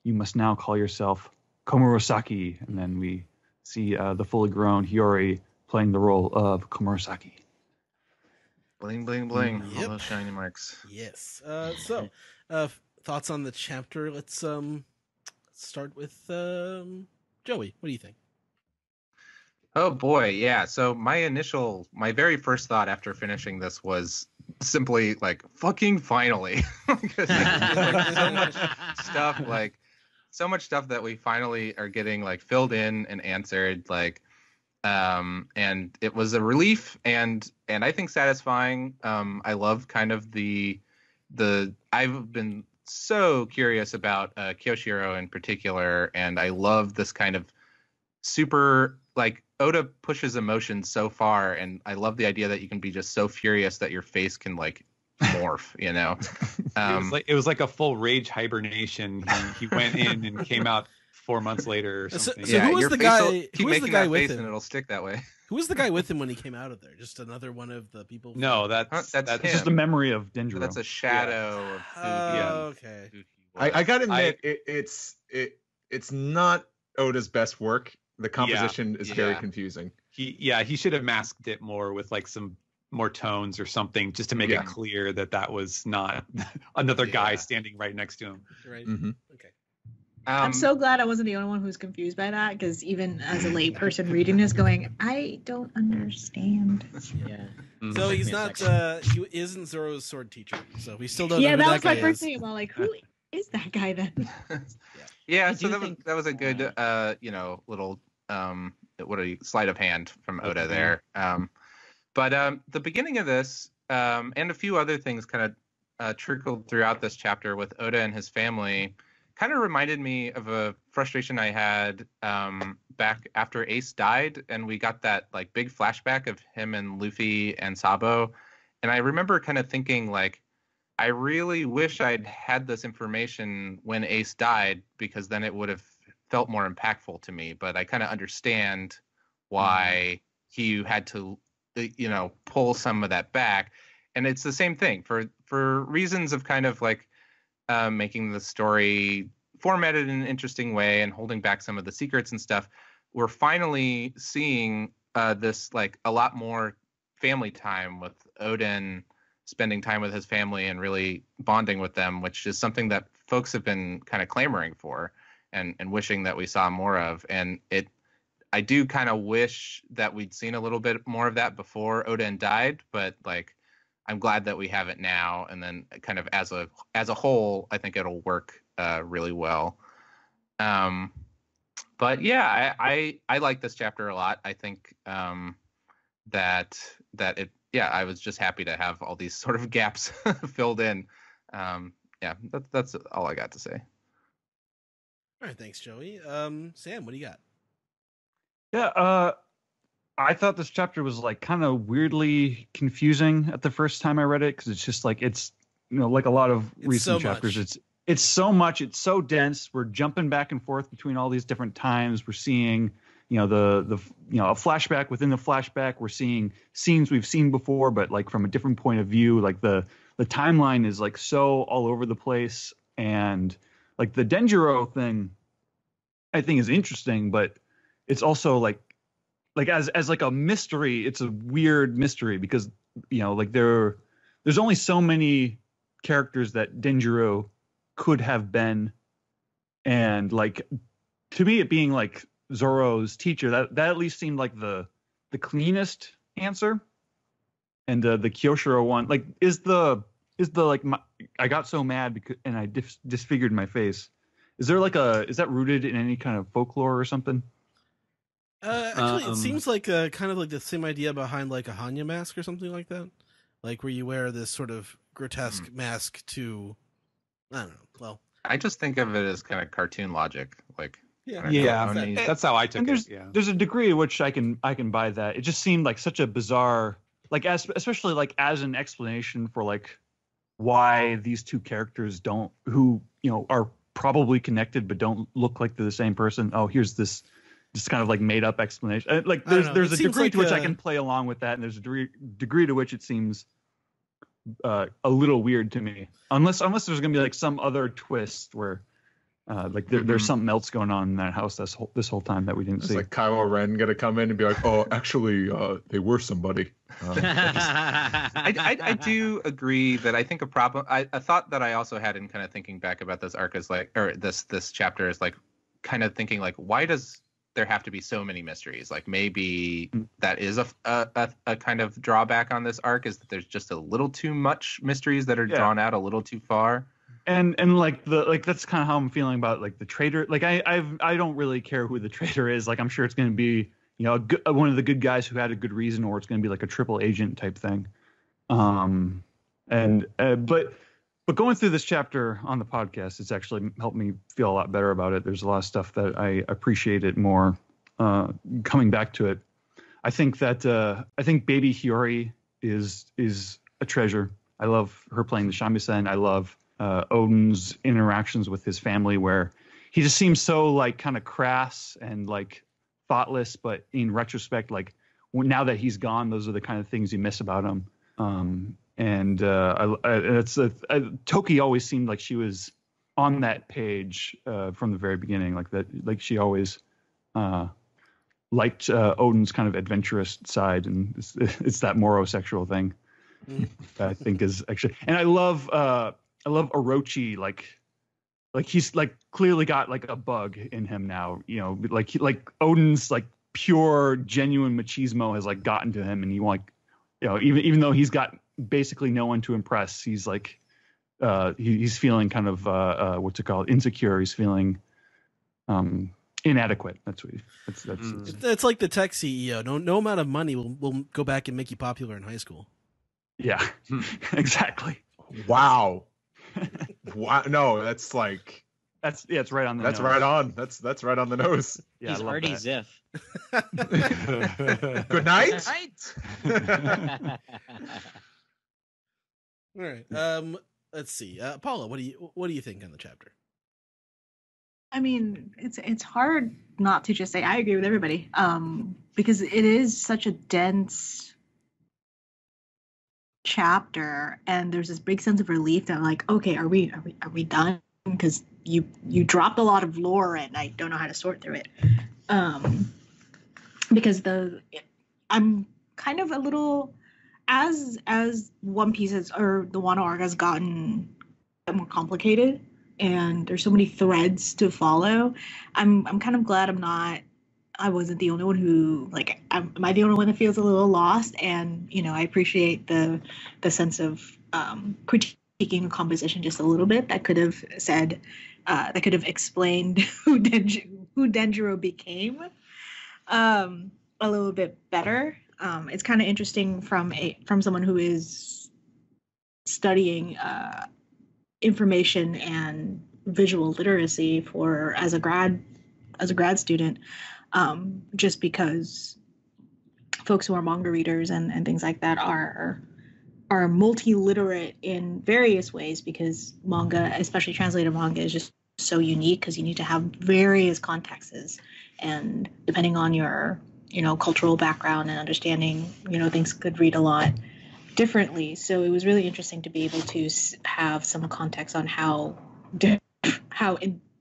You must now call yourself Komurosaki." And then we see the fully grown Hiyori playing the role of Komurosaki. Bling, bling, bling. Yep. All those shiny marks. Yes. Thoughts on the chapter? Let's start with Joey. What do you think? Oh boy, yeah. So my very first thought after finishing this was simply like, fucking finally. Because like, so much stuff that we finally are getting like filled in and answered, like, and it was a relief and I think satisfying. I love kind of the I've been so curious about Kyoshiro in particular, and I love this kind of super, like, Oda pushes emotion so far, and I love the idea that you can be just so furious that your face can like morph, you know. It was like a full rage hibernation. He went in and came out 4 months later or something. So who was the guy? Keep making that face and it'll stick that way. Who was the guy with him when he came out of there? Just another one of the people? No, that's him. just a memory of Denjiro. That's a shadow of who. Okay. I gotta admit, it's not Oda's best work. The composition is very confusing. He should have masked it more with like some more tones or something, just to make it clear that was not another guy standing right next to him. Right. Mm-hmm. Okay. I'm so glad I wasn't the only one who's confused by that, because even as a lay person reading this, going, I don't understand. Yeah. So he's not. He isn't Zoro's sword teacher. So we still don't know who that that was guy my first is. thing. I'm all like, who is that guy then? Yeah. I So do think- that was a good little sleight of hand from Oda there. But the beginning of this and a few other things kind of trickled throughout this chapter with Oda and his family. Kind of reminded me of a frustration I had back after Ace died, and we got that like big flashback of him and Luffy and Sabo. And I remember kind of thinking, like, I really wish I'd had this information when Ace died, because then it would have felt more impactful to me. But I kind of understand why he had to, pull some of that back. And it's the same thing for reasons of kind of like making the story formatted in an interesting way and holding back some of the secrets and stuff. We're finally seeing this like a lot more family time, with Odin spending time with his family and really bonding with them, which is something that folks have been kind of clamoring for and wishing that we saw more of. And I do kind of wish that we'd seen a little bit more of that before Odin died, but like, I'm glad that we have it now. And then kind of as a whole, I think it'll work really well. But yeah, I like this chapter a lot. I think that it, I was just happy to have all these sort of gaps filled in. That's all I got to say. All right, thanks, Joey. Sam, what do you got? Yeah, I thought this chapter was like kind of weirdly confusing at the first time I read it, because it's just like like a lot of recent chapters. It's so much. It's so dense. We're jumping back and forth between all these different times. We're seeing a flashback within the flashback. We're seeing scenes we've seen before, but like from a different point of view. Like the timeline is like so all over the place, and like the Denjiro thing, I think is interesting, but it's also like as like a mystery, it's a weird mystery, because like there's only so many characters that Denjiro could have been, and like to me it being like Zoro's teacher, that at least seemed like the cleanest answer. And the Kyoshiro one, like is the like I got so mad because and I disfigured my face. Is that rooted in any kind of folklore or something? Actually, it seems like kind of like the same idea behind like a Hanya mask or something like that, like where you wear this sort of grotesque mask to, I don't know. Well, I just think of it as kind of cartoon logic, like Yeah. Yeah, Exactly. that's how I took And it. Yeah. there's a degree at which I can buy that. It just seemed like such a bizarre, like especially like as an explanation for like why these two characters who are probably connected but don't look like they're the same person. Oh, here's this kind of like made up explanation. Like I don't know. there's It a seems degree like to which I can play along with that, and there's a degree to which it seems a little weird to me. Unless there's gonna be like some other twist where like there's something else going on in that house this whole time that we didn't It's see. like Kylo Ren gonna come in and be like, "Oh, actually, they were somebody." I do agree that I think a problem. I thought that I also had in kind of thinking back about this arc is like, or this chapter is like, kind of thinking like, why does there have to be so many mysteries? Like maybe that is a kind of drawback on this arc, is that there's just a little too much mysteries that are drawn out a little too far. And like that's kind of how I'm feeling about like the traitor. Like I don't really care who the traitor is. Like I'm sure it's going to be one of the good guys who had a good reason, or it's going to be like a triple agent type thing. But going through this chapter on the podcast, it's actually helped me feel a lot better about it. There's a lot of stuff that I appreciate it more coming back to it. I think Baby Hiyori is a treasure. I love her playing the shamisen. I love Odin's interactions with his family, where he just seems so like kind of crass and like thoughtless, but in retrospect, like now that he's gone, those are the kind of things you miss about him. Toki always seemed like she was on that page from the very beginning, like that, like she always liked Odin's kind of adventurous side, and it's that morosexual thing that I think is actually, and I love Orochi, like he's like clearly got like a bug in him now, like Odin's like pure genuine machismo has like gotten to him, and he like, even though he's got basically no one to impress, he's like he's feeling kind of what's it called, insecure. He's feeling inadequate. It's like the tech CEO. No amount of money will go back and make you popular in high school. Yeah, exactly. Wow. Wow. No, that's like it's right on the that's nose. right on. That's right on the nose. Yeah, He's I love already that. Ziff. Good night. All right. Let's see. Paula, what do you think on the chapter? I mean, it's hard not to just say I agree with everybody, because it is such a dense chapter, and there's this big sense of relief that like, okay, are we done? Because you dropped a lot of lore, and I don't know how to sort through it. Because I'm kind of a little, as One Piece or the Wano arc has gotten more complicated, and there's so many threads to follow. I'm kind of glad I wasn't the only one who, like, am I the only one that feels a little lost? And I appreciate the sense of critiquing the composition just a little bit. That could have said, that could have explained who Denjiro became a little bit better. It's kind of interesting from someone who is studying information and visual literacy as a grad student, just because folks who are manga readers and things like that are multi-literate in various ways, because manga, especially translated manga, is just so unique because you need to have various contexts, and depending on your cultural background and understanding, things could read a lot differently. So it was really interesting to be able to have some context on how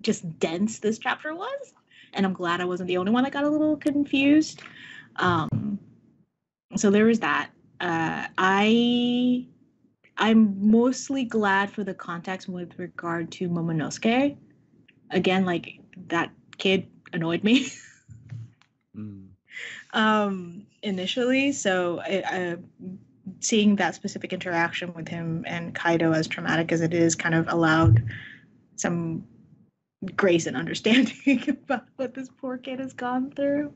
just dense this chapter was, and I'm glad I wasn't the only one that got a little confused. So there was that. I'm mostly glad for the context with regard to Momonosuke. Again, like, that kid annoyed me initially, so seeing that specific interaction with him and Kaido, as traumatic as it is, kind of allowed some grace and understanding about what this poor kid has gone through.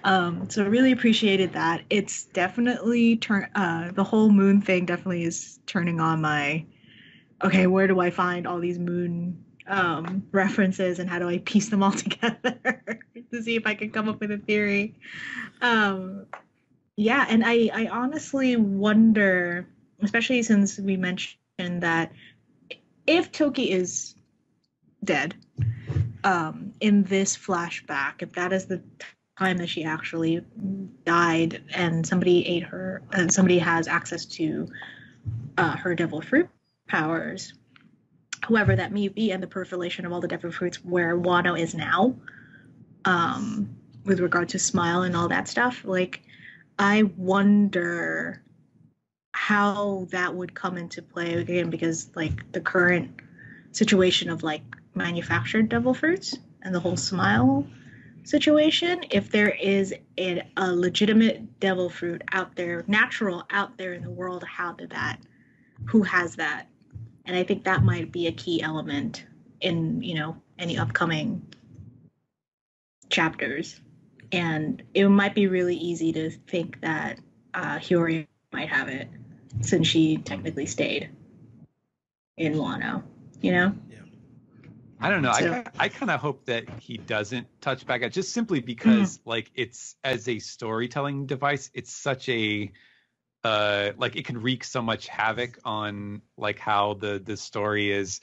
So I really appreciated that. It's definitely the whole moon thing definitely is turning on my, okay, where do I find all these moon references and how do I piece them all together to see if I can come up with a theory. Yeah, and I honestly wonder, especially since we mentioned that if Toki is dead, in this flashback, if that is the time that she actually died and somebody ate her, and somebody has access to her devil fruit powers, whoever that may be, and the proliferation of all the devil fruits where Wano is now, with regard to Smile and all that stuff, like, I wonder how that would come into play again, because like the current situation of like manufactured devil fruits and the whole Smile situation, if there is a legitimate devil fruit out there, natural out there in the world, who has that? And I think that might be a key element in, any upcoming chapters. And it might be really easy to think that Hiyori might have it, since she technically stayed in Wano, Yeah. I don't know. So- I kind of hope that he doesn't touch back at, just simply because like it's, as a storytelling device, it's such a like it can wreak so much havoc on like how the story is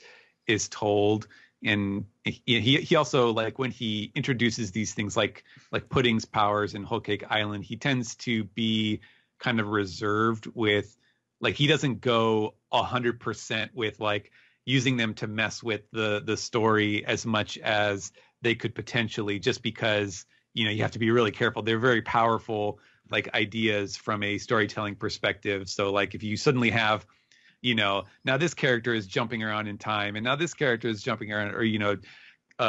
told. And he also, like, when he introduces these things like Pudding's powers and Whole Cake Island, he tends to be kind of reserved with, like, he doesn't go 100% with like using them to mess with the story as much as they could potentially, just because, you have to be really careful. They're very powerful, like, ideas from a storytelling perspective. So like if you suddenly have, now this character is jumping around in time, and now this character is jumping around, or,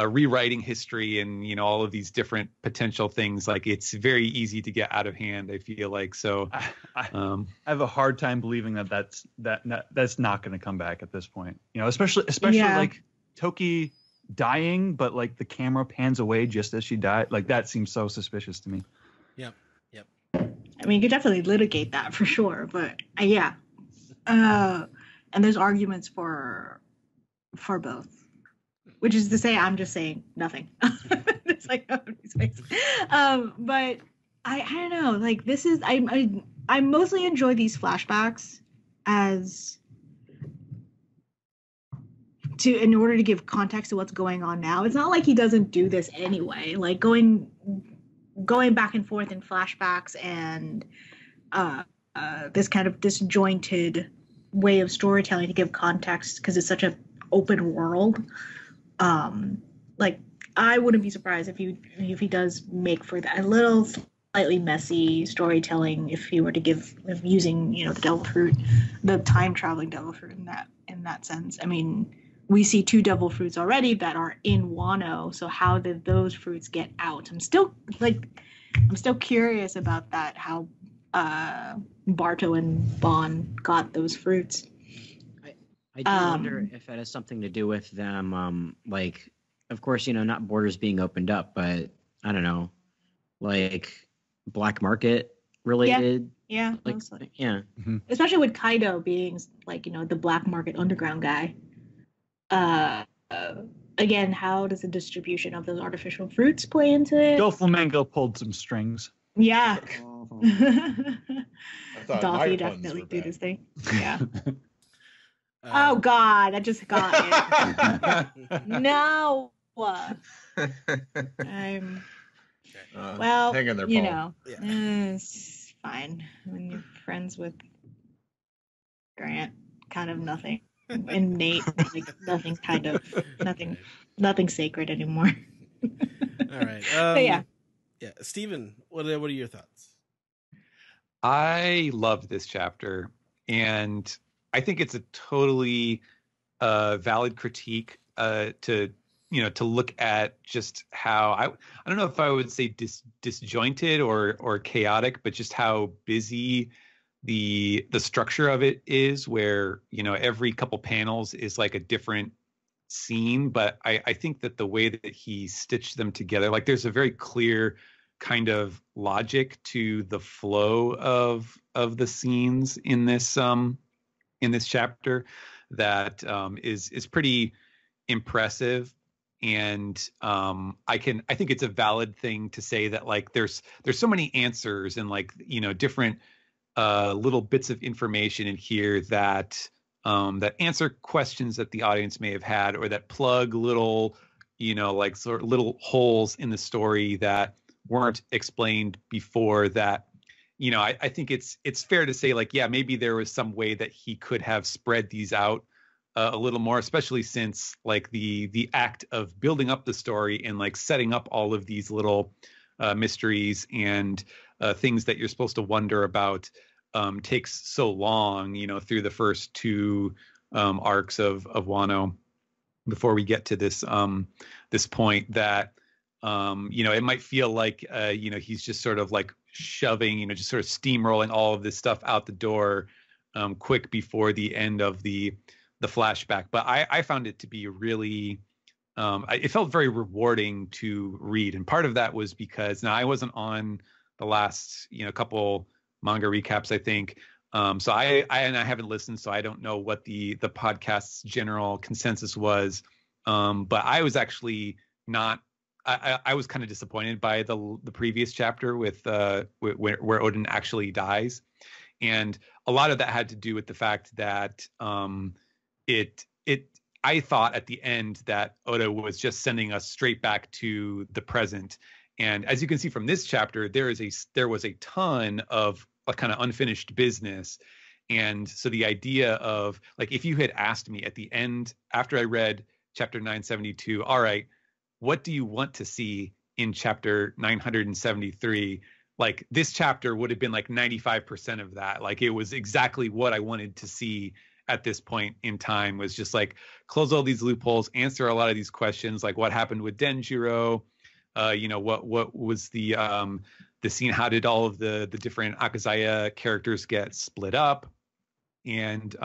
rewriting history, and, all of these different potential things, like, it's very easy to get out of hand, I feel like. So I have a hard time believing that's not going to come back at this point. Especially Yeah. like Toki dying, but like the camera pans away just as she died. Like, that seems so suspicious to me. Yep. I mean, you could definitely litigate that for sure, but yeah. And there's arguments for both, which is to say, I'm just saying nothing. It's like nobody's face. But I don't know. Like, this is I mostly enjoy these flashbacks in order to give context to what's going on now. It's not like he doesn't do this anyway. Like going back and forth in flashbacks and this kind of disjointed way of storytelling to give context, because it's such an open world. Like, I wouldn't be surprised if he does make for that a little slightly messy storytelling, if he were to using the devil fruit, the time traveling devil fruit in that sense. I mean, we see 2 devil fruits already that are in Wano, so how did those fruits get out? I'm still curious about that, how Barto and Bon got those fruits. I do wonder if that has something to do with them, like, of course, not borders being opened up, but I don't know, like black market related. Yeah, like, mostly. Yeah. Mm-hmm. Especially with Kaido being like, the black market underground guy. Again, how does the distribution of those artificial fruits play into it? Doflamingo pulled some strings. Yeah. thought Dolphy my puns definitely were did bad. his thing. Yeah. Oh God, I just got it. No. I'm well, hang in there, Paul. it's fine when you're friends with Grant. Kind of nothing, and Nate, like nothing sacred anymore. All right. But yeah. Steven, what are your thoughts? I love this chapter, and I think it's a totally valid critique to look at just how I don't know if I would say disjointed or chaotic, but just how busy the structure of it is, where every couple panels is like a different scene. But I think that the way that he stitched them together, like, there's a very clear kind of logic to the flow of the scenes in this chapter that is pretty impressive. And I think it's a valid thing to say that like there's so many answers and like, you know, different little bits of information in here that that answer questions that the audience may have had, or that plug little, you know, like sort of little holes in the story that weren't explained before. That, you know, I think it's fair to say like, yeah, maybe there was some way that he could have spread these out a little more, especially since like the act of building up the story and like setting up all of these little mysteries and things that you're supposed to wonder about takes so long, you know, through the first two arcs of Wano before we get to this this point that you know, it might feel like you know, he's just sort of like shoving, you know, just sort of steamrolling all of this stuff out the door quick before the end of the flashback. But I found it to be really it felt very rewarding to read, and part of that was because now I wasn't on the last, you know, couple manga recaps, I think. So I haven't listened, so I don't know what the podcast's general consensus was. But I was actually not. I was kind of disappointed by the previous chapter with where Odin actually dies, and a lot of that had to do with the fact that I thought at the end that Oda was just sending us straight back to the present. And as you can see from this chapter, there was a ton of like kind of unfinished business. And so the idea of like, if you had asked me at the end, after I read chapter 972, all right, what do you want to see in chapter 973? Like this chapter would have been like 95% of that. Like it was exactly what I wanted to see at this point in time, was just like close all these loopholes, answer a lot of these questions, like what happened with Denjiro, you know, what was the scene, how did all of the different Akazaya characters get split up, and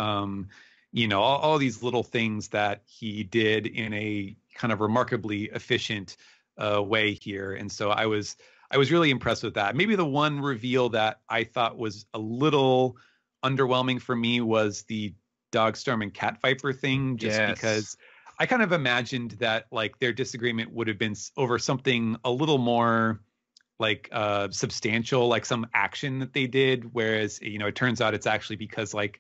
you know, all these little things that he did in a kind of remarkably efficient way here. And so I was really impressed with that. Maybe the one reveal that I thought was a little underwhelming for me was the Dogstorm and Cat Viper thing, just because I kind of imagined that like their disagreement would have been over something a little more like substantial, like some action that they did, whereas, you know, it turns out it's actually because like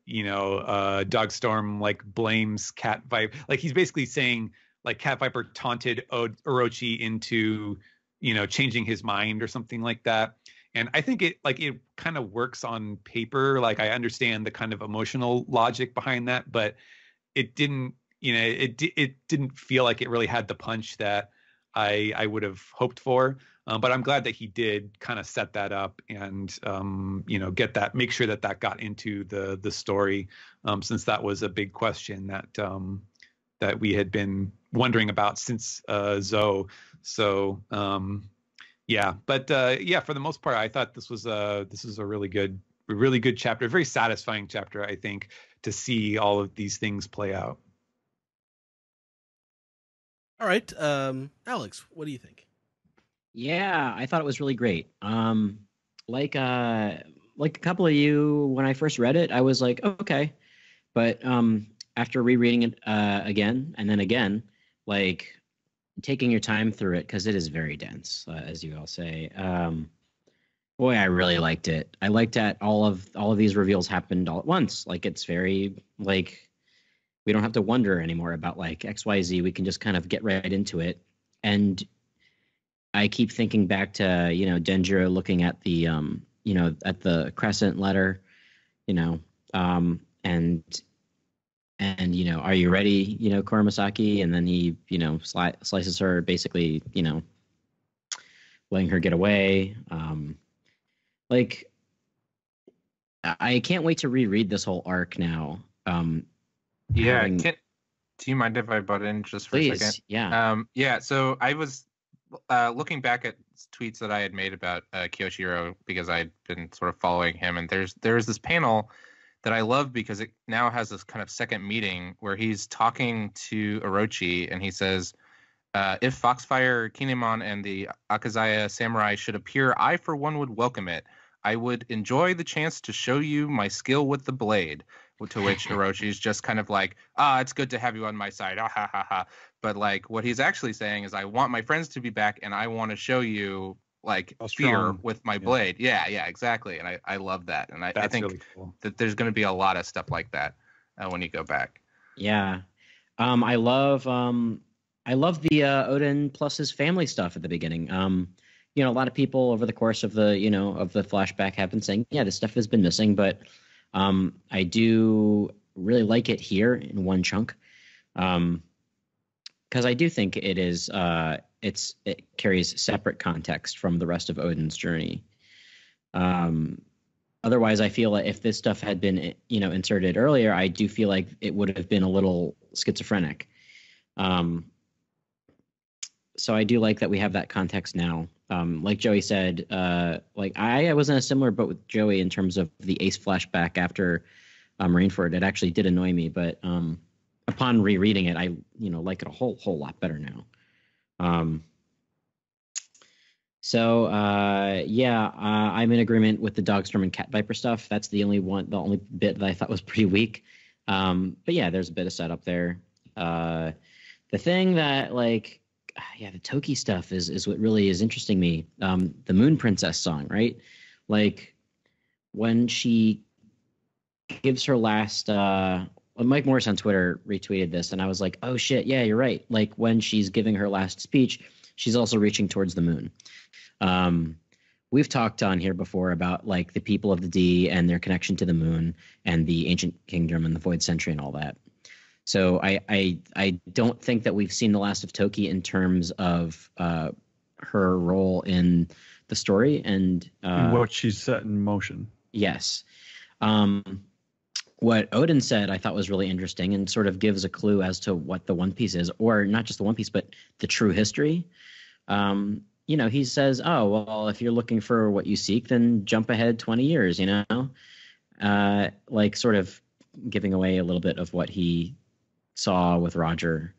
you know, Dogstorm like blames Cat Viper, like he's basically saying like Cat Viper taunted Orochi into, you know, changing his mind or something like that. And I think it kind of works on paper. Like I understand the kind of emotional logic behind that, but it didn't, you know, it didn't feel like it really had the punch that I would have hoped for. But I'm glad that he did kind of set that up and, you know, make sure that got into the story, since that was a big question that we had been wondering about since Zoe. So, yeah, but yeah, for the most part, I thought this was a really good chapter, a very satisfying chapter, I think, to see all of these things play out. All right, Alex, what do you think? Yeah, I thought it was really great. Like a couple of you, when I first read it, I was like, okay, but after rereading it again and then again, like taking your time through it, because it is very dense, as you all say. Boy, I really liked it. I liked that all of these reveals happened all at once. Like it's very like we don't have to wonder anymore about like XYZ. We can just kind of get right into it. And I keep thinking back to, you know, Denjiro looking at the you know, at the crescent letter, you know, and you know, are you ready, you know, Koromasaki? And then he, you know, slices her, basically, you know, letting her get away. Like, I can't wait to reread this whole arc now. Yeah, do you mind if I butt in just for a second? Yeah. Yeah, so I was looking back at tweets that I had made about Kiyoshiro, because I had been sort of following him, and there's this panel that I love because it now has this kind of second meeting where he's talking to Orochi, and he says, if Foxfire, Kinemon, and the Akazaya samurai should appear, I for one would welcome it. I would enjoy the chance to show you my skill with the blade. To which Oroshi's just kind of like, it's good to have you on my side. Ah, ha, ha, ha. But like what he's actually saying is, I want my friends to be back, and I want to show you like fear with my blade. Yeah, exactly. And I love that. And I think really cool. That there's going to be a lot of stuff like that when you go back. Yeah. I love the Odin plus his family stuff at the beginning. A lot of people over the course of the flashback have been saying, yeah, this stuff has been missing, but I do really like it here in one chunk, because I do think it is it carries separate context from the rest of Odin's journey. Otherwise, I feel like if this stuff had been inserted earlier, I do feel like it would have been a little schizophrenic. So I do like that we have that context now. Like Joey said, like I was in a similar boat with Joey in terms of the Ace flashback after Rainford. It actually did annoy me, but upon rereading it, I like it a whole lot better now. I'm in agreement with the Dogstorm and Cat Viper stuff. That's the only bit that I thought was pretty weak. But yeah, there's a bit of setup there. The thing that the Toki stuff is what really is interesting me. The Moon Princess song, right? Like when she gives her last Mike Morris on Twitter retweeted this, and I was like, oh shit, yeah, you're right. Like when she's giving her last speech, she's also reaching towards the moon. We've talked on here before about like the people of the D and their connection to the moon and the ancient kingdom and the void century and all that. So I don't think that we've seen the last of Toki in terms of her role in the story and what she's set in motion. Yes. What Odin said I thought was really interesting and sort of gives a clue as to what the One Piece is, or not just the One Piece, but the true history. He says, oh, well, if you're looking for what you seek, then jump ahead 20 years, like sort of giving away a little bit of what he saw with Roger.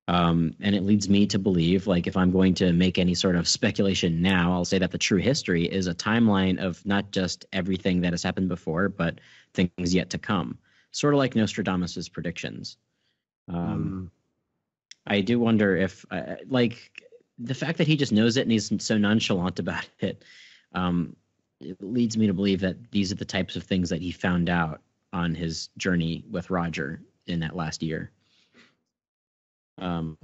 And it leads me to believe, like, if I'm going to make any sort of speculation now, I'll say that the true history is a timeline of not just everything that has happened before, but things yet to come. Sort of like Nostradamus's predictions. I do wonder if, the fact that he just knows it and he's so nonchalant about it, it leads me to believe that these are the types of things that he found out on his journey with Roger in that last year. I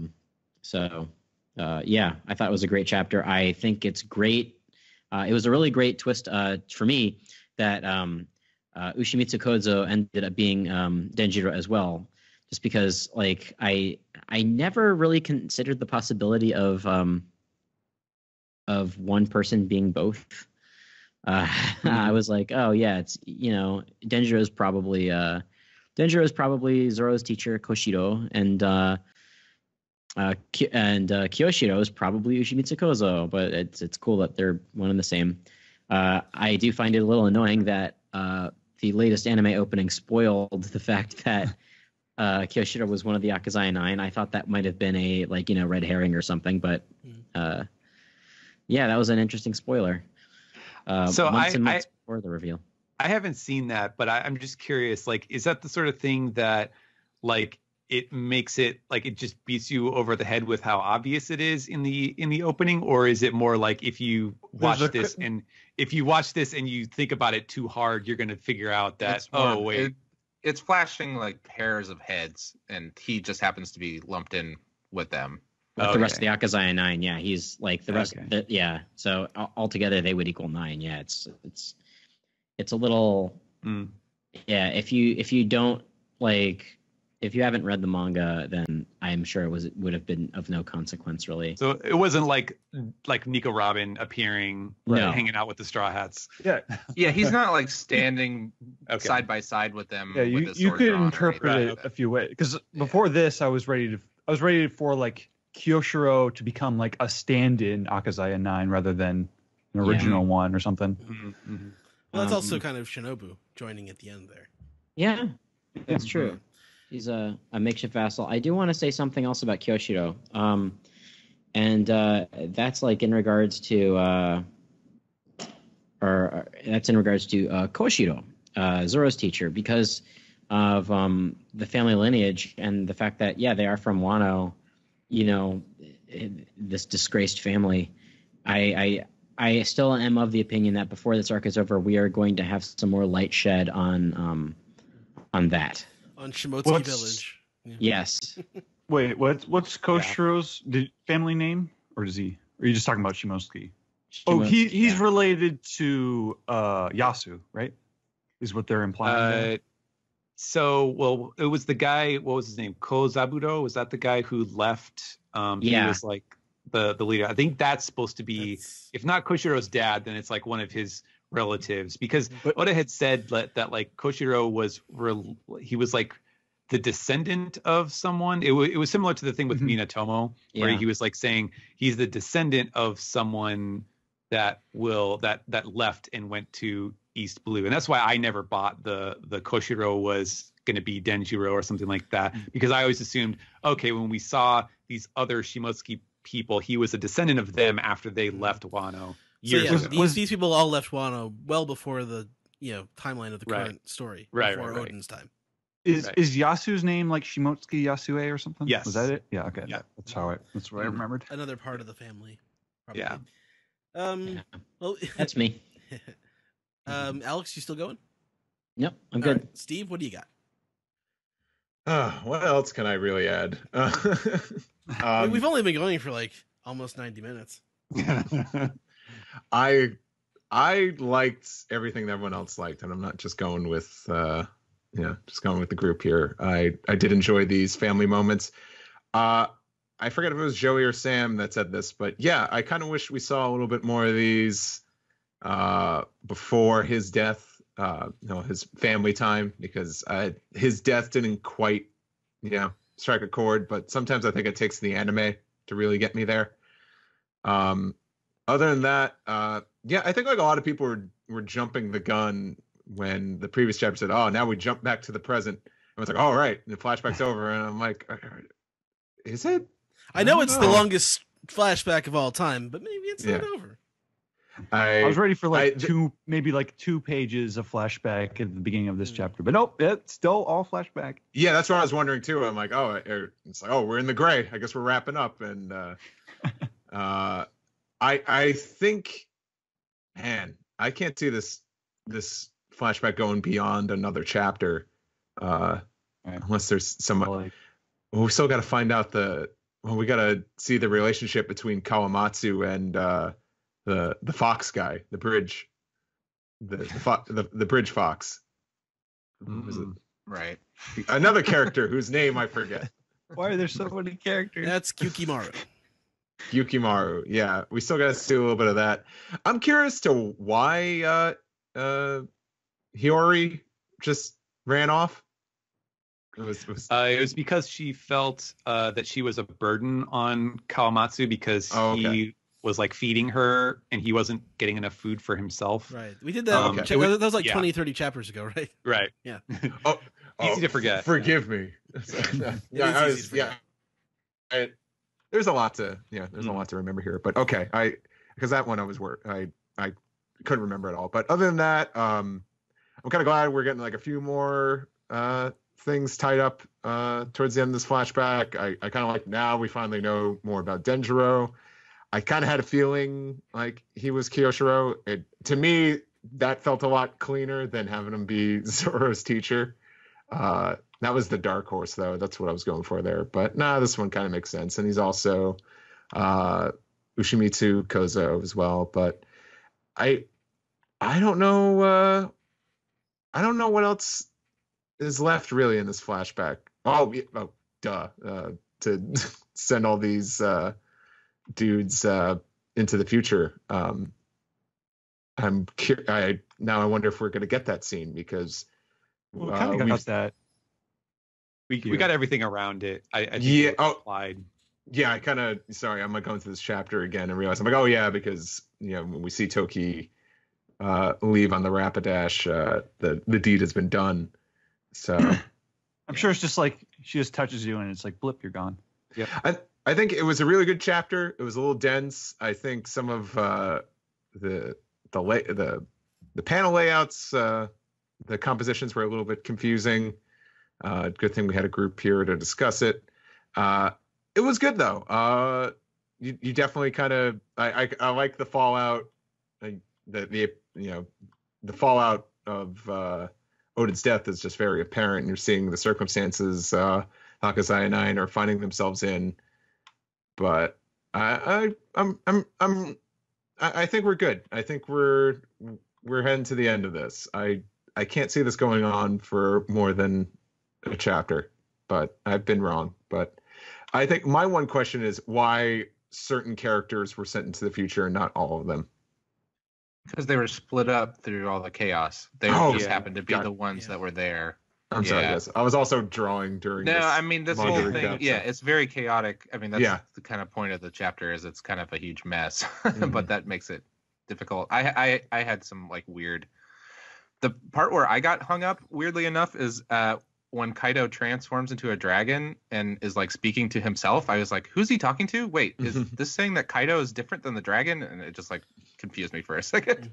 thought it was a great chapter. I think it's great. It was a really great twist for me that Ushimitsu Kozo ended up being Denjiro as well, just because like I never really considered the possibility of one person being both. I was like, oh yeah, it's Denjiro is probably Zoro's teacher Koshiro, and Kyoshiro is probably Ushimitsu Kozo, but it's cool that they're one and the same. I do find it a little annoying that the latest anime opening spoiled the fact that Kyoshiro was one of the Akazaya 9. I thought that might have been a red herring or something, but that was an interesting spoiler. So months and months before the reveal. I haven't seen that, but I'm just curious. Like, is that the sort of thing that, like, it makes it like it just beats you over the head with how obvious it is in the opening, or is it more like if you watch this and you think about it too hard, you're going to figure out that it's flashing like pairs of heads, and he just happens to be lumped in with them. With the rest of the Akazaya 9, yeah, he's like the rest. Okay. So altogether they would equal 9. Yeah, it's a little. Yeah, if you don't if you haven't read the manga, then I'm sure it would have been of no consequence, really. So it wasn't like Nico Robin appearing, hanging out with the Straw Hats. Yeah, yeah, he's not like standing side by side with them. Yeah, with you could interpret it a few ways. Because before this, I was ready for like Kyoshiro to become like a stand-in Akazaya 9 rather than an original one or something. Mm-hmm. Well, that's also kind of Shinobu joining at the end there. Yeah, that's true. He's a makeshift vassal. I do want to say something else about Kyoshiro. And that's like in regards to Koshiro. Zoro's teacher because of the family lineage and the fact that they are from Wano, this disgraced family. I still am of the opinion that before this arc is over, we are going to have some more light shed on that. On Shimotsuki Village. Yeah. Yes. Wait, what's Koshiro's family name, or is he? Or are you just talking about Shimotsuki? Oh, he's related to Yasu, right? Is what they're implying. There. It was the guy. What was his name? Kozaburo. Was that the guy who left? He was like the leader. I think that's supposed to be, if not Koshiro's dad, then it's like one of his relatives. Because Oda had said that like Koshiro was he was like the descendant of someone. It was similar to the thing with Minatomo, where he was like saying he's the descendant of someone that left and went to East Blue. And that's why I never bought the Koshiro was going to be Denjiro or something like that, because I always assumed, okay, when we saw these other Shimotsuki people, he was a descendant of them after they left Wano. These people all left Wano well before the timeline of the current story, before Odin's time. Is Yasu's name like Shimotsuki Yasue or something? Yes. Was that it? Yeah. Okay. Yeah. That's what I remembered. Another part of the family. Probably. Yeah. Well, that's me. Alex, you still going? Yep, I'm good. Right. Steve, what do you got? What else can I really add? We've only been going for like almost 90 minutes. I liked everything that everyone else liked, and I'm not just going with just going with the group here. I did enjoy these family moments. I forget if it was Joey or Sam that said this, but yeah, I kind of wish we saw a little bit more of these before his death. His family time, because his death didn't quite strike a chord, but sometimes I think it takes the anime to really get me there. Other than that, I think like a lot of people were jumping the gun when the previous chapter said, oh, now we jump back to the present. I was like, all right, and the flashback's over, and I'm like, is it? I know it's the longest flashback of all time, but maybe it's not over. I was ready for maybe two pages of flashback at the beginning of this chapter, but nope, it's still all flashback. Yeah, that's what I was wondering too. I'm like, it's like, we're in the gray. I guess we're wrapping up, and I think, man, I can't see this flashback going beyond another chapter, unless there's some. We still got to find out we got to see the relationship between Kawamatsu and the fox guy, the bridge, the bridge fox. Right. Another character whose name I forget. Why are there so many characters? That's Kyukimaru. Yukimaru. Yeah, we still got to see a little bit of that. I'm curious to why Hiyori just ran off. It was because she felt that she was a burden on Kawamatsu because he was like feeding her and he wasn't getting enough food for himself. Right. We did that. That was like 20, 30 chapters ago, right? Right. Yeah. Easy to forget. Forgive me. There's a lot to a lot to remember here, but okay. Because that one I couldn't remember at all. But other than that, I'm kind of glad we're getting like a few more things tied up towards the end of this flashback. I kind of like now we finally know more about Denjiro. I kind of had a feeling like he was Kyoshiro. To me, that felt a lot cleaner than having him be Zoro's teacher. That was the dark horse, though. That's what I was going for there. But this one kind of makes sense. And he's also Ushimitsu Kozo as well. But I don't know. I don't know what else is left really in this flashback. To send all these dudes into the future. I wonder if we're going to get that scene because we kind of got that. We got everything around it. I think applied. Yeah, I kind of sorry. I'm going to this chapter again and realize I'm like, oh yeah, because when we see Toki leave on the Rapidash, the deed has been done. So I'm sure it's just like she just touches you and it's like blip, you're gone. Yeah. I think it was a really good chapter. It was a little dense. I think some of the panel layouts the compositions were a little bit confusing. Good thing we had a group here to discuss it. It was good though. You definitely kind of I like the fallout, the fallout of Odin's death is just very apparent, and you're seeing the circumstances Hakazai and 9 are finding themselves in. But I think we're good. I think we're heading to the end of this. I can't see this going on for more than a chapter, but I've been wrong. But I think my one question is why certain characters were sent into the future and not all of them. Because they were split up through all the chaos. They just happened to be the ones that were there. I'm sorry, yes. I was also drawing during No, I mean, this whole thing, it's very chaotic. I mean, that's the kind of point of the chapter is it's kind of a huge mess, but that makes it difficult. I had some like weird... The part where I got hung up, weirdly enough, is when Kaido transforms into a dragon and is like speaking to himself. I was like, who's he talking to? Wait, is this saying that Kaido is different than the dragon? And it just like confused me for a second.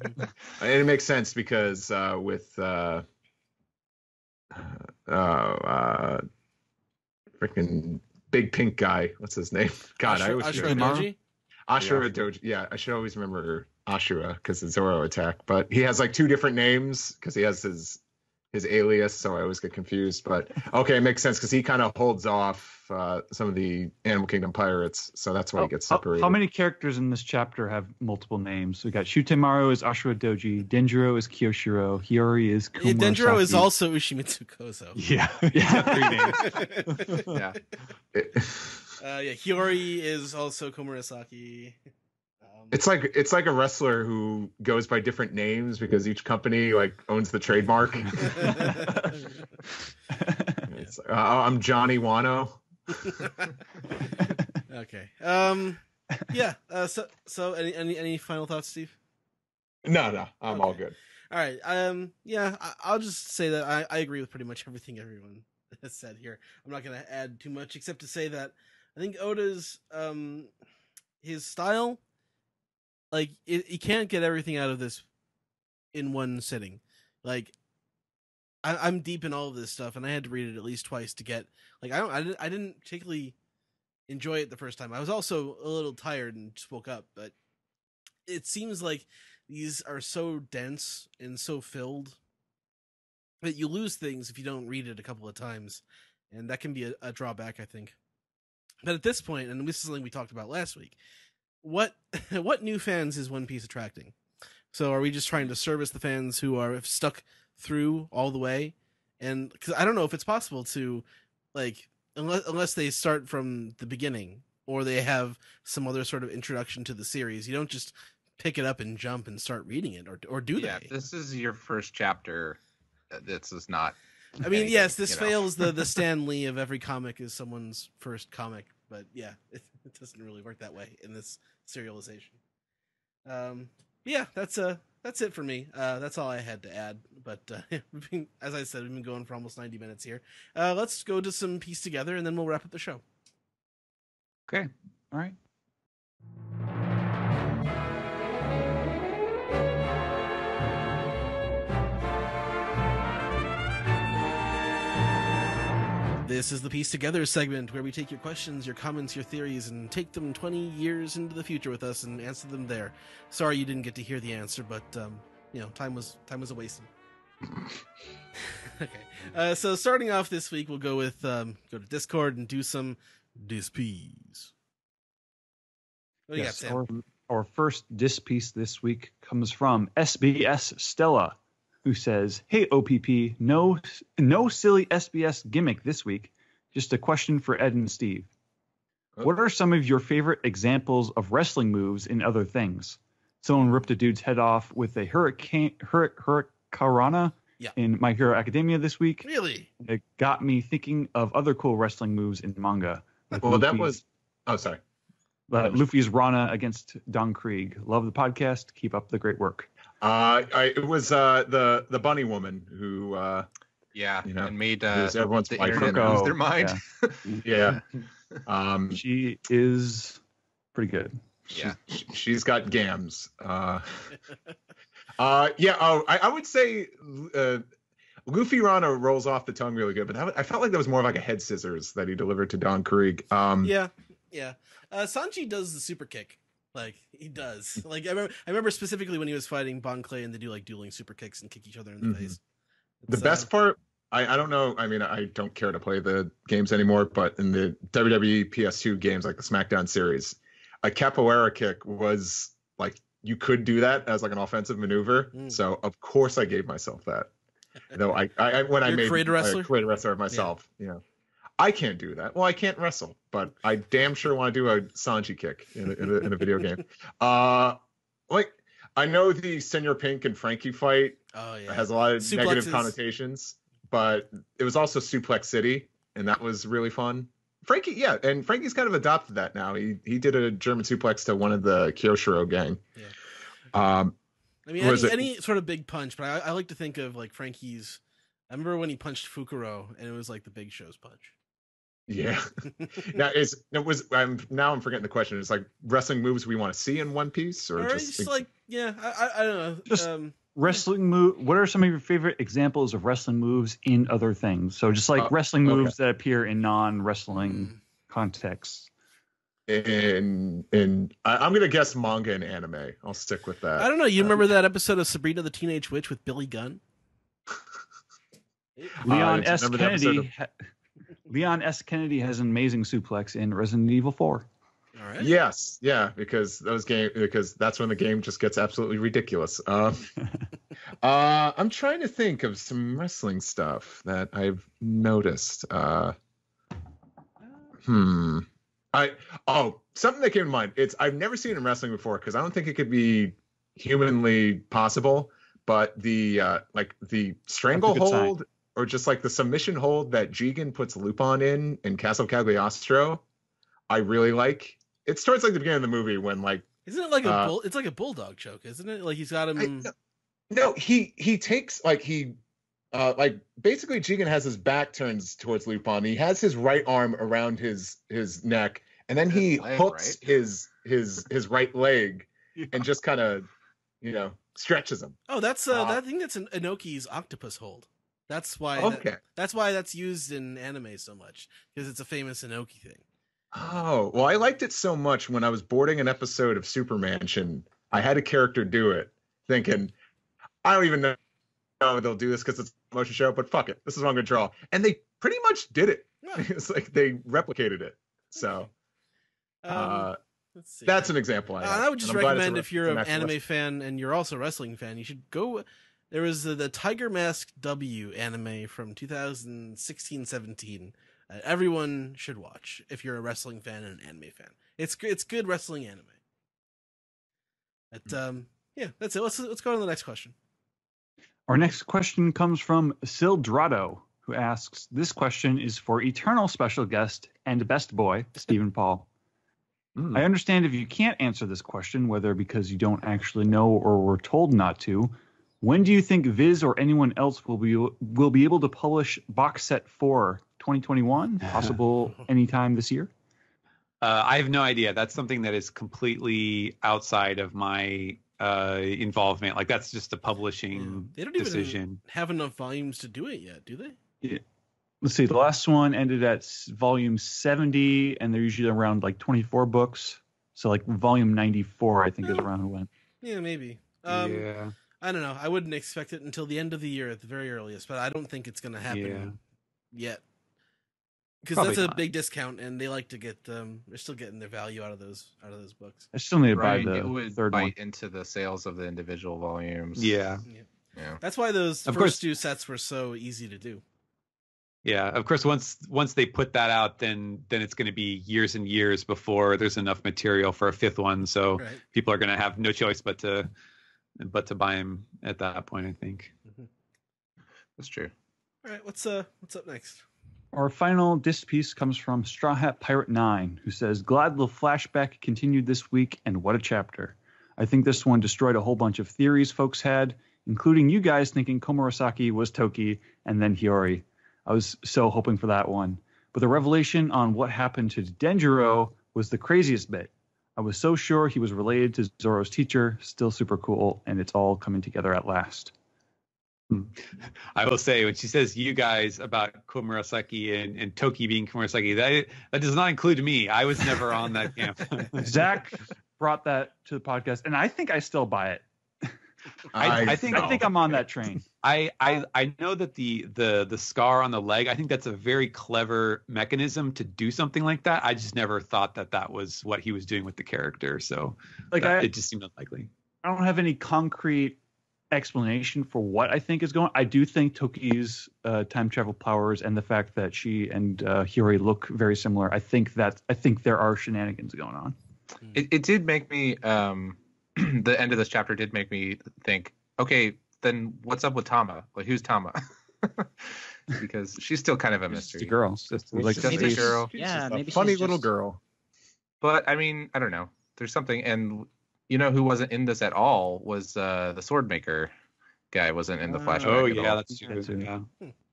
And it makes sense because with freaking big pink guy, what's his name? God, I always Ashura Doji? Ashura Doji. Yeah, I should always remember Ashura because it's Zoro attack, but he has like two different names because he has his alias, so I always get confused. But okay, it makes sense because he kind of holds off some of the Animal Kingdom pirates, so that's why he gets separated. How many characters in this chapter have multiple names? We got Shutemaru is Ashura Doji, Denjiro is Kyoshiro, Hiyori is Kumurasaki. Denjiro is also Ushimitsu Kozo. Yeah, three names. Hiyori is also Komurasaki. It's like a wrestler who goes by different names because each company like owns the trademark. I'm Johnny Wano. Okay. So any final thoughts, Steve? No, I'm all good. All right. I'll just say that I agree with pretty much everything everyone has said here. I'm not going to add too much except to say that I think Oda's his style, like he can't get everything out of this in one sitting. Like I'm deep in all of this stuff, and I had to read it at least twice to get like I didn't particularly enjoy it the first time. I was also a little tired and just woke up, but it seems like these are so dense and so filled that you lose things if you don't read it a couple of times, and that can be a drawback, I think. But at this point, and this is something we talked about last week, what new fans is One Piece attracting? So are we just trying to service the fans who are stuck through all the way? And because I don't know if it's possible to, like, unless they start from the beginning or they have some other sort of introduction to the series, you don't just pick it up and jump and start reading it, or do they? Yeah, this is your first chapter. This is not. I mean, yes, this fails the Stan Lee of every comic is someone's first comic, but yeah, it doesn't really work that way in this serialization. That's it for me. That's all I had to add. But as I said, we've been going for almost 90 minutes here. Let's go to some Piece Together, and then we'll wrap up the show. Okay. All right. This is the Piece Together segment where we take your questions, your comments, your theories, and take them 20 years into the future with us and answer them there. Sorry you didn't get to hear the answer, but time was a wasting. Okay, so starting off this week, we'll go with go to Discord and do some Dispiece. What do you got, Sam? Our first Dispiece this week comes from SBS Stella, who says, "Hey OPP, no silly SBS gimmick this week. Just a question for Ed and Steve. What are some of your favorite examples of wrestling moves in other things? Someone ripped a dude's head off with a hurricanrana in My Hero Academia this week. Really? It got me thinking of other cool wrestling moves in manga. Well, that was... Oh, sorry. Luffy's Rana against Don Krieg. Love the podcast. Keep up the great work." It was the bunny woman who and made everyone's the wife internet lose their mind. Yeah. She is pretty good. Yeah, she's got gams. I would say Luffy Rana rolls off the tongue really good, but I felt like that was more of like a head scissors that he delivered to Don Krieg. Yeah. Sanji does the super kick. Like he does. Like I remember specifically when he was fighting Bon Clay and they do like dueling super kicks and kick each other in the face. The best part, I don't know. I mean, I don't care to play the games anymore, but in the WWE PS2 games, like the SmackDown series, a capoeira kick was like you could do that as like an offensive maneuver. So of course I gave myself that. Though I when I made create a wrestler? I create a wrestler of myself, I can't do that. Well, I can't wrestle, but I damn sure want to do a Sanji kick in a video game. Like I know the Senor Pink and Frankie fight has a lot of negative connotations, but it was also Suplex City, and that was really fun. Frankie, and Frankie's kind of adopted that now. He did a German suplex to one of the Kyoshiro gang. Yeah. I mean, any sort of big punch, but I like to think of like Frankie's. I remember when he punched Fukuro, and it was like the Big Show's punch. Yeah. I'm forgetting the question. It's like wrestling moves we want to see in One Piece, or just like I don't know. Just wrestling move. What are some of your favorite examples of wrestling moves in other things? So just like wrestling moves that appear in non-wrestling contexts. And I'm gonna guess manga and anime. I'll stick with that. I don't know. You remember that episode of Sabrina the Teenage Witch with Billy Gunn? Leon S. Kennedy has an amazing suplex in Resident Evil 4. All right. Yes, because that's when the game just gets absolutely ridiculous. I'm trying to think of some wrestling stuff that I've noticed. Something that came to mind. I've never seen it in wrestling before because I don't think it could be humanly possible. But the stranglehold or just like the submission hold that Jigen puts Lupin in Castle Cagliostro, I really like. It starts like the beginning of the movie when like isn't it like a bull? It's like a bulldog choke, isn't it? Like he's got him. No, he takes basically Jigen has his back turned towards Lupin. He has his right arm around his neck, and then he hooks his right leg and just kind of stretches him. Oh, that's I think that's Inoki's octopus hold. That's why. That's why that's used in anime so much because it's a famous Inoki thing. Oh, well, I liked it so much when I was boarding an episode of Super Mansion. I had a character do it, thinking, I don't even know they'll do this because it's a motion show, but fuck it. This is what I'm going to draw. And they pretty much did it. It's like they replicated it. So let's see. That's an example. I would just recommend if you're an anime fan and you're also a wrestling fan, you should go. There was the Tiger Mask W anime from 2016-17. Everyone should watch if you're a wrestling fan and an anime fan. It's good wrestling anime. But that's it. Let's go to the next question. Our next question comes from Sildrado, who asks, this question is for eternal special guest and best boy, Stephen Paul. I understand if you can't answer this question, whether because you don't actually know or were told not to, when do you think Viz or anyone else will be able to publish box set 4 2021, possible anytime this year? I have no idea. That's something that is completely outside of my involvement. Like that's just a publishing they don't decision. Even have enough volumes to do it yet, do they? Yeah. Let's see. The last one ended at volume 70, and they're usually around like 24 books. So like volume 94, I think is around when. Yeah, maybe. Yeah. I don't know. I wouldn't expect it until the end of the year at the very earliest, but I don't think it's going to happen yet. Because that's a big discount, and they like to get them. They're still getting their value out of those books. I still need to buy the it would third bite one into the sales of the individual volumes. Yeah. That's why those first two sets were so easy to do. Yeah, of course. Once they put that out, then it's going to be years and years before there's enough material for a fifth one. So people are going to have no choice but to buy them at that point. I think that's true. All right, what's up next? Our final disc piece comes from Straw Hat Pirate 9, who says, glad the flashback continued this week, and what a chapter. I think this one destroyed a whole bunch of theories folks had, including you guys thinking Komurasaki was Toki and then Hiyori. I was so hoping for that one. But the revelation on what happened to Denjiro was the craziest bit. I was so sure he was related to Zoro's teacher, still super cool, and it's all coming together at last. I will say, when she says "you guys" about Komurasaki and Toki being Komurasaki, that does not include me. I was never on that camp. Zach brought that to the podcast, and I think I still buy it. I think I'm on that train. I know that the scar on the leg, I think that's a very clever mechanism to do something like that. I just never thought that was what he was doing with the character. So it just seemed unlikely. I don't have any concrete explanation for what I think is going on. I do think Toki's time travel powers and the fact that she and Hiyori look very similar, I think there are shenanigans going on. It did make me the end of this chapter did make me think, okay, then what's up with Tama? Like, who's Tama? Because she's still kind of a mystery. Just a girl. Just a girl. Yeah, Just a maybe funny she's little just- girl. But I mean, I don't know. There's something, and you know who wasn't in this at all was the sword maker guy. Wasn't in the flashback. Oh at yeah, all. that's true. Yeah,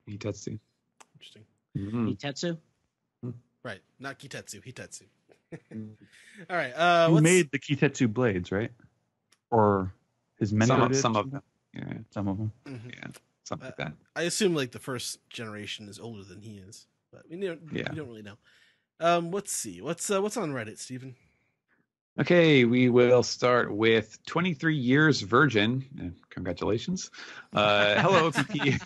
Hitetsu. Interesting. Mhm. Hitetsu? Right, not Kitetsu. Hitetsu. Mm. All right. Who What's... made the Kitetsu blades, right? Or his mentor did? Some of them. Yeah, Some of them. Mhm. yeah, something like that. I assume like the first generation is older than he is, but we don't really know. Let's see. What's on Reddit, Steven? Okay, we will start with 23 years virgin. Congratulations. Hello, OPP.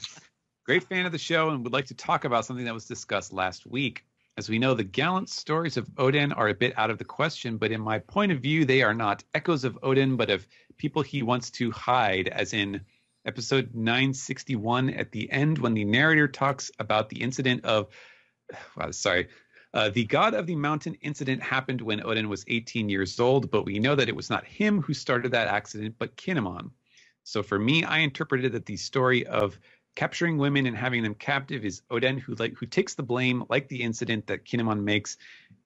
Great fan of the show and would like to talk about something that was discussed last week. As we know, the gallant stories of Odin are a bit out of the question, but in my point of view, they are not echoes of Odin, but of people he wants to hide, as in episode 961 at the end when the narrator talks about the incident of... the God of the Mountain incident happened when Odin was 18 years old, but we know that it was not him who started that accident, but Kinemon. So for me, I interpreted that the story of capturing women and having them captive is Odin who takes the blame, like the incident that Kinemon makes,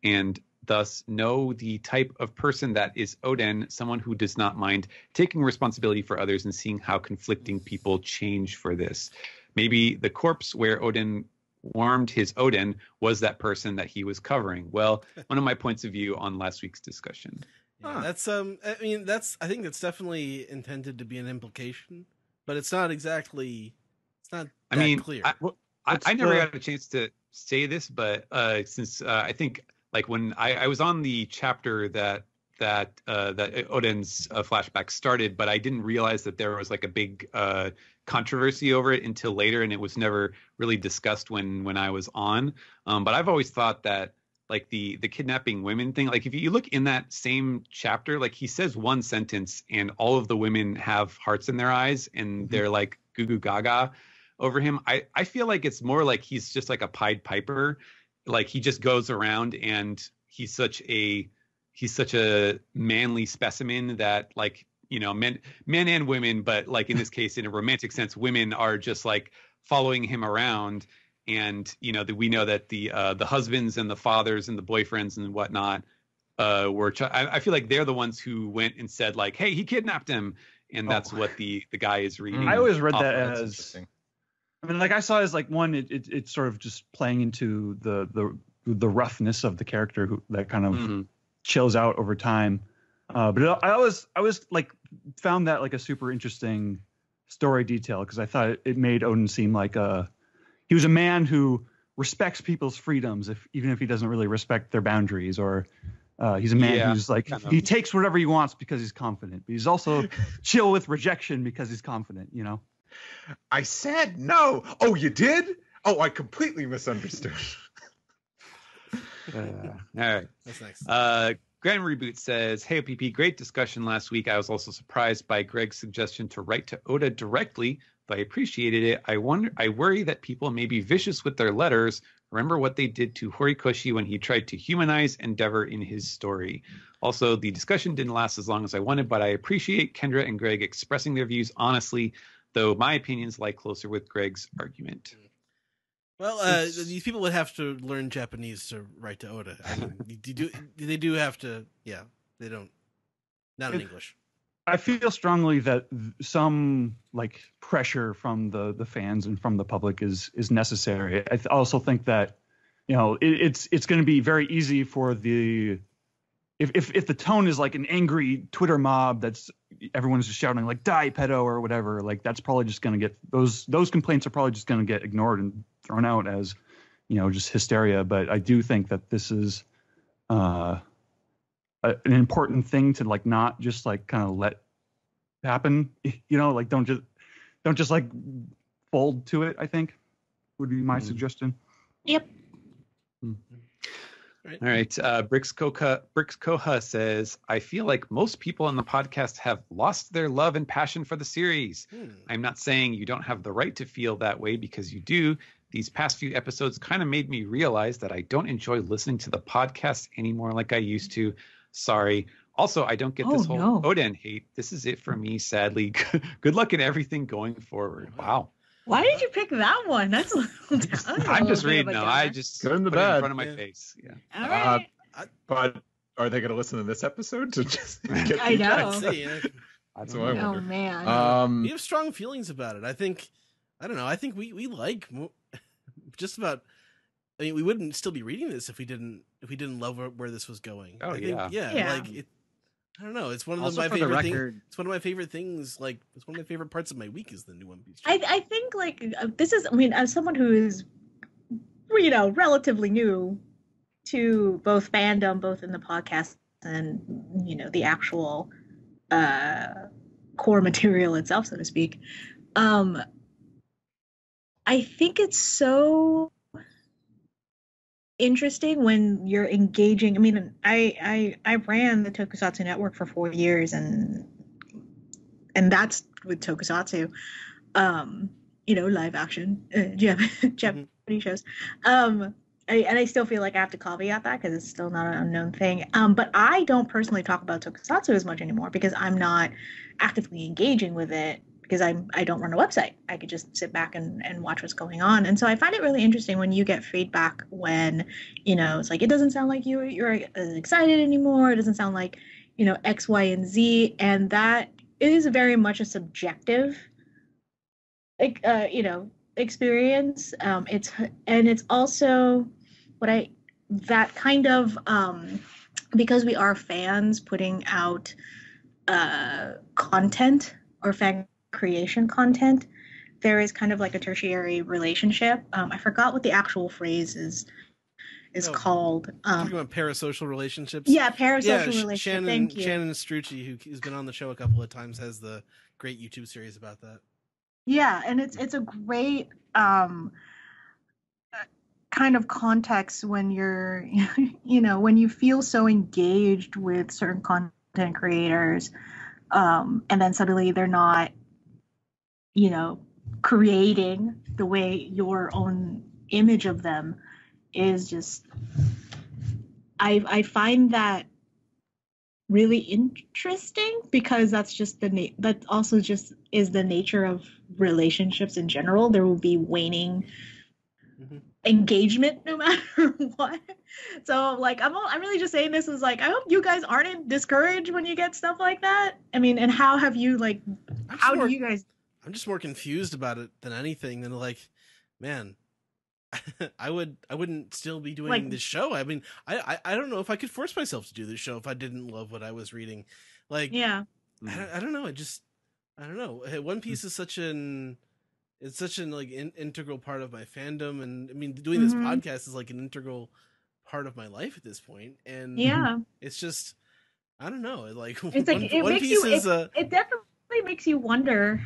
and thus know the type of person that is Odin, someone who does not mind taking responsibility for others and seeing how conflicting people change for this. Maybe the corpse where Odin warmed his Odin was that person that he was covering. Well, one of my points of view on last week's discussion. Yeah, that's I think that's definitely intended to be an implication, but it's not exactly. It's not that clear. I never got a chance to say this, but since I think like when I was on the chapter that Odin's flashback started, but I didn't realize that there was like a big controversy over it until later, and it was never really discussed when I was on. But I've always thought that like the kidnapping women thing, like if you look in that same chapter, like he says one sentence and all of the women have hearts in their eyes and they're like goo goo gaga over him. I feel like it's more like he's just like a Pied Piper. Like he just goes around and he's such a manly specimen that, like, you know, men and women, but like in this case, in a romantic sense, women are just like following him around. And, you know, that we know that the husbands and the fathers and the boyfriends and whatnot I feel like they're the ones who went and said like, hey, he kidnapped him. And that's what the guy is reading. I always read that as, I mean, like I saw it as like one, it's sort of just playing into the roughness of the character that kind of chills out over time. But I always like found that like a super interesting story detail because I thought it made Odin seem like he was a man who respects people's freedoms, even if he doesn't really respect their boundaries, or he's a man who's like he takes whatever he wants because he's confident, but he's also chill with rejection because he's confident, you know. I said no. Oh, you did? Oh, I completely misunderstood. All right. That's nice. Grand Reboot says, hey, OPP, great discussion last week. I was also surprised by Greg's suggestion to write to Oda directly, but I appreciated it. I worry that people may be vicious with their letters. Remember what they did to Horikoshi when he tried to humanize Endeavor in his story. Also, the discussion didn't last as long as I wanted, but I appreciate Kendra and Greg expressing their views honestly, though my opinions lie closer with Greg's argument. Well, these people would have to learn Japanese to write to Oda. I mean, they do have to. Yeah, they don't. Not in English. I feel strongly that some like pressure from the fans and from the public is necessary. I also think that, you know, it's going to be very easy for the if the tone is like an angry Twitter mob that's everyone's just shouting like "die pedo" or whatever, like that's probably just going to get those complaints are probably just going to get ignored and thrown out as, just hysteria. But I do think that this is an important thing to like not just like kind of let happen, like don't just like fold to it, I think would be my suggestion. Yep. All right. Brix Koha says, I feel like most people on the podcast have lost their love and passion for the series. I'm not saying you don't have the right to feel that way, because you do. These past few episodes kind of made me realize that I don't enjoy listening to the podcast anymore like I used to. Sorry. Also, I don't get this whole Oden hate. This is it for me, sadly. Good luck in everything going forward. Wow. Why did you pick that one? That's I'm just reading now. I just Good in the put it in bad. front of my face. Yeah. All right. But are they going to listen to this episode to just get I know. I'd say, That's what I Oh wonder. man. we have strong feelings about it. I think we like just about. I mean, we wouldn't still be reading this if we didn't love where this was going. Oh, I think, Yeah. like it. I don't know. It's one of Also, my for the favorite things. record- It's one of my favorite things. Like, it's one of my favorite parts of my week is the new One Piece. I think like this is. I mean, as someone who is, relatively new to both fandom, both in the podcast and the actual core material itself, so to speak. I think it's so interesting when you're engaging. I mean, I ran the Tokusatsu network for 4 years, and that's with Tokusatsu, live action Japanese shows. I still feel like I have to caveat that because it's still not an unknown thing. But I don't personally talk about Tokusatsu as much anymore because I'm not actively engaging with it, because I don't run a website. I could just sit back and watch what's going on. And so I find it really interesting when you get feedback when, it's like, it doesn't sound like you're as excited anymore. It doesn't sound like, X, Y, and Z. And that is very much a subjective, experience. It's also that kind of, because we are fans putting out content or fan creation content, there is kind of like a tertiary relationship. I forgot what the actual phrase is called. Talking about parasocial relationships. Yeah, parasocial relationship. Shannon, Thank you. Shannon Strucci, who's been on the show a couple of times, has the great YouTube series about that. Yeah, and it's a great kind of context when you're, when you feel so engaged with certain content creators, and then suddenly they're not, creating the way your own image of them is just. I find that really interesting because that's just that also just is the nature of relationships in general. There will be waning engagement no matter what. So like I'm really just saying this is like, I hope you guys aren't discouraged when you get stuff like that. I mean, and how have you like do you guys? I'm just more confused about it than anything. Than like, man, I wouldn't still be doing this show. I mean, I don't know if I could force myself to do this show if I didn't love what I was reading. Like, yeah, I don't know. I don't know. One Piece is such an like integral part of my fandom, and I mean, doing this podcast is like an integral part of my life at this point. And it's just, I don't know. Like, it's like One Piece is it definitely makes you wonder,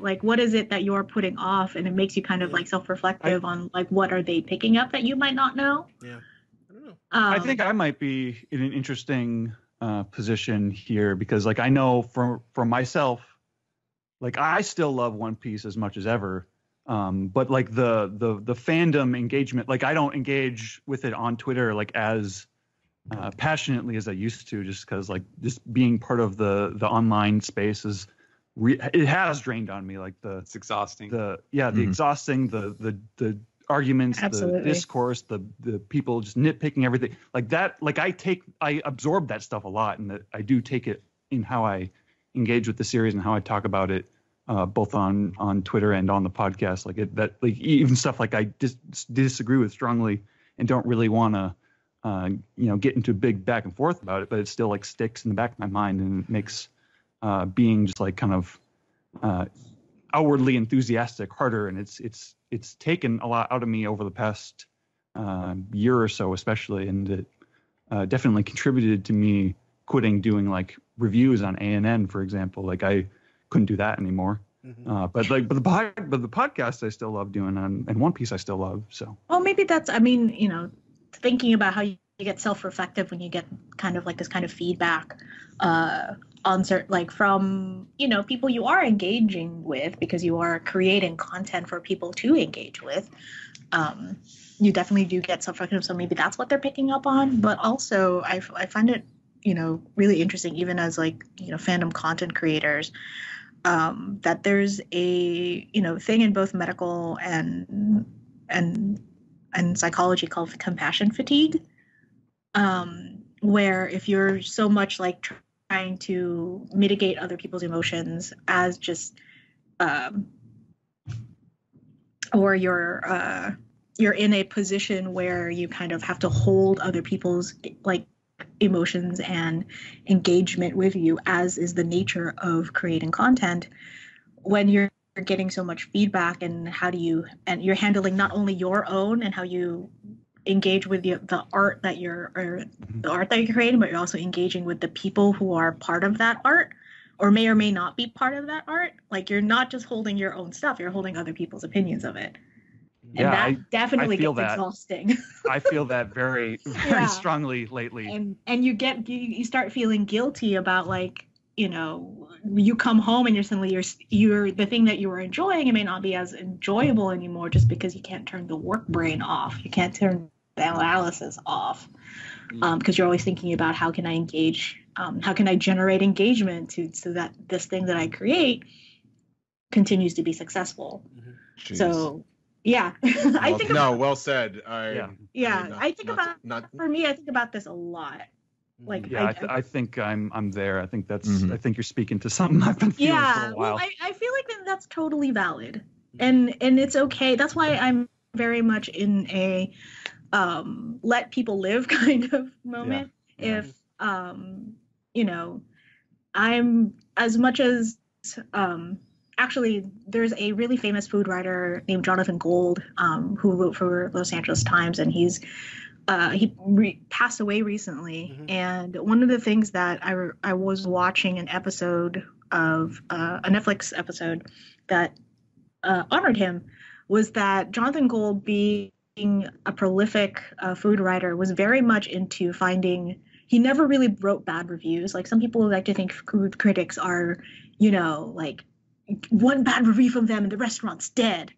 like, what is it that you're putting off, and it makes you kind of like self-reflective on like what are they picking up that you might not know. Yeah, I don't know. I think I might be in an interesting position here because, like, I know for myself, like, I still love One Piece as much as ever, but like the fandom engagement, like, I don't engage with it on Twitter like as passionately as I used to, just because like just being part of the online space is it has drained on me. Like it's exhausting. The exhausting, the arguments, Absolutely. the discourse, the people just nitpicking everything like that. Like I absorb that stuff a lot, and that I do take it in how I engage with the series and how I talk about it, both on Twitter and on the podcast. Like even stuff like I disagree with strongly and don't really want to get into a big back and forth about it, but it still like sticks in the back of my mind, and it makes being just like kind of outwardly enthusiastic harder. And it's taken a lot out of me over the past year or so, especially, and it definitely contributed to me quitting doing like reviews on ANN, for example. Like I couldn't do that anymore. But the podcast I still love doing, and One Piece I still love. So well, maybe that's, I mean, thinking about how you get self-reflective when you get kind of like this kind of feedback on certain, like from people you are engaging with, because you are creating content for people to engage with. You definitely do get self-reflective, so maybe that's what they're picking up on. But also I find it really interesting, even as like fandom content creators, that there's a thing in both medical and psychology called compassion fatigue, where if you're so much like trying to mitigate other people's emotions as just or you're in a position where you kind of have to hold other people's like emotions and engagement with you, as is the nature of creating content, when you're getting so much feedback, and you're handling not only your own and how you engage with the art that you're creating, but you're also engaging with the people who are part of that art or may not be part of that art. Like you're not just holding your own stuff, you're holding other people's opinions of it. And yeah, that definitely feel gets exhausting. I feel that very, very strongly lately. And you start feeling guilty about like, you come home and you're the thing that you were enjoying, it may not be as enjoyable anymore just because you can't turn the work brain off. You can't turn the analysis off. Because you're always thinking about how can I engage, how can I generate engagement so that this thing that I create continues to be successful. Jeez. So yeah. I think well said. I think about this a lot. Like I think I'm there. I think that's I think you're speaking to something I've been feeling for a while. Well, I feel like that's totally valid. And it's okay. That's why I'm very much in a let people live kind of moment. Yeah. If I'm as much as actually, there's a really famous food writer named Jonathan Gold, who wrote for Los Angeles Times, and he passed away recently. And one of the things that I was watching an episode of a Netflix episode that honored him was that Jonathan Gold, being a prolific food writer, was very much into finding. He never really wrote bad reviews. Like some people like to think food critics are, like, one bad review from them and the restaurant's dead.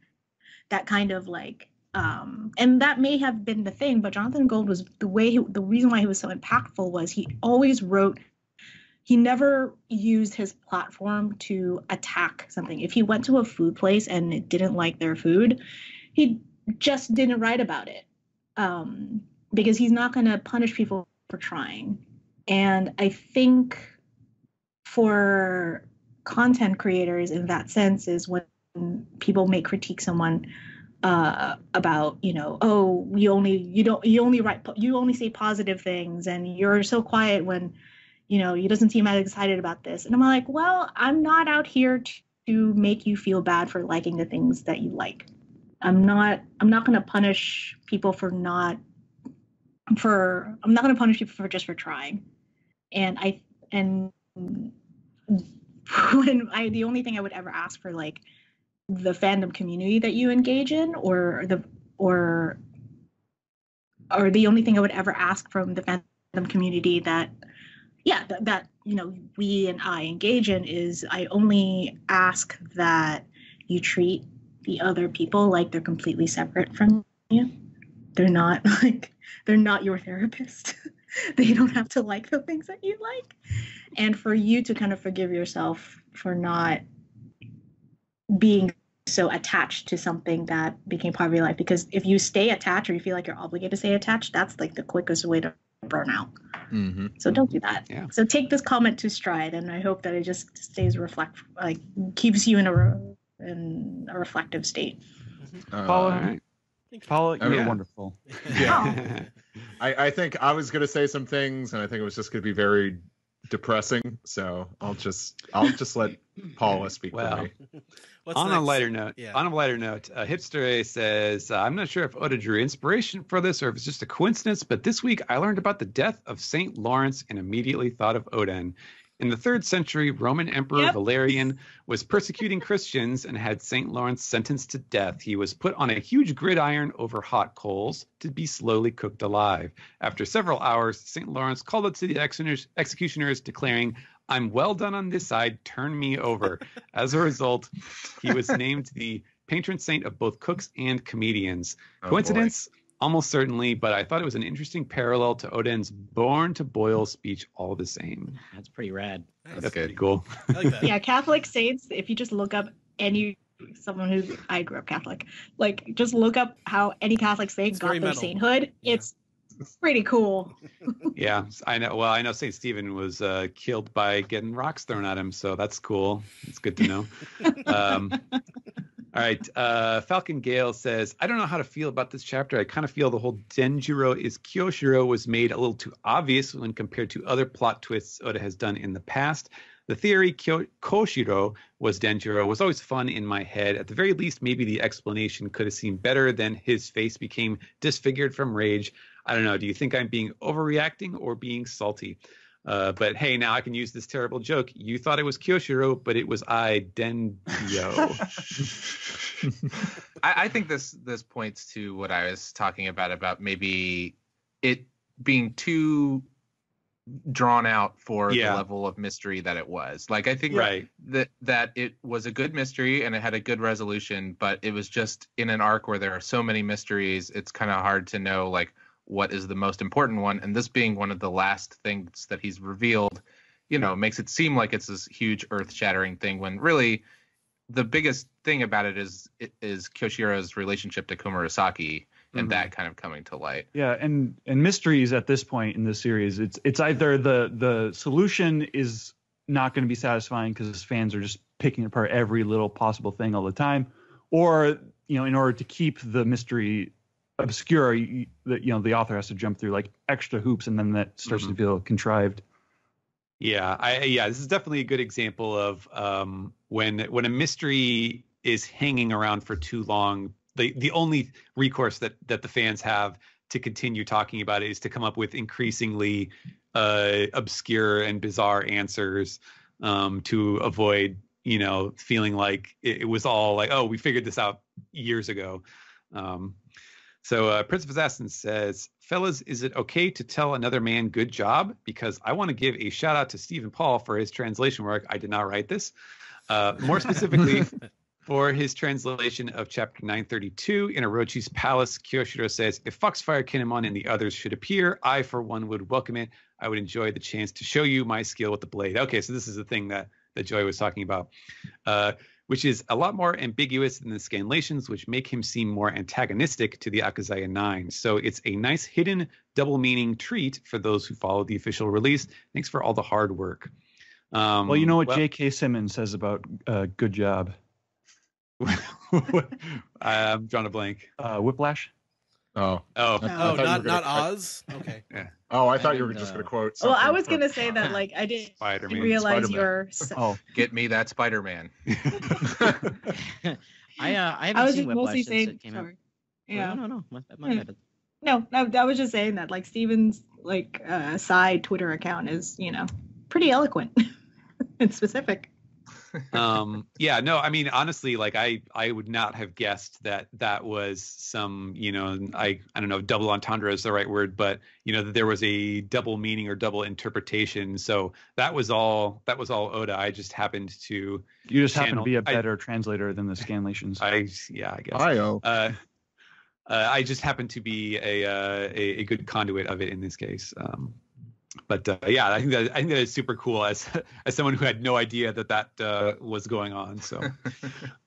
That kind of like, and that may have been the thing, but Jonathan Gold was the reason why he was so impactful was he always wrote. He never used his platform to attack something. If he went to a food place and it didn't like their food, he just didn't write about it, because he's not going to punish people for trying. And I think for content creators in that sense is when people may critique someone about you only say positive things and you're so quiet when you doesn't seem as excited about this. And I'm like, well, I'm not out here to make you feel bad for liking the things that you like. I'm not going to punish people for trying. And the only thing I would ever ask for, like, the fandom community that you engage in, or the only thing I would ever ask from the fandom community that we and I engage in, is I only ask that you treat the other people like they're completely separate from you. They're not your therapist. They don't have to like the things that you like. And for you to kind of forgive yourself for not being so attached to something that became part of your life. Because if you stay attached, or you feel like you're obligated to stay attached, that's like the quickest way to burn out. So don't do that. Yeah. So take this comment to stride, and I hope that it just stays keeps you in a reflective state. Paula, Paula, you're Yeah. wonderful. Yeah. I think I was going to say some things, and I think it was just going to be very depressing. So I'll just let Paula speak for Well, me. What's on next? a lighter note, Yeah. Hipster A says, I'm not sure if Oda drew inspiration for this or if it's just a coincidence, but this week I learned about the death of Saint Lawrence and immediately thought of Oden. In the 3rd century, Roman Emperor Valerian was persecuting Christians and had Saint Lawrence sentenced to death. He was put on a huge gridiron over hot coals to be slowly cooked alive. After several hours, Saint Lawrence called out to the executioners, declaring, "I'm well done on this side, turn me over." As a result, he was named the patron saint of both cooks and comedians. Coincidence? Almost certainly, but I thought it was an interesting parallel to Oden's Born to Boil speech all the same. That's pretty rad. Nice. That's pretty cool. I like that. Yeah, Catholic saints, if you just look up someone who, I grew up Catholic, like just look up how any Catholic saint It's got very their metal. sainthood. Yeah. It's pretty cool. Yeah, I know. Well, I know St. Stephen was killed by getting rocks thrown at him, so that's cool. It's good to know. All right. Falcon Gale says, I don't know how to feel about this chapter. I kind of feel the whole Denjiro is Kyoshiro was made a little too obvious when compared to other plot twists Oda has done in the past. The theory Koshiro was Denjiro was always fun in my head. At the very least, maybe the explanation could have seemed better than his face became disfigured from rage. I don't know. Do you think I'm being overreacting or being salty? But hey, now I can use this terrible joke. You thought it was Kyoshiro, but it was Dendio. I think this points to what I was talking about maybe it being too drawn out for the level of mystery that it was. Like, I think that it was a good mystery and it had a good resolution, but it was just in an arc where there are so many mysteries, it's kind of hard to know like what is the most important one. And this being one of the last things that he's revealed, makes it seem like it's this huge earth-shattering thing when really the biggest thing about it is Kyoshiro's relationship to Komurasaki and that kind of coming to light. Yeah, and mysteries at this point in the series, it's either the solution is not going to be satisfying because fans are just picking apart every little possible thing all the time, or in order to keep the mystery obscure, the author has to jump through like extra hoops, and then that starts to feel contrived. Yeah, this is definitely a good example of when a mystery is hanging around for too long. The only recourse that the fans have to continue talking about it is to come up with increasingly obscure and bizarre answers to avoid, feeling like it was all like, oh, we figured this out years ago. So Prince of Assassin says, fellas, is it okay to tell another man good job? Because I want to give a shout out to Stephen Paul for his translation work. I did not write this. More specifically, for his translation of chapter 932 in Orochi's palace, Kyoshiro says, if Foxfire Kinemon and the others should appear, I, for one, would welcome it. I would enjoy the chance to show you my skill with the blade. Okay, so this is the thing that Joy was talking about, which is a lot more ambiguous than the scanlations, which make him seem more antagonistic to the Akazaya 9. So it's a nice hidden double meaning treat for those who follow the official release. Thanks for all the hard work. Well, you know what J.K. Simmons says about good job? I'm drawing a blank. Whiplash? Oh, not Oz. Okay. Yeah. Oh, I thought you were just going to quote. Well, I was going going to say that, like, I didn't Spider-Man. realize Spider-Man. your. Oh, Get me that Spider-Man. I haven't I was seen just Whiplash mostly since saying. it came out. Sorry. Yeah. No. My bad. No, I was just saying that, like, Steven's like side Twitter account is, pretty eloquent and specific. Yeah, no, I mean, honestly, like I would not have guessed that was some, I don't know if double entendre is the right word, but that there was a double meaning or double interpretation. So that was all Oda. I just happened to happen to be a better translator than the scanlations. I guess. I just happened to be a good conduit of it in this case. But yeah, I think that is super cool as someone who had no idea that was going on. So,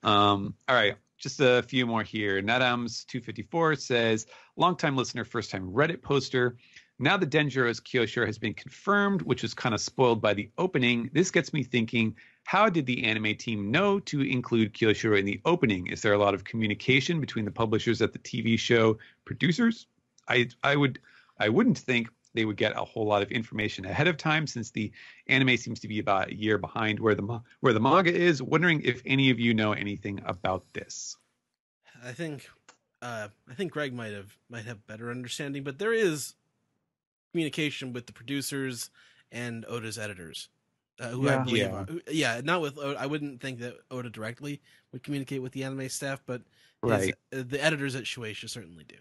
all right, just a few more here. Nadams254 says, longtime listener, first time Reddit poster. Now that Denjiro's Kyoshiro has been confirmed, which was kind of spoiled by the opening, this gets me thinking, how did the anime team know to include Kyoshiro in the opening? Is there a lot of communication between the publishers at the TV show producers? I wouldn't think they would get a whole lot of information ahead of time, since the anime seems to be about a year behind where the manga is. Wondering if any of you know anything about this. I think Greg might have better understanding, but there is communication with the producers and Oda's editors, who I believe, not with Oda. I wouldn't think that Oda directly would communicate with the anime staff, but the editors at Shueisha certainly do.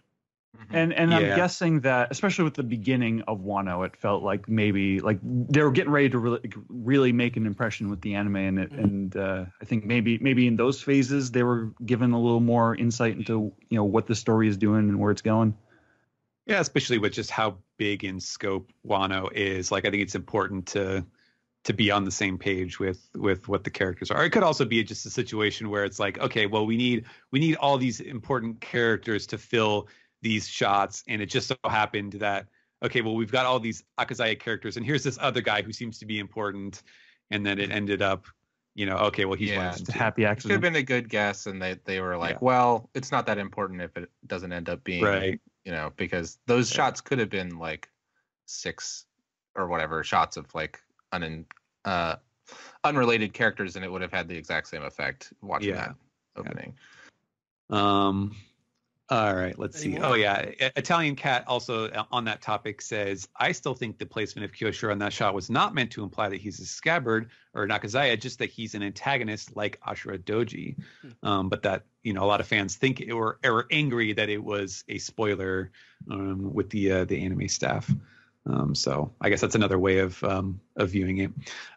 And I'm guessing that, especially with the beginning of Wano, it felt like maybe like they were getting ready to really make an impression with the anime, and I think maybe in those phases they were given a little more insight into what the story is doing and where it's going. Yeah, especially with just how big in scope Wano is. Like, I think it's important to be on the same page with what the characters are. It could also be just a situation where it's like, okay, well, we need all these important characters to fill these shots, and it just so happened that, okay, well, we've got all these Akazaya characters, and here's this other guy who seems to be important, and then it ended up, okay, well, he's one of them. It's a happy accident. It could have been a good guess, and they were like, well, it's not that important if it doesn't end up being, right, because those shots could have been like 6 or whatever shots of like unrelated characters, and it would have had the exact same effect watching that opening. All right, let's see. Oh, yeah. Italian Cat also on that topic says, I still think the placement of Kyoshiro on that shot was not meant to imply that he's a scabbard or an Akazaya, just that he's an antagonist like Ashura Doji. But that, a lot of fans think or are angry that it was a spoiler with the anime staff. So I guess that's another way of viewing it.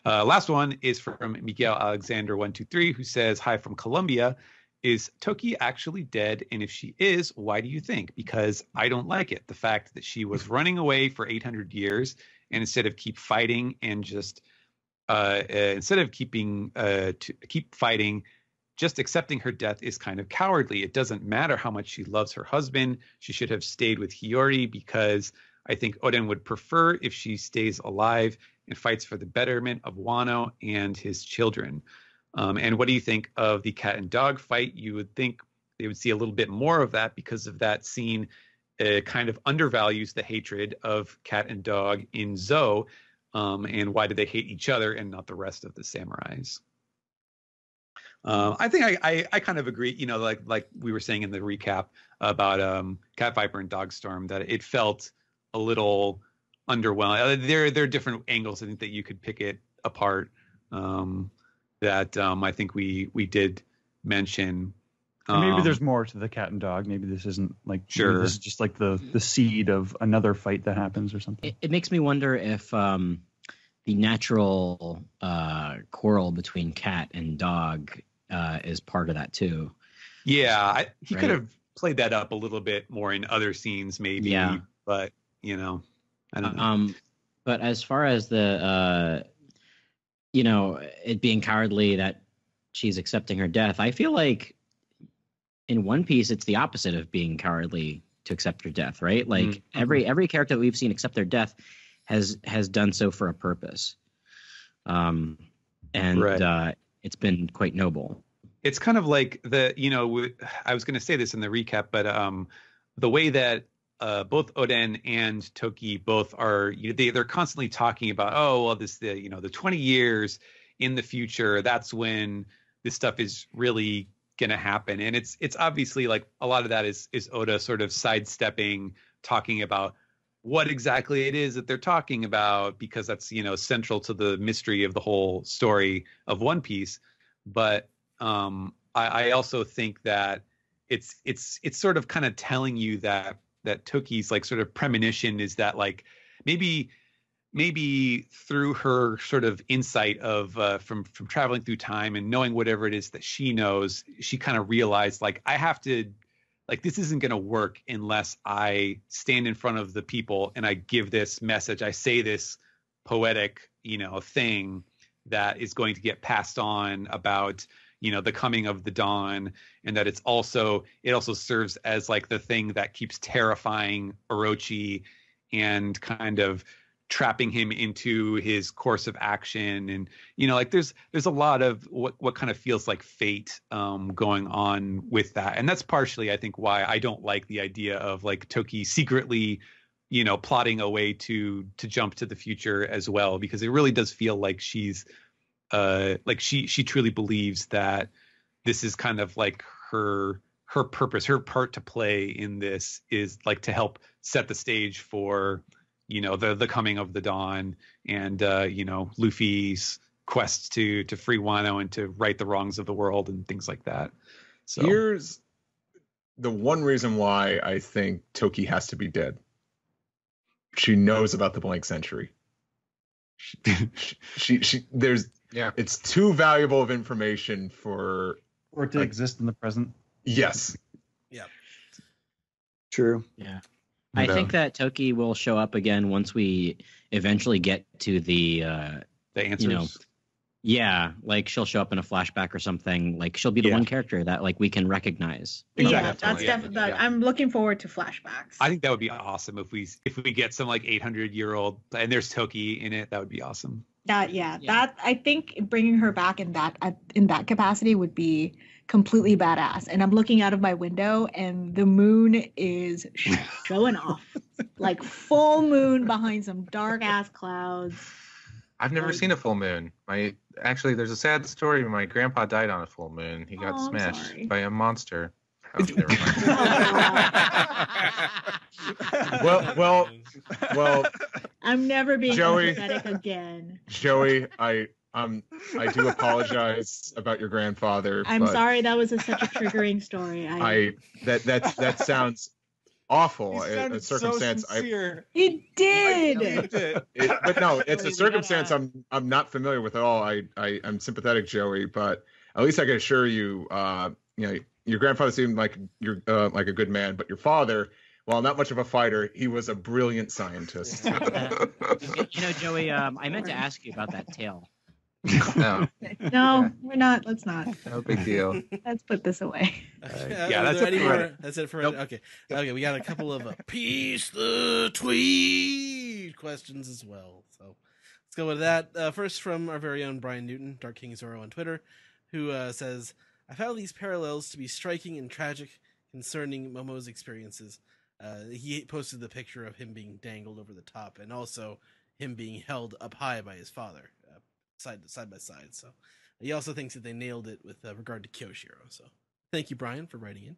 Last one is from Miguel Alexander 123, who says, hi from Colombia. Is Toki actually dead? And if she is, why do you think? Because I don't like it. The fact that she was running away for 800 years, and instead of keep fighting and just keep fighting, just accepting her death is kind of cowardly. It doesn't matter how much she loves her husband. She should have stayed with Hiyori, because I think Oden would prefer if she stays alive and fights for the betterment of Wano and his children. And what do you think of the cat and dog fight? You would think they would see a little bit more of that, because of that scene kind of undervalues the hatred of cat and dog in Zou. And why do they hate each other and not the rest of the samurais? I think I kind of agree, like we were saying in the recap about Cat Viper and Dogstorm, that it felt a little underwhelming. There are different angles, I think, that you could pick it apart. That I think we did mention. And maybe there's more to the cat and dog. Maybe this isn't like this is just like the seed of another fight that happens or something. It makes me wonder if the natural quarrel between cat and dog is part of that too. Yeah, he could have played that up a little bit more in other scenes, maybe. Yeah. But I don't know. But as far as the it being cowardly that she's accepting her death, I feel like in One Piece, it's the opposite of being cowardly to accept her death, right? Like every character that we've seen accept their death has done so for a purpose. It's been quite noble. It's kind of like I was going to say this in the recap, but the way that both Oden and Toki both are, they're constantly talking about, the 20 years in the future, that's when this stuff is really going to happen. And it's obviously like a lot of that is Oda sort of sidestepping, talking about what exactly it is that they're talking about, because that's, central to the mystery of the whole story of One Piece. But I also think that it's sort of kind of telling you that Toki's like sort of premonition is that like maybe through her sort of insight of from traveling through time and knowing whatever it is that she knows, she kind of realized like, I have to, like, this isn't going to work unless I stand in front of the people and I give this message. I say this poetic, thing that is going to get passed on about, the coming of the dawn, and that it also serves as like the thing that keeps terrifying Orochi and kind of trapping him into his course of action, and like there's a lot of what kind of feels like fate going on with that. And that's partially, I think, why I don't like the idea of like Toki secretly plotting a way to jump to the future as well, because it really does feel like she's like she truly believes that this is kind of like her purpose, her part to play in this is like to help set the stage for the coming of the dawn, and Luffy's quest to free Wano and to right the wrongs of the world and things like that. So here's the one reason why I think Toki has to be dead. She knows about the blank century. She there's it's too valuable of information for it to exist in the present. Yes. Yeah. True. Yeah. I think that Toki will show up again once we eventually get to the answers. Like she'll show up in a flashback or something. Like she'll be the one character that like we can recognize. Yeah, that's definitely. I'm looking forward to flashbacks. I think that would be awesome if we get some like 800-year-old and there's Toki in it. That would be awesome. That I think bringing her back in that capacity would be completely badass. And I'm looking out of my window and the moon is showing off, like full moon behind some dark ass clouds. I've never seen a full moon. Actually, there's a sad story. My grandpa died on a full moon. He got smashed by a monster. Oh, never mind. Well. I'm never being Joey, empathetic again. Joey, I do apologize about your grandfather. I'm sorry, that was such a triggering story. That sounds awful. A circumstance. He did. But no, it's a circumstance I'm not familiar with at all. I'm sympathetic, Joey, but at least I can assure you, your grandfather seemed like you're like a good man, but your father, while not much of a fighter, he was a brilliant scientist. Joey, I meant to ask you about that tail. No, we're not. Let's not. No big deal. Let's put this away. That's it for Reddit. That's it for Reddit. Okay. We got a couple of piece the tweet questions as well. So let's go with that. First from our very own Brian Newton, Dark King Zoro on Twitter, who says, "I found these parallels to be striking and tragic concerning Momo's experiences." He posted the picture of him being dangled over the top, and also him being held up high by his father. Side by side. So he also thinks that they nailed it with regard to Kyoshiro. So thank you, Brian, for writing in.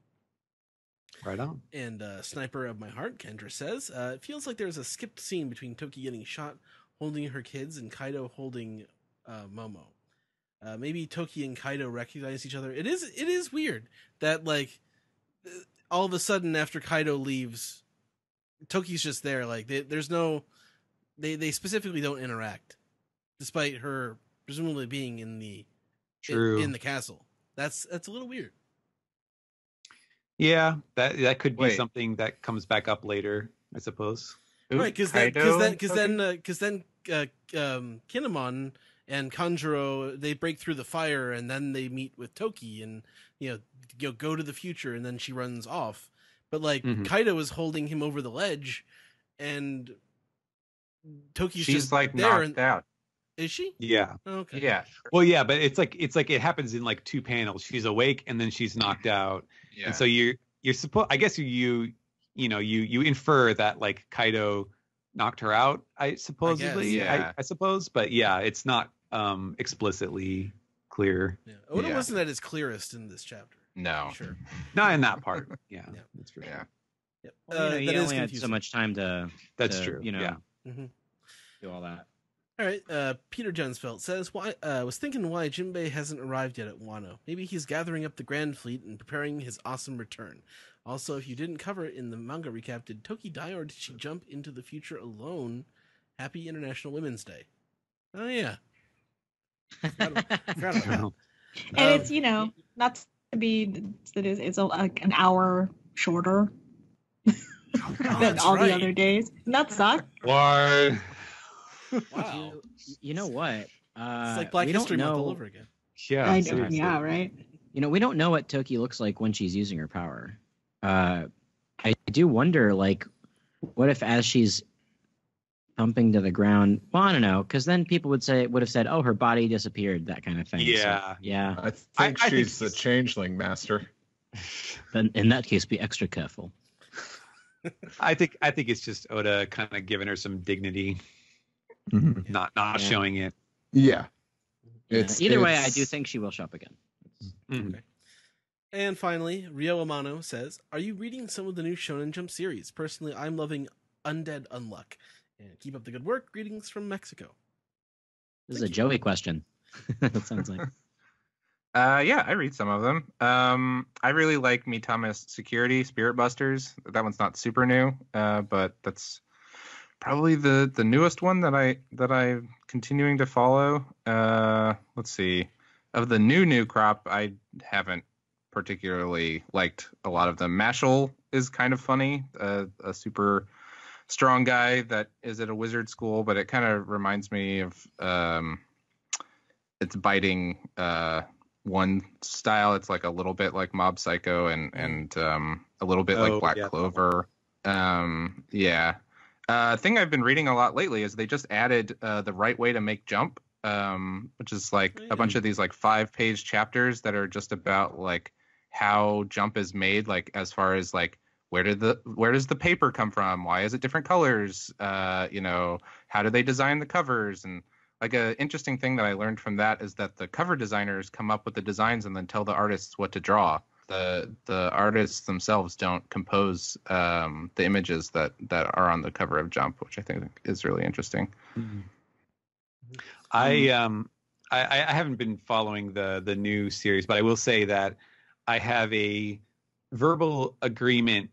Right on. And Sniper of My Heart, Kendra says, it feels like there's a skipped scene between Toki getting shot, holding her kids, and Kaido holding Momo. Maybe Toki and Kaido recognize each other. It is weird that like all of a sudden after Kaido leaves, Toki's just there. Like there's no, they specifically don't interact. Despite her presumably being in the in the castle, that's a little weird. Yeah, that could be something that comes back up later, I suppose. Right, because then Kinemon and Kanjuro, they break through the fire and then they meet with Toki and go to the future and then she runs off. But like Kaido is holding him over the ledge, and Toki's just like there knocked out. Is she? Yeah. Oh, okay. Yeah. Well, yeah, but it's like it happens in like two panels. She's awake and then she's knocked out. Yeah. And so you're supposed. I guess you infer that like Kaido knocked her out. I suppose. I suppose, but yeah, it's not explicitly clear. Yeah. Oda wasn't at his clearest in this chapter. No. Sure. Not in that part. Yeah. That's true. Yeah. Yep. Well, you only had so much time to. That's true. Do all that. All right, Peter Jensfeld says, "Why? Was thinking why Jinbei hasn't arrived yet at Wano. Maybe he's gathering up the Grand Fleet and preparing his awesome return. Also, if you didn't cover it in the manga recap, did Toki die or did she jump into the future alone? Happy International Women's Day." Oh yeah. Forgot about that. And it's not to be that it's an hour shorter than all the other days. And that sucks. Why? Wow. You know what? It's like Black History Month all over again. Yeah. I know. Yeah, right. We don't know what Toki looks like when she's using her power. I do wonder, like, what if as she's pumping to the ground. Well, I don't know, because then people would have said, "Oh, her body disappeared," that kind of thing. Yeah. So, yeah. I think I think she's the he's- changeling master. Then in that case, be extra careful. I think it's just Oda kind of giving her some dignity, Mhm. not Yeah. showing it. Yeah. Yeah. Either way, I it's- do think she will show up again. Mhm. And finally, Ryo Amano says, "Are you reading some of the new Shonen Jump series? Personally, I'm loving Undead Unluck. And keep up the good work. Greetings from Mexico." This is Thank a you. Joey question. It sounds like. Yeah, I read some of them. I really like Mitama's Security Spirit Busters. That one's not super new, but that's probably the newest one that I'm continuing to follow. Let's see. Of the new crop, I haven't particularly liked a lot of them. Mashal is kind of funny, a super strong guy that is at a wizard school, but it kind of reminds me of it's biting one style. It's like a little bit like Mob Psycho and a little bit like Black Clover. Yeah. Thing I've been reading a lot lately is they just added The Right Way to Make Jump, which is like a bunch of these like 5-page chapters that are just about like how Jump is made, like as far as like where does the paper come from? Why is it different colors? How do they design the covers? And like a interesting thing that I learned from that is that the cover designers come up with the designs and then tell the artists what to draw. The artists themselves don't compose the images that are on the cover of Jump, which I think is really interesting. I haven't been following the new series, but I will say that I have a verbal agreement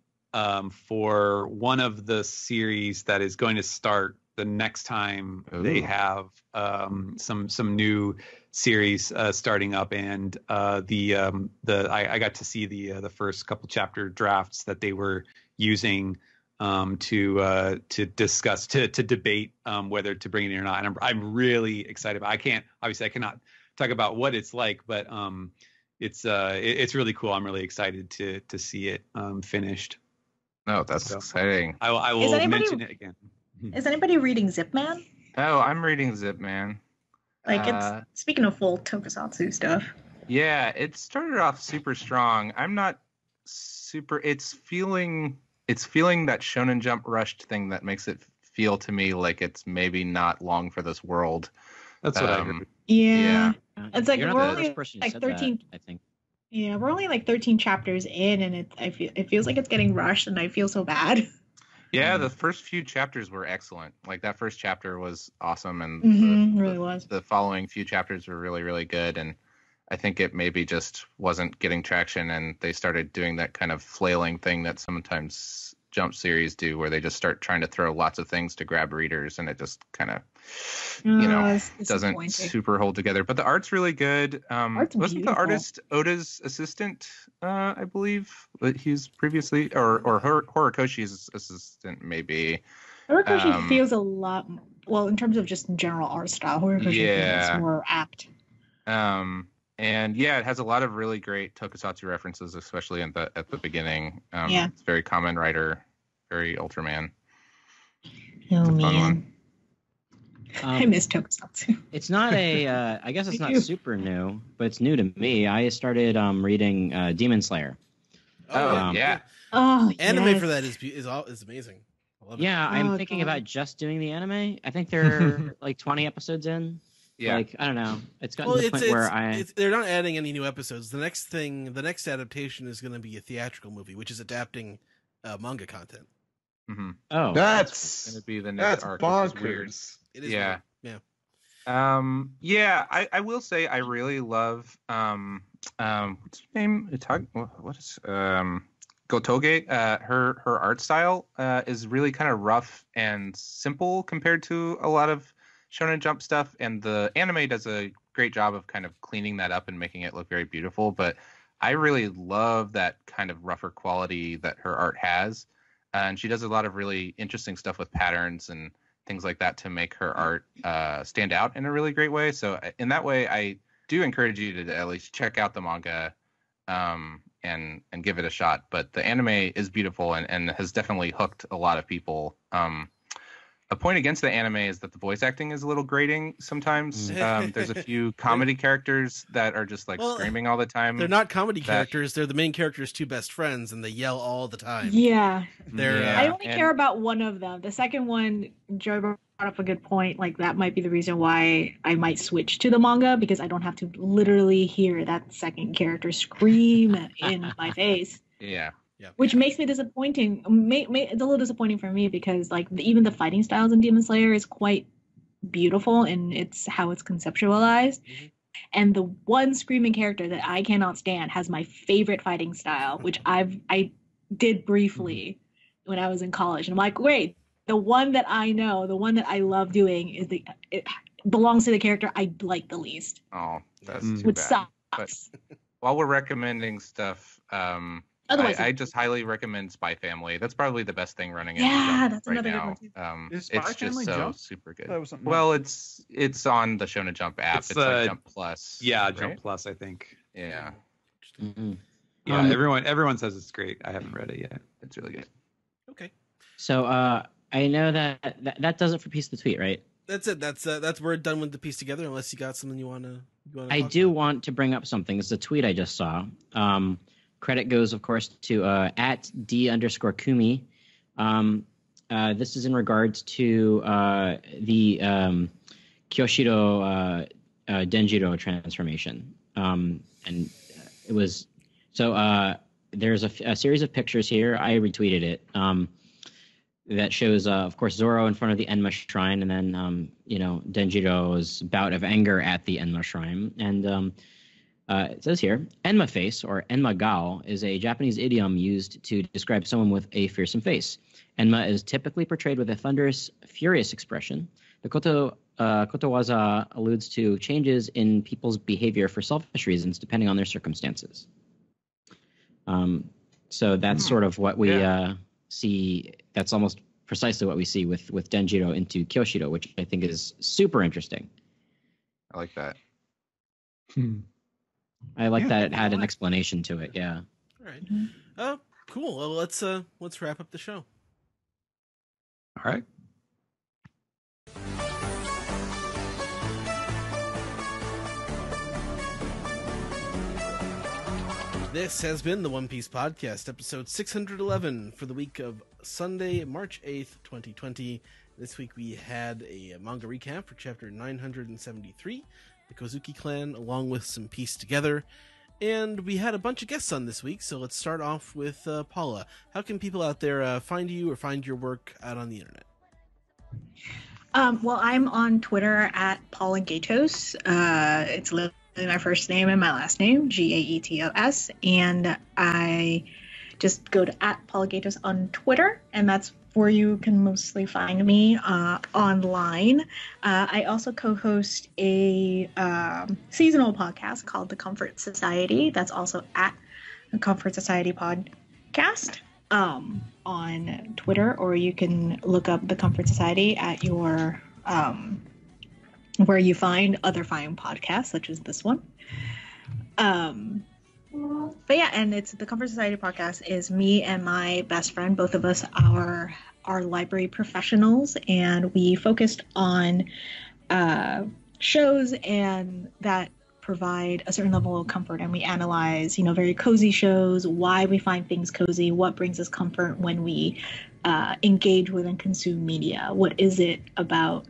for one of the series that is going to start the next time they have some new series starting up, and I got to see the first couple chapter drafts that they were using to discuss to debate whether to bring it in or not, and I'm really excited. I cannot talk about what it's like, but it's really cool. I'm really excited to see it finished. Oh, that's exciting. I will mention it again. Is anybody reading Zip Man? Oh, I'm reading Zip Man. Like, it's speaking of full tokusatsu stuff. Yeah, it started off super strong. I'm not super. It's feeling that Shonen Jump rushed thing that makes it feel to me like it's maybe not long for this world. That's what I heard. Yeah. It's like You're not we're the only first person who like said 13. that, I think. Yeah, we're only like 13 chapters in, and it feels like it's getting rushed, and I feel so bad. Yeah, the first few chapters were excellent. Like that first chapter was awesome, and really was. The following few chapters were really, really good. And I think it maybe just wasn't getting traction, and they started doing that kind of flailing thing that sometimes Jump series do, where they just start trying to throw lots of things to grab readers, and it just kind of, It's doesn't disappointing. super hold together. But the art's really good. Art's Wasn't the beautiful. artist Oda's assistant? I believe that he's previously, or Horikoshi's assistant, maybe. Horikoshi feels a lot well in terms of just general art style. Horikoshi feels more apt. And yeah, it has a lot of really great tokusatsu references, especially at the beginning. Yeah. It's very Kamen Rider, very Ultraman. Oh Fun man, one. I miss tokusatsu. It's not I guess it's I not do. super new, but it's new to me. I started reading Demon Slayer. Oh, yeah. Oh, Anime yes. for that is amazing. I love it. Yeah, I'm Oh, thinking God. about just doing the anime. I think they're like 20 episodes in. Yeah. Like, I don't know. It's gotten Well, to the point where they're not adding any new episodes. The next adaptation is going to be a theatrical movie, which is adapting manga content. Mm-hmm. Oh, That's Gonna be the next that's arc, which is weird. bonkers. It is Yeah. weird. Yeah. Yeah, I will say I really love what's her name? What is Gotoge? Her art style is really kind of rough and simple compared to a lot of Shonen Jump stuff, and the anime does a great job of kind of cleaning that up and making it look very beautiful. But I really love that kind of rougher quality that her art has, and she does a lot of really interesting stuff with patterns and things like that to make her art stand out in a really great way. So in that way, I do encourage you to at least check out the manga and give it a shot. But the anime is beautiful and has definitely hooked a lot of people A point against the anime is that the voice acting is a little grating sometimes. There's a few comedy characters that are just like screaming all the time. They're not comedy characters. They're the main character's two best friends, and they yell all the time. Yeah. I only care about one of them. The second one, Joe brought up a good point. Like, that might be the reason why I might switch to the manga, because I don't have to literally hear that second character scream in my face. Yeah. Which makes me disappointing. It's a little disappointing for me, because like even the fighting styles in Demon Slayer is quite beautiful, and it's how it's conceptualized. Mm-hmm. And the one screaming character that I cannot stand has my favorite fighting style, which I did briefly when I was in college. And I'm like, wait, the one that I know, the one that I love doing it belongs to the character I like the least. Oh, that's too which bad. Sucks. But while we're recommending stuff, I just highly recommend Spy Family. That's probably the best thing running. Yeah, that's right another now. good one too. It's just so super good. It's on the Shonen Jump app. It's like Jump Plus. Yeah, right? Jump Plus, I think. Yeah. Mm-hmm. Yeah, everyone says it's great. I haven't read it yet. It's really good. Okay. So I know that does it for Piece of the Tweet, right? That's it. That's we're done with the piece together. Unless you got something you want to. I do want to bring up something. It's a tweet I just saw. Credit goes, of course, to at D_Kumi. This is in regards to the Kyoshiro Denjiro transformation. And it was so there's a series of pictures here. I retweeted it. That shows, of course, Zoro in front of the Enma Shrine, and then Denjiro's bout of anger at the Enma Shrine. And it says here, Enma face, or Enma Gao, is a Japanese idiom used to describe someone with a fearsome face. Enma is typically portrayed with a thunderous, furious expression. The kotowaza alludes to changes in people's behavior for selfish reasons, depending on their circumstances. So that's sort of what we see. That's almost precisely what we see with Denjiro into Kyoshiro, which I think is super interesting. I like that. I like that it had an explanation to it. Yeah. All right. Cool. Well, let's wrap up the show. All right. This has been the One Piece Podcast, episode 611 for the week of Sunday, March 8th, 2020. This week we had a manga recap for chapter 973, the Kozuki clan, along with some Piece Together. And we had a bunch of guests on this week, so let's start off with Paula. How can people out there find you or find your work out on the internet? Well, I'm on Twitter at Paula Gatos. It's literally my first name and my last name, Gaetos. And I just go to at Paula Gatos on Twitter, and that's where you can mostly find me online. I also co-host a seasonal podcast called The Comfort Society. That's also at the Comfort Society Podcast on Twitter, or you can look up The Comfort Society at your where you find other fine podcasts, such as this one. But yeah, and it's the Comfort Society podcast is me and my best friend. Both of us are library professionals, and we focused on shows and that provide a certain level of comfort, and we analyze, very cozy shows, why we find things cozy, what brings us comfort when we engage with and consume media. What is it about,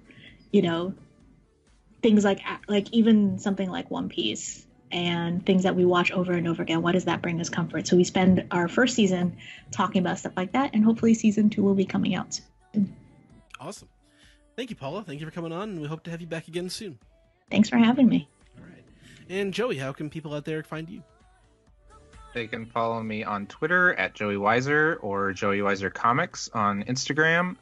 things like even something like One Piece and things that we watch over and over again, what does that bring us comfort? So we spend our first season talking about stuff like that, and hopefully season 2 will be coming out soon. Awesome. Thank you, Paula. Thank you for coming on, and we hope to have you back again soon. Thanks for having me. All right. And Joey, how can people out there find you? They can follow me on Twitter at Joey Weiser or Joey Weiser Comics on Instagram,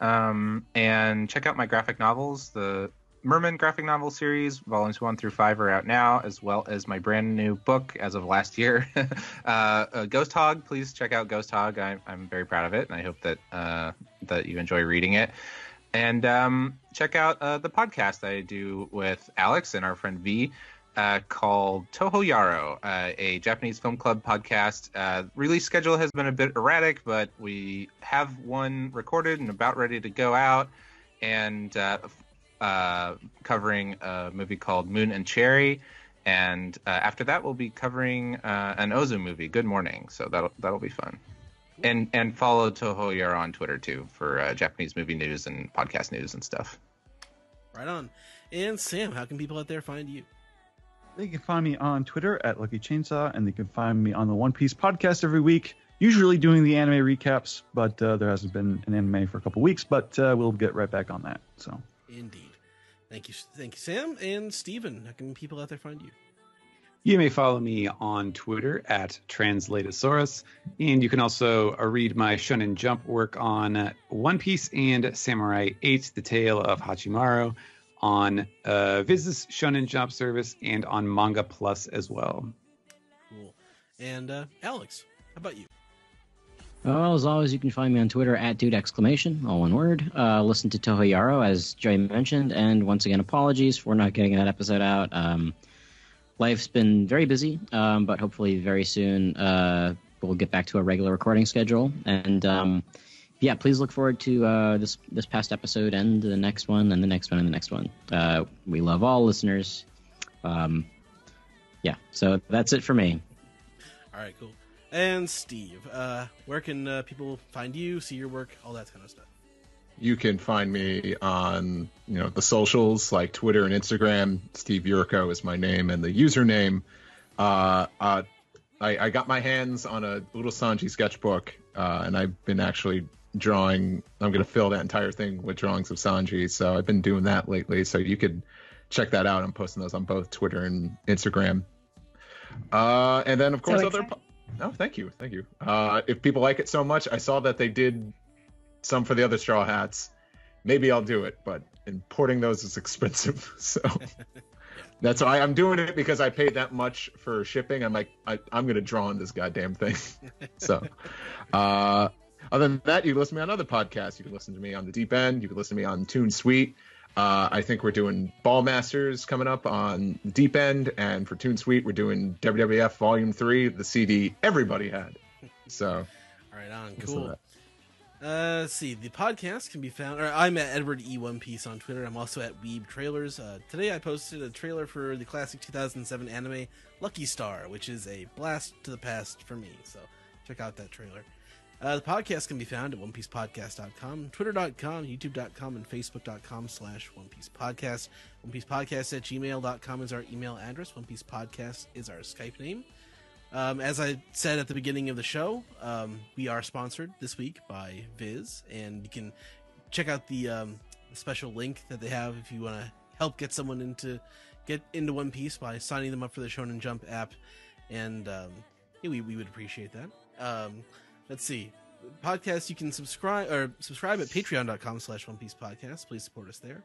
and check out my graphic novels. The Merman graphic novel series, volumes 1 through 5 are out now, as well as my brand new book as of last year, Ghost Hog. Please check out Ghost Hog. I'm very proud of it, and I hope that you enjoy reading it. And check out the podcast I do with Alex and our friend V, called Toho Yaro, a Japanese film club podcast. Release schedule has been a bit erratic, but we have one recorded and about ready to go out. and covering a movie called Moon and Cherry. And after that, we'll be covering an Ozu movie, Good Morning. So that'll be fun. And follow Toho Yara on Twitter too for Japanese movie news and podcast news and stuff. Right on. And Sam, how can people out there find you? They can find me on Twitter at Lucky Chainsaw, and they can find me on the One Piece podcast every week, usually doing the anime recaps, but there hasn't been an anime for a couple weeks, but we'll get right back on that. So Indeed. Thank you, Sam. And Steven, how can people out there find you? You may follow me on Twitter at Translatosaurus, and you can also read my Shonen Jump work on One Piece and Samurai 8, The Tale of Hachimaru, on Viz's Shonen Jump service, and on Manga Plus as well. Cool. And Alex, how about you? Well, as always, you can find me on Twitter at dude! All one word. Listen to Toho Yaro, as Joey mentioned, and once again, apologies for not getting that episode out. Life's been very busy, but hopefully very soon we'll get back to a regular recording schedule. And yeah, please look forward to this past episode and the next one and the next one and the next one. We love all listeners. Yeah, so that's it for me. All right, cool. And Steve, where can people find you, see your work, all that kind of stuff? You can find me on, the socials like Twitter and Instagram. Steve Yurko is my name and the username. I got my hands on a little Sanji sketchbook, and I've been actually drawing. I'm going to fill that entire thing with drawings of Sanji, so I've been doing that lately. So you could check that out. I'm posting those on both Twitter and Instagram. And then, of course, thank you. If people like it so much, I saw that they did some for the other Straw Hats. Maybe I'll do it, but importing those is expensive. So that's why I'm doing it, because I paid that much for shipping. I'm like, I'm going to draw on this goddamn thing. So other than that, you can listen to me on other podcasts. You can listen to me on The Deep End. You can listen to me on Toon Sweet. I think we're doing Ball Masters coming up on Deep End, and for Toon Sweet, we're doing WWF Volume 3, the CD everybody had. So, right on, cool. Let's see, the podcast can be found, I'm at Edward E. One Piece on Twitter. I'm also at Weeb Trailers. Today I posted a trailer for the classic 2007 anime Lucky Star, which is a blast to the past for me, so check out that trailer. The podcast can be found at onepiecepodcast.com, twitter.com, youtube.com, and facebook.com/onepiecepodcast. onepiecepodcast@gmail.com is our email address. One Piece Podcast is our Skype name. As I said at the beginning of the show, we are sponsored this week by Viz, and you can check out the special link that they have if you want to help get someone get into One Piece by signing them up for the Shonen Jump app, and we would appreciate that. Let's see. Podcast, you can subscribe at patreon.com/OnePiecePodcast. Please support us there.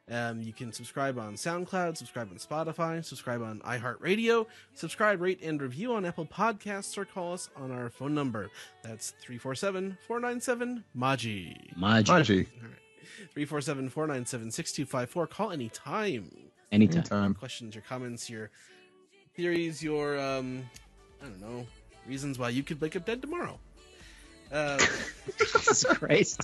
You can subscribe on SoundCloud, subscribe on Spotify, subscribe on iHeartRadio, subscribe, rate, and review on Apple Podcasts, or call us on our phone number. That's 347-497-MAJI. Maji. All right. 347-497-6254. Call anytime. Anytime. Questions, your comments, your theories, your, I don't know, reasons why you could wake up dead tomorrow. Jesus Christ.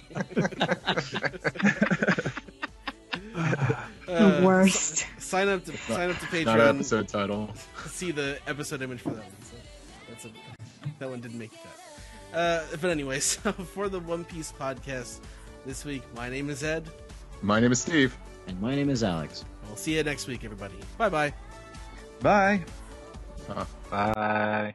The worst. Sign up to Patreon. Not an episode title. See the episode image for that one. So that one didn't make the cut. But anyway, so for the One Piece podcast this week, my name is Ed. My name is Steve. And my name is Alex. We'll see you next week, everybody. Bye-bye. bye. Bye.